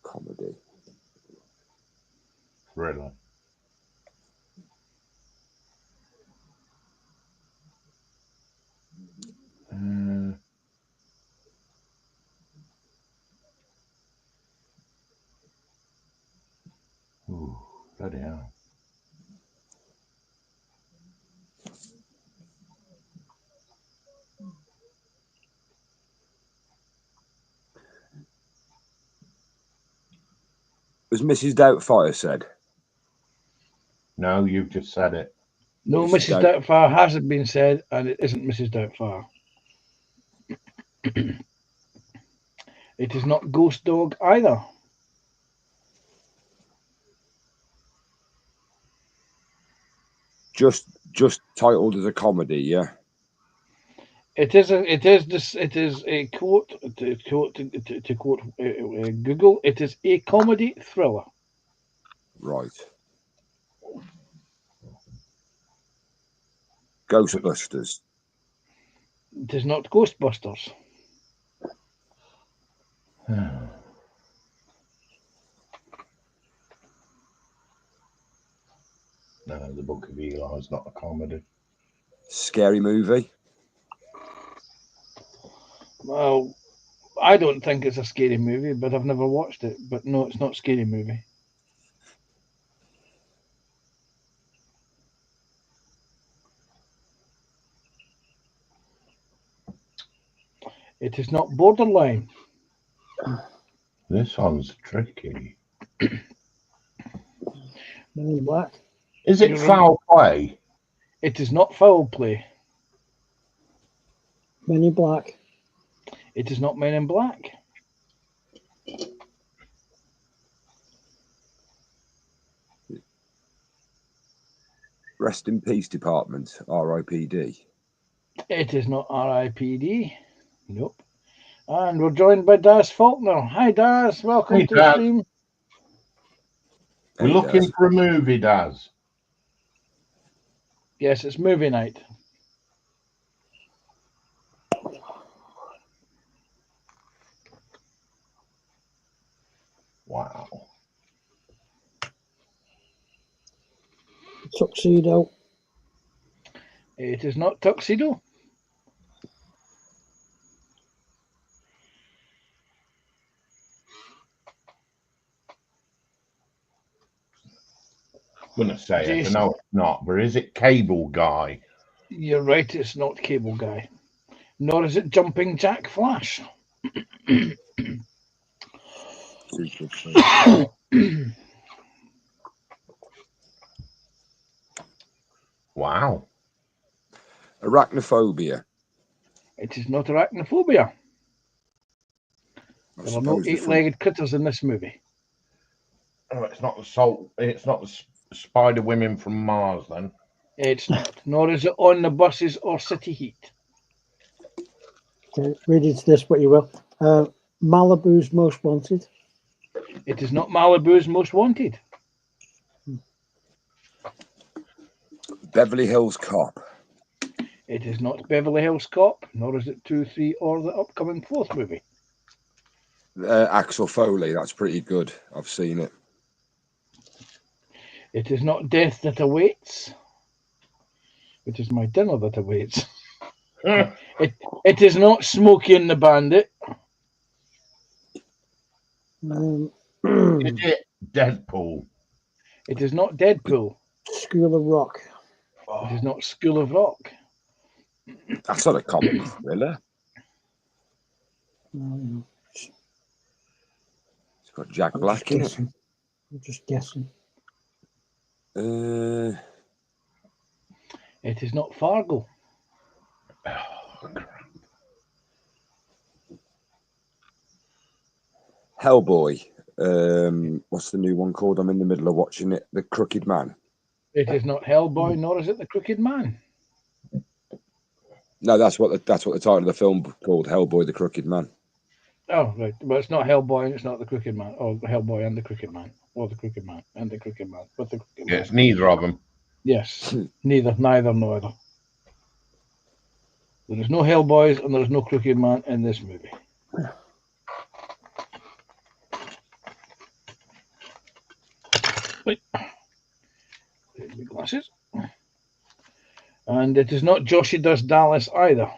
Comedy. Really? Ooh, bloody hell. Was Mrs. Doubtfire said? No, you've just said it. No, Mrs. Doubtfire hasn't been said, and it isn't Mrs. Doubtfire. It is not Ghost Dog either. Just titled as a comedy, yeah. It is a quote to quote Google. It is a comedy thriller. Right. Ghostbusters. It is not Ghostbusters. No, the Book of Eli is not a comedy. Scary movie. Well, I don't think it's a scary movie, but I've never watched it. But no, it's not a scary movie. It is not Borderline. This one's tricky. Men in Black. Is it You're foul play? It is not Foul Play. Men in Black. It is not Men in Black. Rest in Peace Department. R.I.P.D. It is not R.I.P.D. Nope. And we're joined by Daz Faulkner. Hi, Daz. Welcome Hey, to the Daz. stream. We're looking for a movie, Daz. Yes, it's movie night. Wow. Tuxedo. It is not Tuxedo. I'm gonna say it, Jason. but no, it's not. But is it Cable Guy? You're right, it's not Cable Guy. Nor is it Jumping Jack Flash. Wow. Arachnophobia. It is not Arachnophobia. I There are no suppose they're from- eight-legged critters in this movie. Oh, it's not the salt. It's not the Spider Women from Mars, then. It's not. Nor is it On the Buses or City Heat. Okay, read into this what you will. Malibu's Most Wanted. It is not Malibu's Most Wanted. Beverly Hills Cop. It is not Beverly Hills Cop, nor is it 2, 3, or the upcoming 4th movie. Axel Foley. That's pretty good. I've seen it. It is not Death That Awaits. It is My Dinner That Awaits. It is not Smokey and the Bandit. Is it Deadpool? It is not Deadpool. School of Rock. It is not School of Rock. That's not a comic thriller. It's got Jack Black in it. I'm just guessing. It is not Fargo. Oh, crap. Hellboy. What's the new one called? I'm in the middle of watching it. The Crooked Man. It is not Hellboy, nor is it The Crooked Man. No, that's what the title of the film called. Hellboy, the Crooked Man. Oh, right. But it's not Hellboy and it's not The Crooked Man. Or Hellboy and The Crooked Man. Or The Crooked Man and The Crooked Man. But The Crooked Yeah, Man. it's neither of them. Yes. Neither, nor other. There is no Hellboys and there is no Crooked Man in this movie. Wait. Take my glasses. And it is not Joshi Does Dallas either.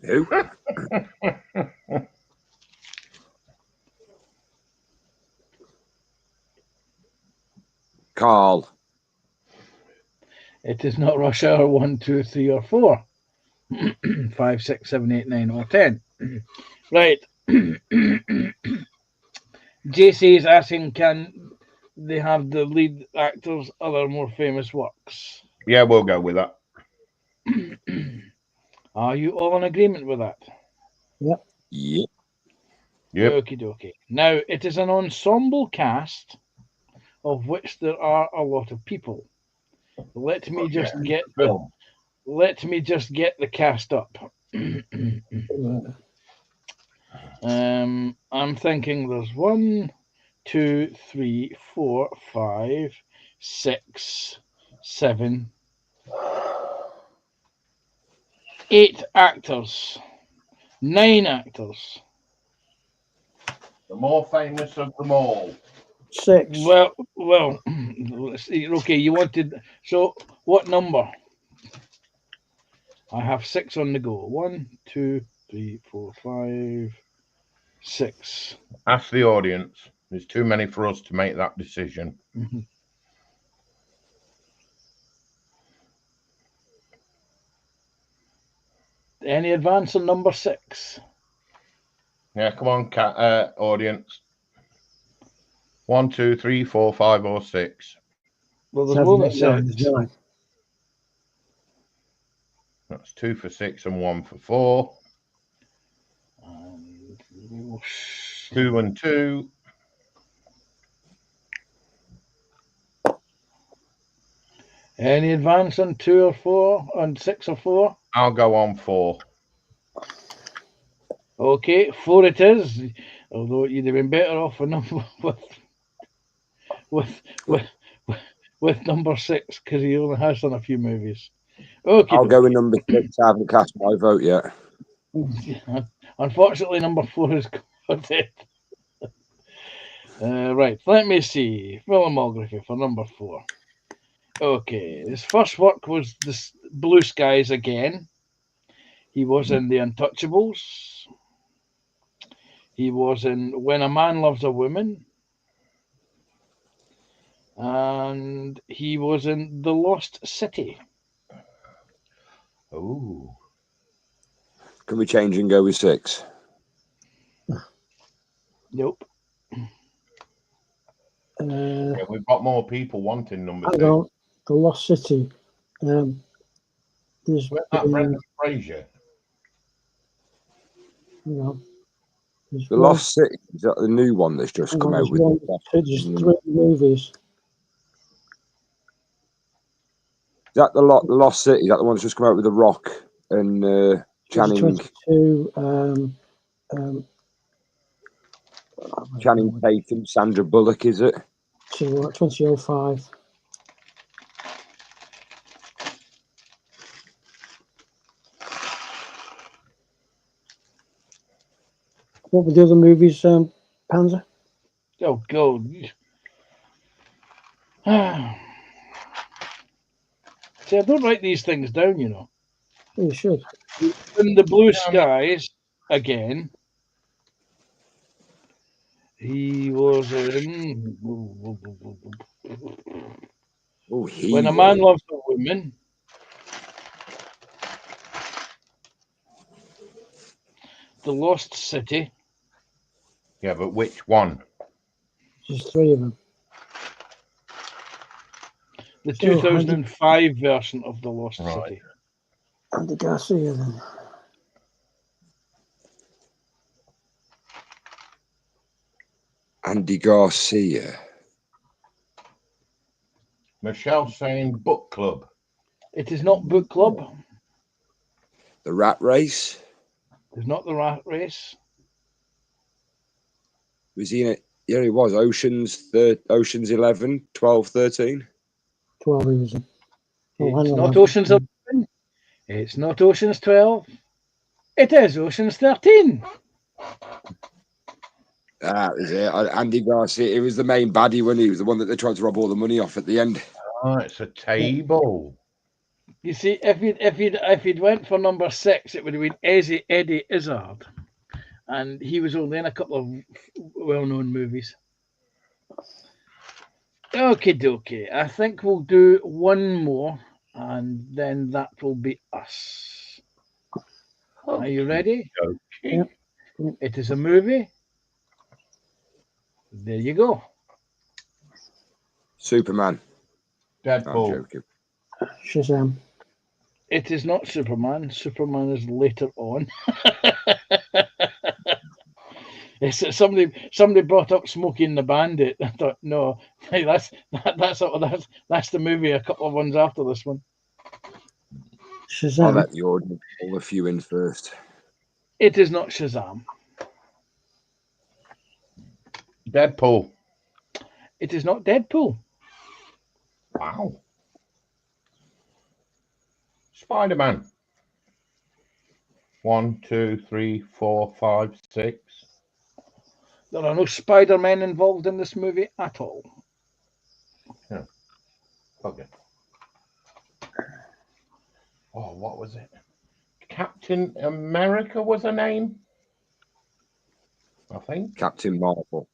Who? Carl. It is not Rush Hour 1, 2, 3, or 4. 5, 6, 7, 8, 9, or 10. Right. JC is asking, can they have the lead actors' other more famous works? Yeah, we'll go with that. Are you all in agreement with that? Yep. Yep. Okie dokie. Now, it is an ensemble cast of which there are a lot of people. Let me just get the cast up. I'm thinking there's 1, 2, 3, 4, 5, 6, 7, 8 actors, 9 actors. The more famous of them all. 6. Well, let's see. Okay, you wanted. So, what number? I have 6 on the go. 1, 2, 3, 4, 5, 6. Ask the audience. There's too many for us to make that decision. Mhm. Any advance on number 6? Yeah, come on, audience. 1, 2, 3, 4, 5, or 6. Well, there's more than 7, 8, 9, 6. 9. That's 2 for 6 and 1 for 4. And we will 2 and 2. Any advance on 2 or 4? On 6 or 4? I'll go on 4. Okay, 4 it is. Although you'd have been better off with number with with, with number 6 because he only has done a few movies. Okay, I'll go with number 6. I haven't cast my vote yet. Unfortunately, number 4 is got it. Right, let me see. Filmography for number 4. Okay, his first work was this Blue Skies again. He was in The Untouchables. He was in When a Man Loves a Woman. And he was in The Lost City. Oh. Can we change and go with 6? Nope. Yeah, we've got more people wanting number 6. Hang on. The Lost City. There's Where's that Brendan Fraser? hang on. There's The one- Lost City, is that the new one that's just hang come on, out there's with? there's 3 movies. Is that the Lost City? Is that the one that's just come out with The Rock and There's Channing 22. Channing Tatum, Sandra Bullock? Is it? 2005. What were the other movies, Panzer? Oh, God. See, I don't write these things down, you know. You should. In The Blue Skies, again, he was in Oh, When a Man Loves a Woman. The Lost City. Yeah, but which one? There's 3 of them. The So, 2005 version of The Lost Right. City. Andy Garcia then. Andy Garcia. Michelle saying book club. It is not Book Club. The Rat Race. It's not The Rat Race. Was he in it? Yeah, he was. Ocean's 11, 12, 13. 12 he was in. Oh, hang It's on, not I've- Ocean's 11. It's not Ocean's 12. It is Ocean's 13. That was it. Andy Garcia. He was the main baddie when he was the one that they tried to rob all the money off at the end. Oh, it's a table. You see, if you'd went for number 6, it would have been Eddie Izzard, and he was only in a couple of well-known movies. Okie dokie. I think we'll do one more, and then that will be us. Are you ready? Okay. It is a movie. There you go. Superman. I'm Deadpool. joking. Shazam. It is not Superman. Superman is later on. It's somebody brought up Smokey and the Bandit. I thought, no, hey, that's the movie. A couple of ones after this one. I'll Shazam. let the audience pull a few in first. It is not Shazam. Deadpool. It is not Deadpool. Wow. Spider-Man. 1, 2, 3, 4, 5, 6. There are no Spider-Men involved in this movie at all. Okay. Oh, what was it? Captain America was her name, I think. Captain Marvel.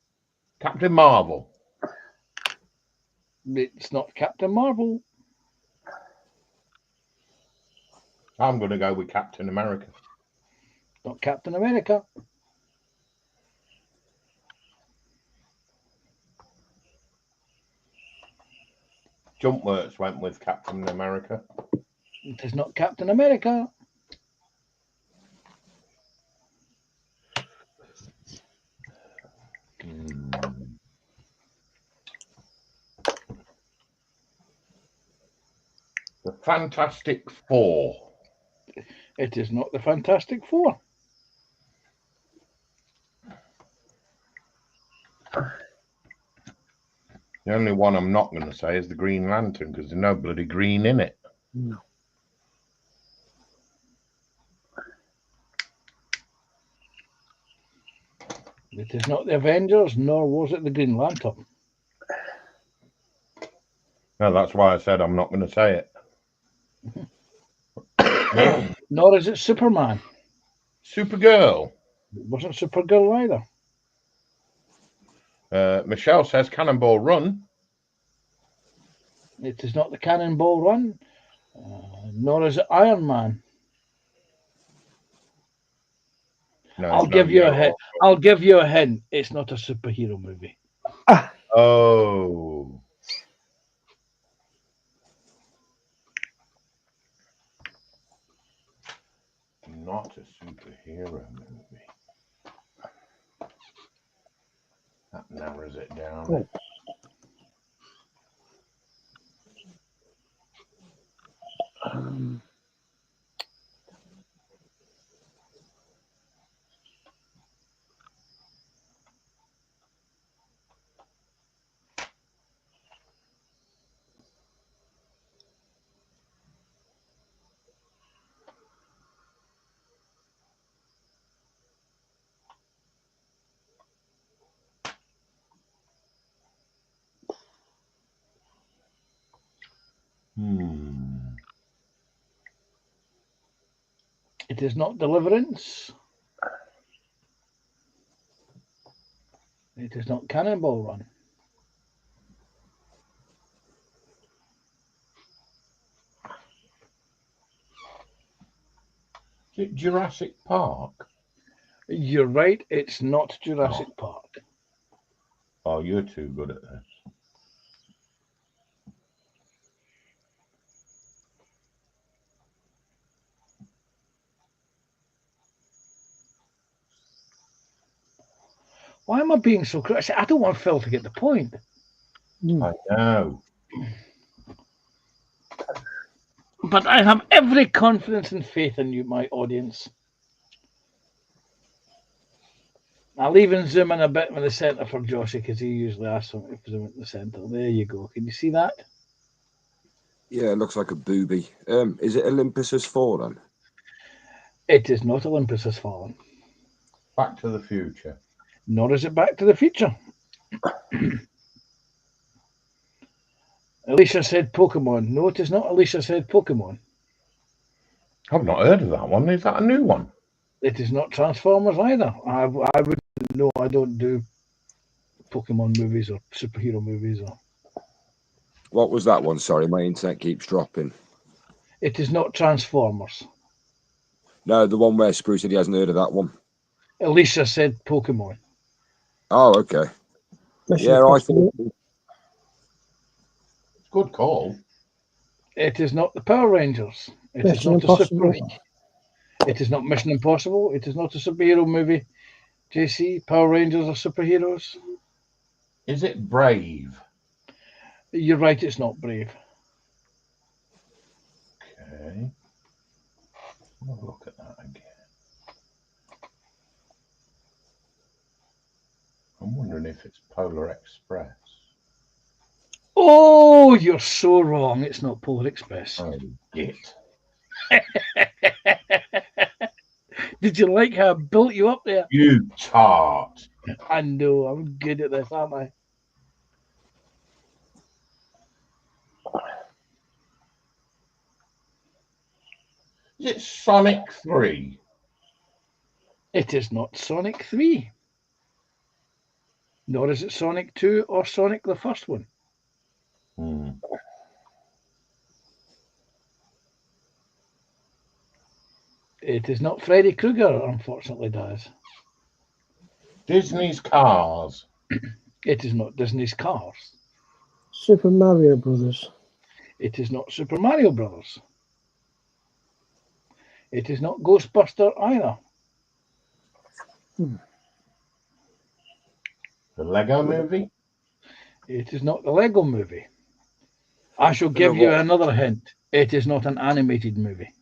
Captain Marvel. It's not Captain Marvel. I'm going to go with Captain America. Not Captain America. Jumpworks went with Captain America. It is not Captain America. The Fantastic Four. It is not the Fantastic Four. The only one I'm not going to say is the Green Lantern because there's no bloody green in it. No. It is not the Avengers, nor was it the Green Lantern. No, that's why I said I'm not going to say it. Nor is it Superman. Supergirl. It wasn't Supergirl either. Michelle says Cannonball Run. It is not the Cannonball Run. Nor is it Iron Man. No, I'll no, give you a no. hint. I'll give you a hint. It's not a superhero movie. Oh. Not a superhero movie. That narrows it down. Cool. It is not Deliverance. It is not Cannonball Run. Is it Jurassic Park? You're right. It's not Jurassic Park. Oh, you're too good at this. Why am I being so critical? I don't want Phil to get the point. I know. But I have every confidence and faith in you, my audience. I'll even zoom in a bit with the centre for Joshy because he usually asks something to zoom in the centre. There you go. Can you see that? Yeah, it looks like a booby. Is it Olympus Has Fallen? It is not Olympus Has Fallen. Back to the Future. Nor is it Back to the Future. Alicia said Pokemon. No, it is not Alicia said Pokemon. I've not heard of that one. Is that a new one? It is not Transformers either. I wouldn't know. I don't do Pokemon movies or superhero movies. Or What was that one? Sorry, my internet keeps dropping. it is not Transformers. No, the one where Spruce said he hasn't heard of that one. Alicia said Pokemon. Oh, okay. Mission Yeah, I Impossible. thought. Good call. It is not the Power Rangers. It is Mission not a Impossible. super. It is not Mission Impossible. It is not a superhero movie. JC, Power Rangers are superheroes. Is it Brave? You're right. It's not Brave. Okay. I'll look at that again. I'm wondering if it's Polar Express. Oh, you're so wrong. It's not Polar Express. Oh, git. Did you like how I built you up there? You tart. I know, I'm good at this, aren't I? Is it Sonic 3? It is not Sonic 3. Nor is it Sonic 2 or Sonic the first one. Hmm. It is not Freddy Krueger, unfortunately, Daz. Disney's Cars. It is not Disney's Cars. Super Mario Brothers. It is not Super Mario Brothers. It is not Ghostbuster either. The Lego Movie. It is not the Lego Movie. I shall give you another hint. It is not an animated movie.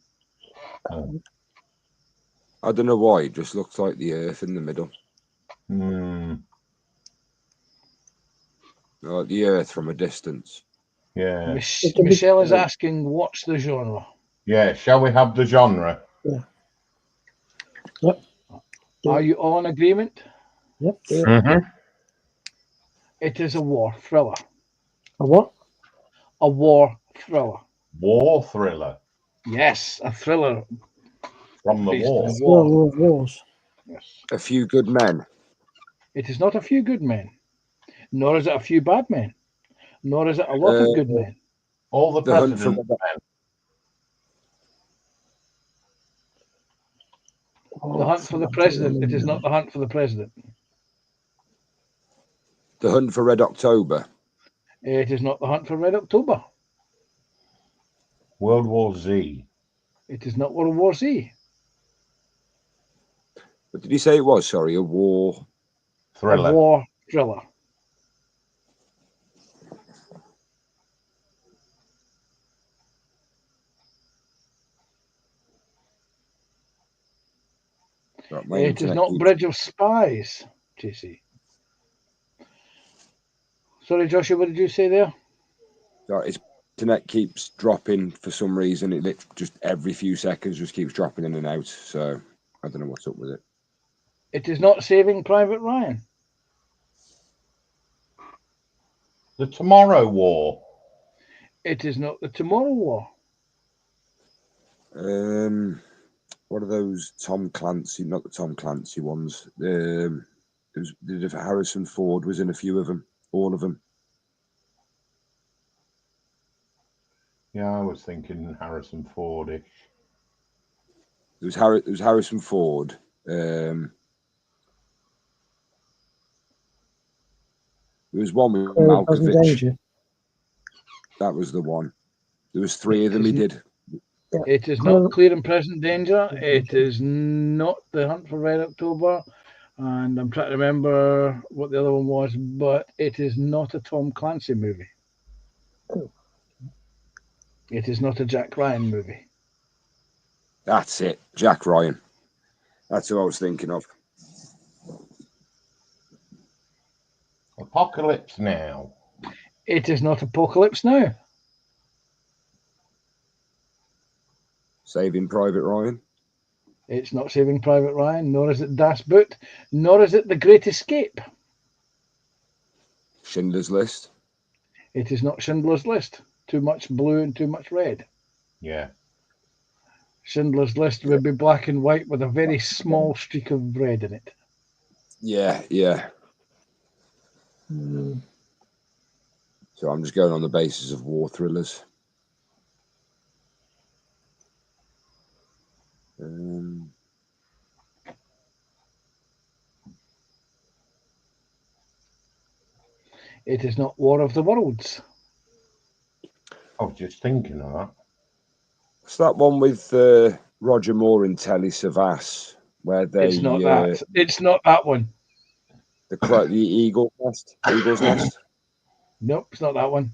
I don't know why. It just looks like the Earth in the middle. Hmm. Like the Earth from a distance. Yeah. Michelle is asking, what's the genre? Yeah. Shall we have the genre? Yep. Are you all in agreement? Yep. Mm-hmm. It is a war thriller. A what? A war thriller. War thriller Yes, a thriller. from the based war. on war. War of Wars. Yes. A Few Good Men. It is not a few good men, nor is it a few bad men, nor is it a lot of good men. All the The Hunt for president's men. The Hunt for the President. It is not the Hunt for the President. The Hunt for Red October. It is not the Hunt for Red October. World War Z. It is not World War Z. What did he say it was? Sorry, a war. Thriller. A war thriller. Right, my It is internet not keeps- Bridge of Spies, JC. Sorry, Joshua, what did you say there? Sorry, its internet keeps dropping for some reason. It just every few seconds just keeps dropping in and out. So I don't know what's up with it. It is not Saving Private Ryan. The Tomorrow War. It is not the Tomorrow War. What are those Tom Clancy? Not the Tom Clancy ones. It was Harrison Ford was in a few of them, all of them. Yeah, I was thinking Harrison Fordish. It was Harrison Ford. There was one with Malkovich. Danger. That was the one. There was three of them he did. It is not Clear and Present Danger. It is not The Hunt for Red October. And I'm trying to remember what the other one was, but it is not a Tom Clancy movie. It is not a Jack Ryan movie. That's it, Jack Ryan. That's who I was thinking of. Apocalypse Now. It is not Apocalypse Now. Saving Private Ryan. It's not Saving Private Ryan, nor is it Das Boot, nor is it The Great Escape. Schindler's List. It is not Schindler's List. Too much blue and too much red. Yeah. Schindler's List would be black and white with a very small streak of red in it. Yeah. So I'm just going on the basis of war thrillers. It is not War of the Worlds. I was just thinking of that. It's that one with Roger Moore and Telly Savalas, where they It's not that. It's not that one. the Eagle's Nest. Nope, it's not that one.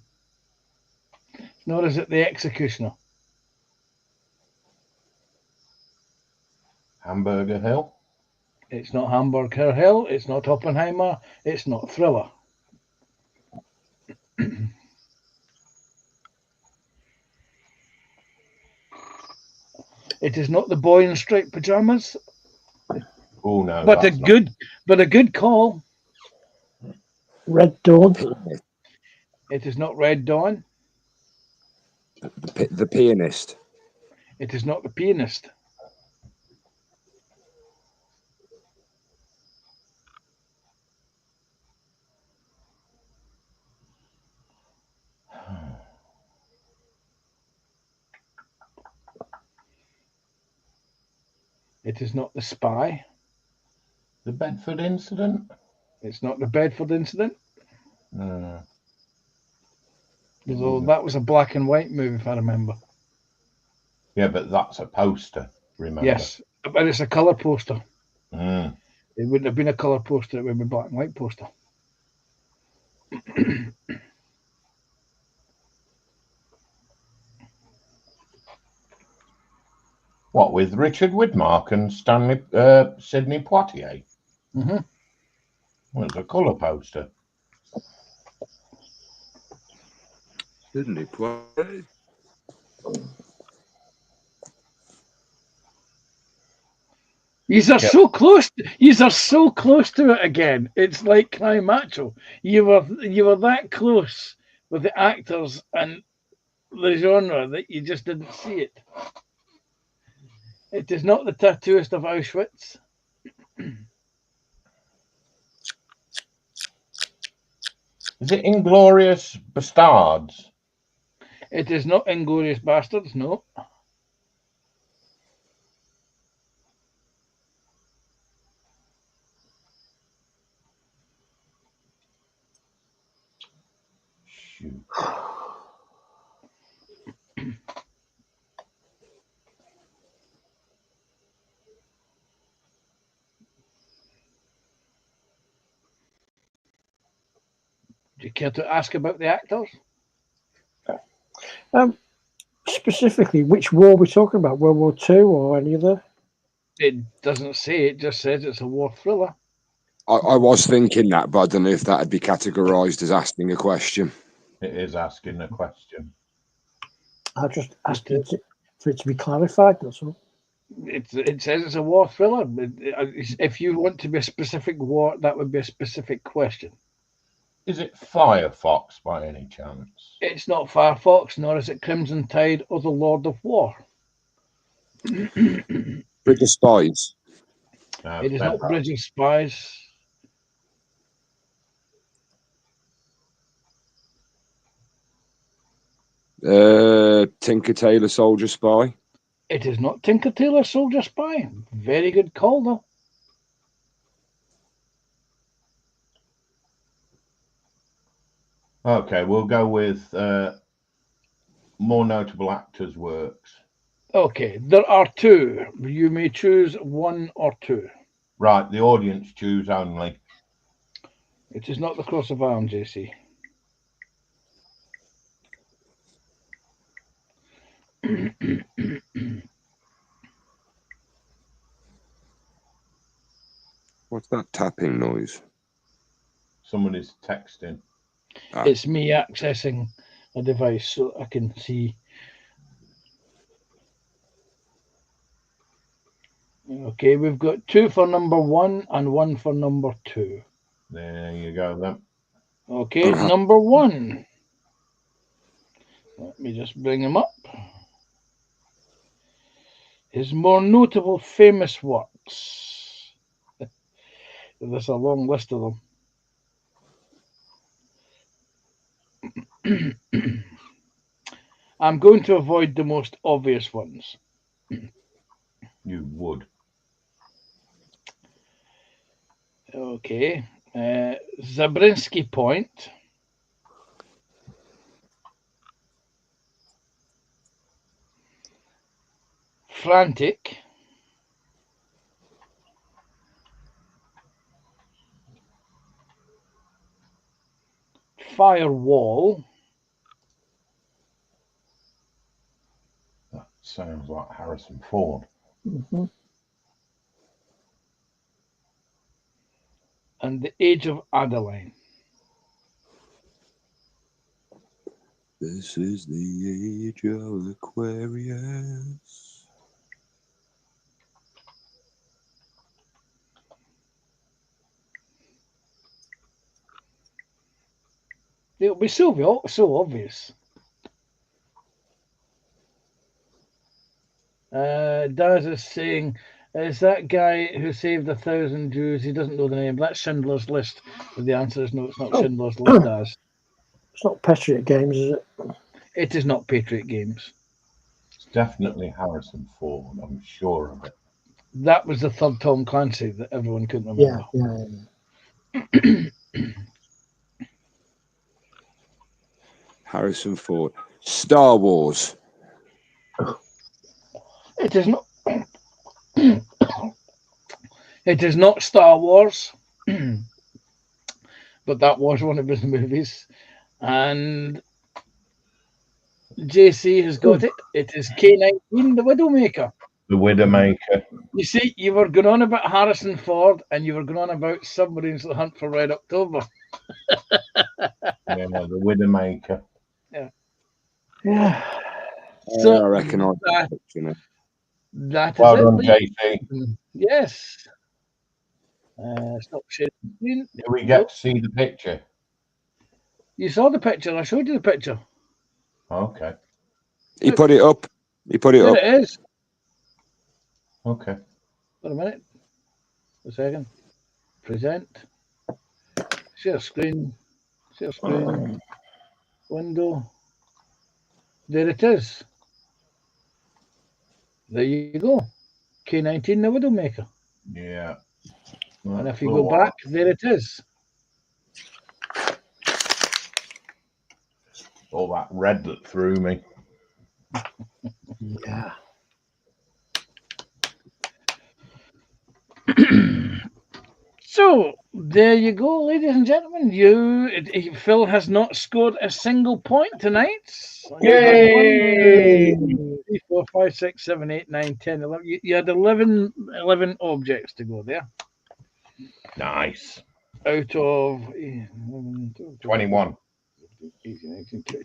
Nor is it The Executioner. Hamburger Hill. It's not Hamburger Hill. It's not Oppenheimer. It's not Thriller. It is not The Boy in Striped Pajamas. Oh no, But that's not. a good call. Red Dawn. Pianist. It is not Red Dawn. The pianist. It is not the pianist. It is not the spy. The Bedford incident. It's not the Bedford incident. No. Although that was a black and white movie, if I remember. Yeah, but that's a poster. Remember? Yes, but it's a colour poster. Mm. It wouldn't have been a colour poster. It would be a black and white poster. What, with Richard Widmark and Sidney Poitier? Mhm. Well, it's a colour poster. Didn't he? Yous are so close. Yous are so close to it again. It's like Cry Macho. You were that close with the actors and the genre that you just didn't see it. It is not the tattooist of Auschwitz. Is it Inglorious Bastards? It is not Inglorious Bastards. No. Shoot. Do you care to ask about the actors? Specifically, which war are we talking about? World War II or any other? It doesn't say. It just says it's a war thriller. I was thinking that, but I don't know if that would be categorised as asking a question. It is asking a question. I just asked for it to be clarified. That's all. It says it's a war thriller. If you want to be a specific war, that would be a specific question. Is it Firefox by any chance? It's not Firefox, nor is it Crimson Tide or the Lord of War. Bridge of Spies. No, It is not Bedford. Bridge of Spies. Tinker Tailor Soldier Spy. It is not Tinker Tailor Soldier Spy. Very good call, though. Okay, we'll go with more notable actors' works. Okay, there are two. You may choose one or two. Right, the audience choose only. It is not the Cross of Iron, JC. What's that tapping noise? Somebody's texting. It's me accessing a device so I can see. Okay, we've got two for number one and one for number two. There you go then. Okay, number one. Let me just bring him up. His more notable famous works. There's a long list of them. I'm going to avoid the most obvious ones. You would. Okay. Zabriskie Point. Frantic. Firewall. That sounds like Harrison Ford. Mm-hmm. And The Age of Adeline. This is the age of Aquarius. It'll be so obvious. Daz is saying, is that guy who saved 1,000 Jews? He doesn't know the name. That's Schindler's List. But the answer is no, it's not Oh. Schindler's List, Daz. It's not Patriot Games, is it? It is not Patriot Games. It's definitely Harrison Ford. I'm sure of it. That was the third Tom Clancy that everyone couldn't Yeah, remember. yeah. Harrison Ford. Star Wars. It is not. It is not Star Wars, but that was one of his movies. And JC has got it. It is K-19, The Widowmaker. The Widowmaker. You see, you were going on about Harrison Ford, and you were going on about Submarines: The Hunt for Red October. Yeah, The Widowmaker. Yeah. So I reckon I that, that is Well it. done, Lee. JC. Yes. Stop sharing. Do we get to see the picture? You saw the picture. I showed you the picture. Okay. He put it up. He put it There up. it is. Okay. Wait a minute. A second. Present. Share screen. Share screen. Window. There it is. There you go. K-19, The Widowmaker. Yeah. And if you go back, there it is. All that red that threw me. Yeah. So there you go, ladies and gentlemen. Phil has not scored a single point tonight. Yay! 1, 2, 3, 4, 5, 6, 7, 8, 9, 10, 11. You had 11 objects to go there. Nice. Out of 21.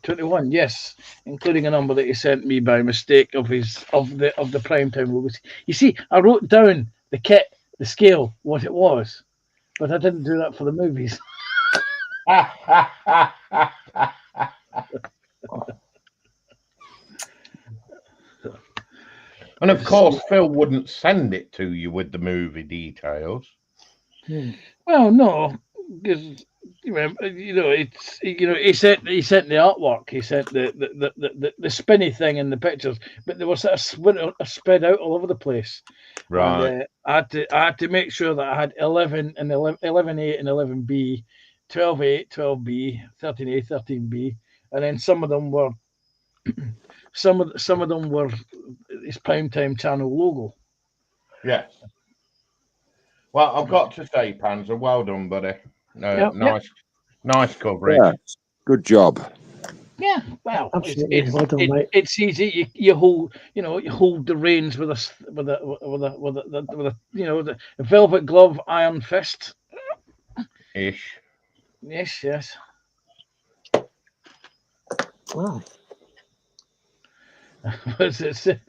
21, yes, including a number that he sent me by mistake of the primetime logos. You see, I wrote down the kit, the scale, what it was, but I didn't do that for the movies. And of course, Phil wouldn't send it to you with the movie details. Well, no, because he sent the artwork, he sent the spinny thing in the pictures, but they were sort of spread out all over the place. Right. And, I had to make sure that I had 11 and 11A and 11B, 12A, 12B, 13A, 13B, and then some of them were some of them were this primetime channel logo. Yes. Well, I've got to say, Panzer, well done, buddy. Nice coverage. Yeah. Good job. Yeah, well, Absolutely. Well done, mate. it's easy. You hold the reins with a velvet glove, iron fist. Ish. Yes. Wow. Was it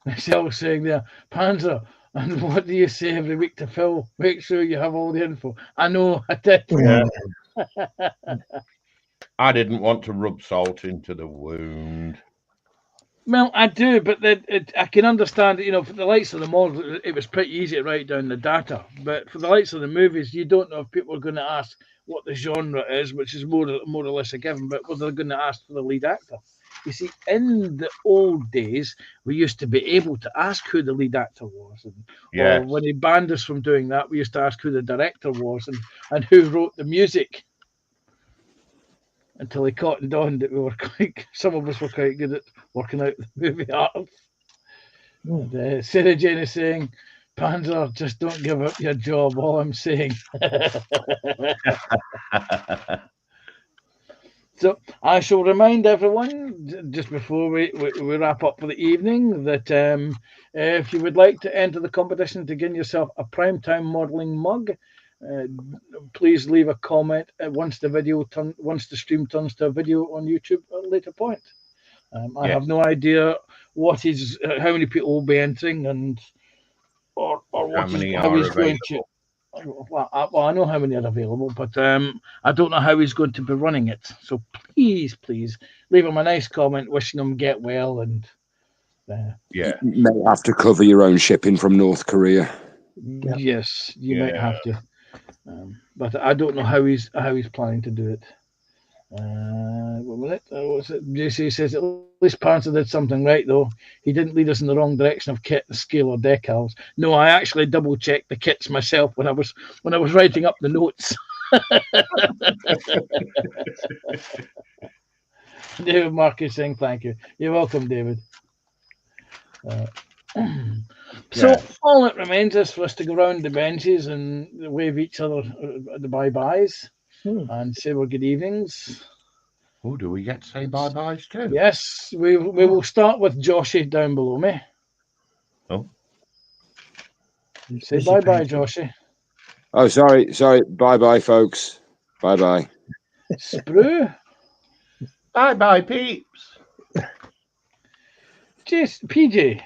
Michelle saying there, Panzer? And what do you say every week to Phil? Make sure you have all the info. I know, I did. Yeah. I didn't want to rub salt into the wound. Well, I do, but I can understand, for the likes of the model, it was pretty easy to write down the data. But for the likes of the movies, you don't know if people are going to ask what the genre is, which is more or less a given, but whether they're going to ask for the lead actor. You see, in the old days, we used to be able to ask who the lead actor was. Or when he banned us from doing that, we used to ask who the director was and who wrote the music. Until he cottoned on that some of us were quite good at working out the movie art. And, Sarah Jane is saying, Panzer, just don't give up your job, all I'm saying. So I shall remind everyone, just before we wrap up for the evening, that if you would like to enter the competition to gain yourself a Primetime Modelling mug, please leave a comment once the stream turns to a video on YouTube at a later point. I have no idea how many people will be entering or how he's going to. well, I know how many are available, but I don't know how he's going to be running it. So please leave him a nice comment, wishing him get well, and Yeah. You may have to cover your own shipping from North Korea. yes, you might Yeah. have to. But I don't know how he's planning to do it. What was it? What's it? JC says at least Panzer did something right, though. He didn't lead us in the wrong direction of kit, scale, or decals. No, I actually double checked the kits myself when I was writing up the notes. David Marcus saying thank you. You're welcome, David. So Yeah. all that remains is for us to go round the benches and wave each other the bye-byes and say our good evenings. Oh, do we get to say bye-byes too? Yes, we will start with Joshy down below me. Oh. Say bye-bye, Joshy. Oh, sorry. Bye, folks. Bye. Sprue. Bye-bye, peeps. PJ.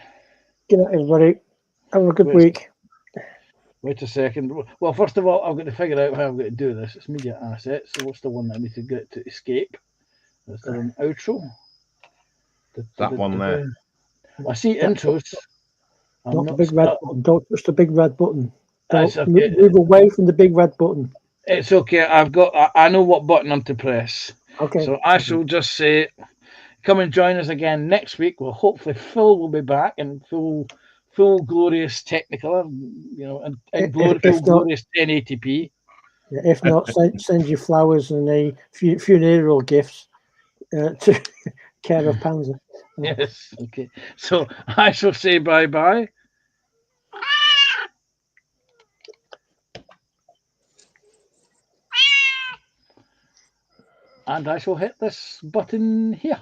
Good night, everybody. Have a good Wait. week. Wait a second. Well, first of all, I've got to figure out how I'm going to do this. It's media assets. So what's the one that I need to get to escape? Is there an outro? That one there. I see intros. I'm Not the not big red start- button. Don't push the big red button. That's Don't okay. move away from the big red button. It's okay. I know what button I'm to press. Okay. So I shall just say, come and join us again next week. Well, hopefully Phil will be back in full glorious Technicolor, and If not- glorious 1080p. Yeah, if not, send you flowers and a funeral gifts to care of Panzer. Yes. Okay. So I shall say bye-bye. And I shall hit this button here.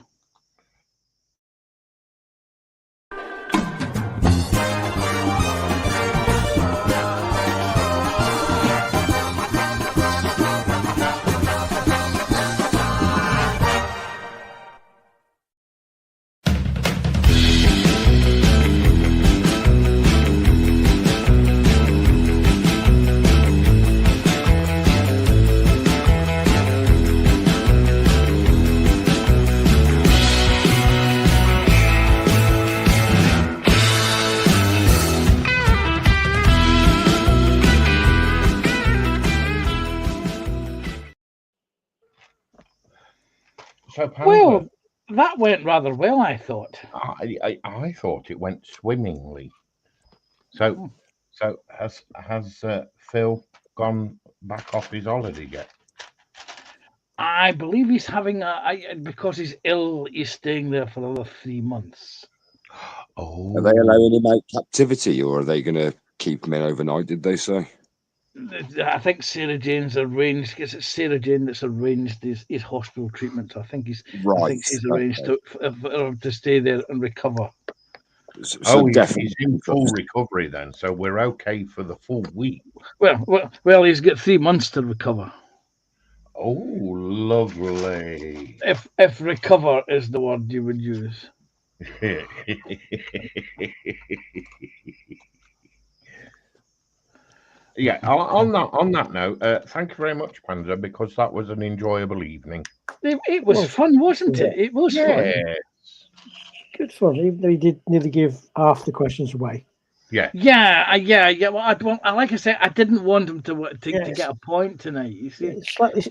So, Panzer, Well, that went rather well, I thought. I thought it went swimmingly. So has Phil gone back off his holiday yet? I believe he's having because he's ill, he's staying there for another 3 months. Oh, Are they allowing him out captivity, or are they going to keep him in overnight? Did they say? I think Sarah Jane's arranged. Because it's Sarah Jane that's arranged his hospital treatment. So I think she's arranged to stay there and recover. So he's definitely in full recovery then, so we're okay for the full week. Well, he's got 3 months to recover. Oh, lovely. If recover is the word you would use. Yeah, on that note, thank you very much, Panzer, because that was an enjoyable evening. It was fun, wasn't it? It was fun. Good fun. Even though he did nearly give half the questions away. Yeah. Well, like I said, I didn't want him to get a point tonight. You see, Slightly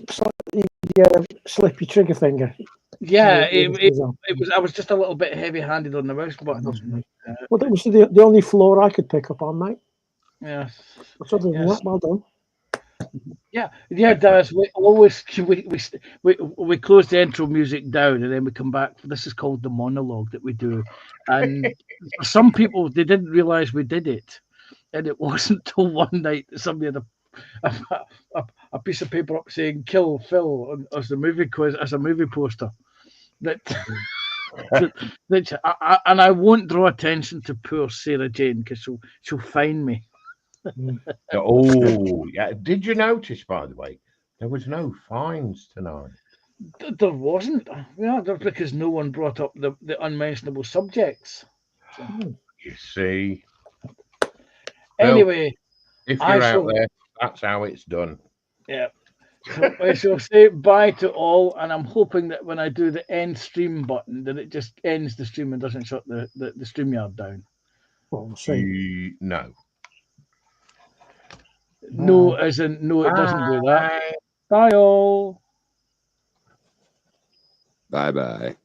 slippy trigger finger. Yeah, it was. I was just a little bit heavy-handed on the mouse button. Well, that was the only flaw I could pick up on, mate. Yes. Other than that, well done. Yeah, Daz. We close the intro music down and then we come back. This is called the monologue that we do, and for some people they didn't realise we did it, and it wasn't till one night that somebody had a piece of paper up saying "Kill Phil" as a movie poster. That and I won't draw attention to poor Sarah Jane because she'll find me. Oh, yeah. Did you notice, by the way, there was no fines tonight? There wasn't. Yeah, because no one brought up the unmentionable subjects. You see. Anyway, if you're out there, That's how it's done. Yeah. So I shall say bye to all, and I'm hoping that when I do the end stream button, that it just ends the stream and doesn't shut the StreamYard down. Well, we'll see. No. No, as in no, it doesn't do that. Bye. Bye all. Bye bye.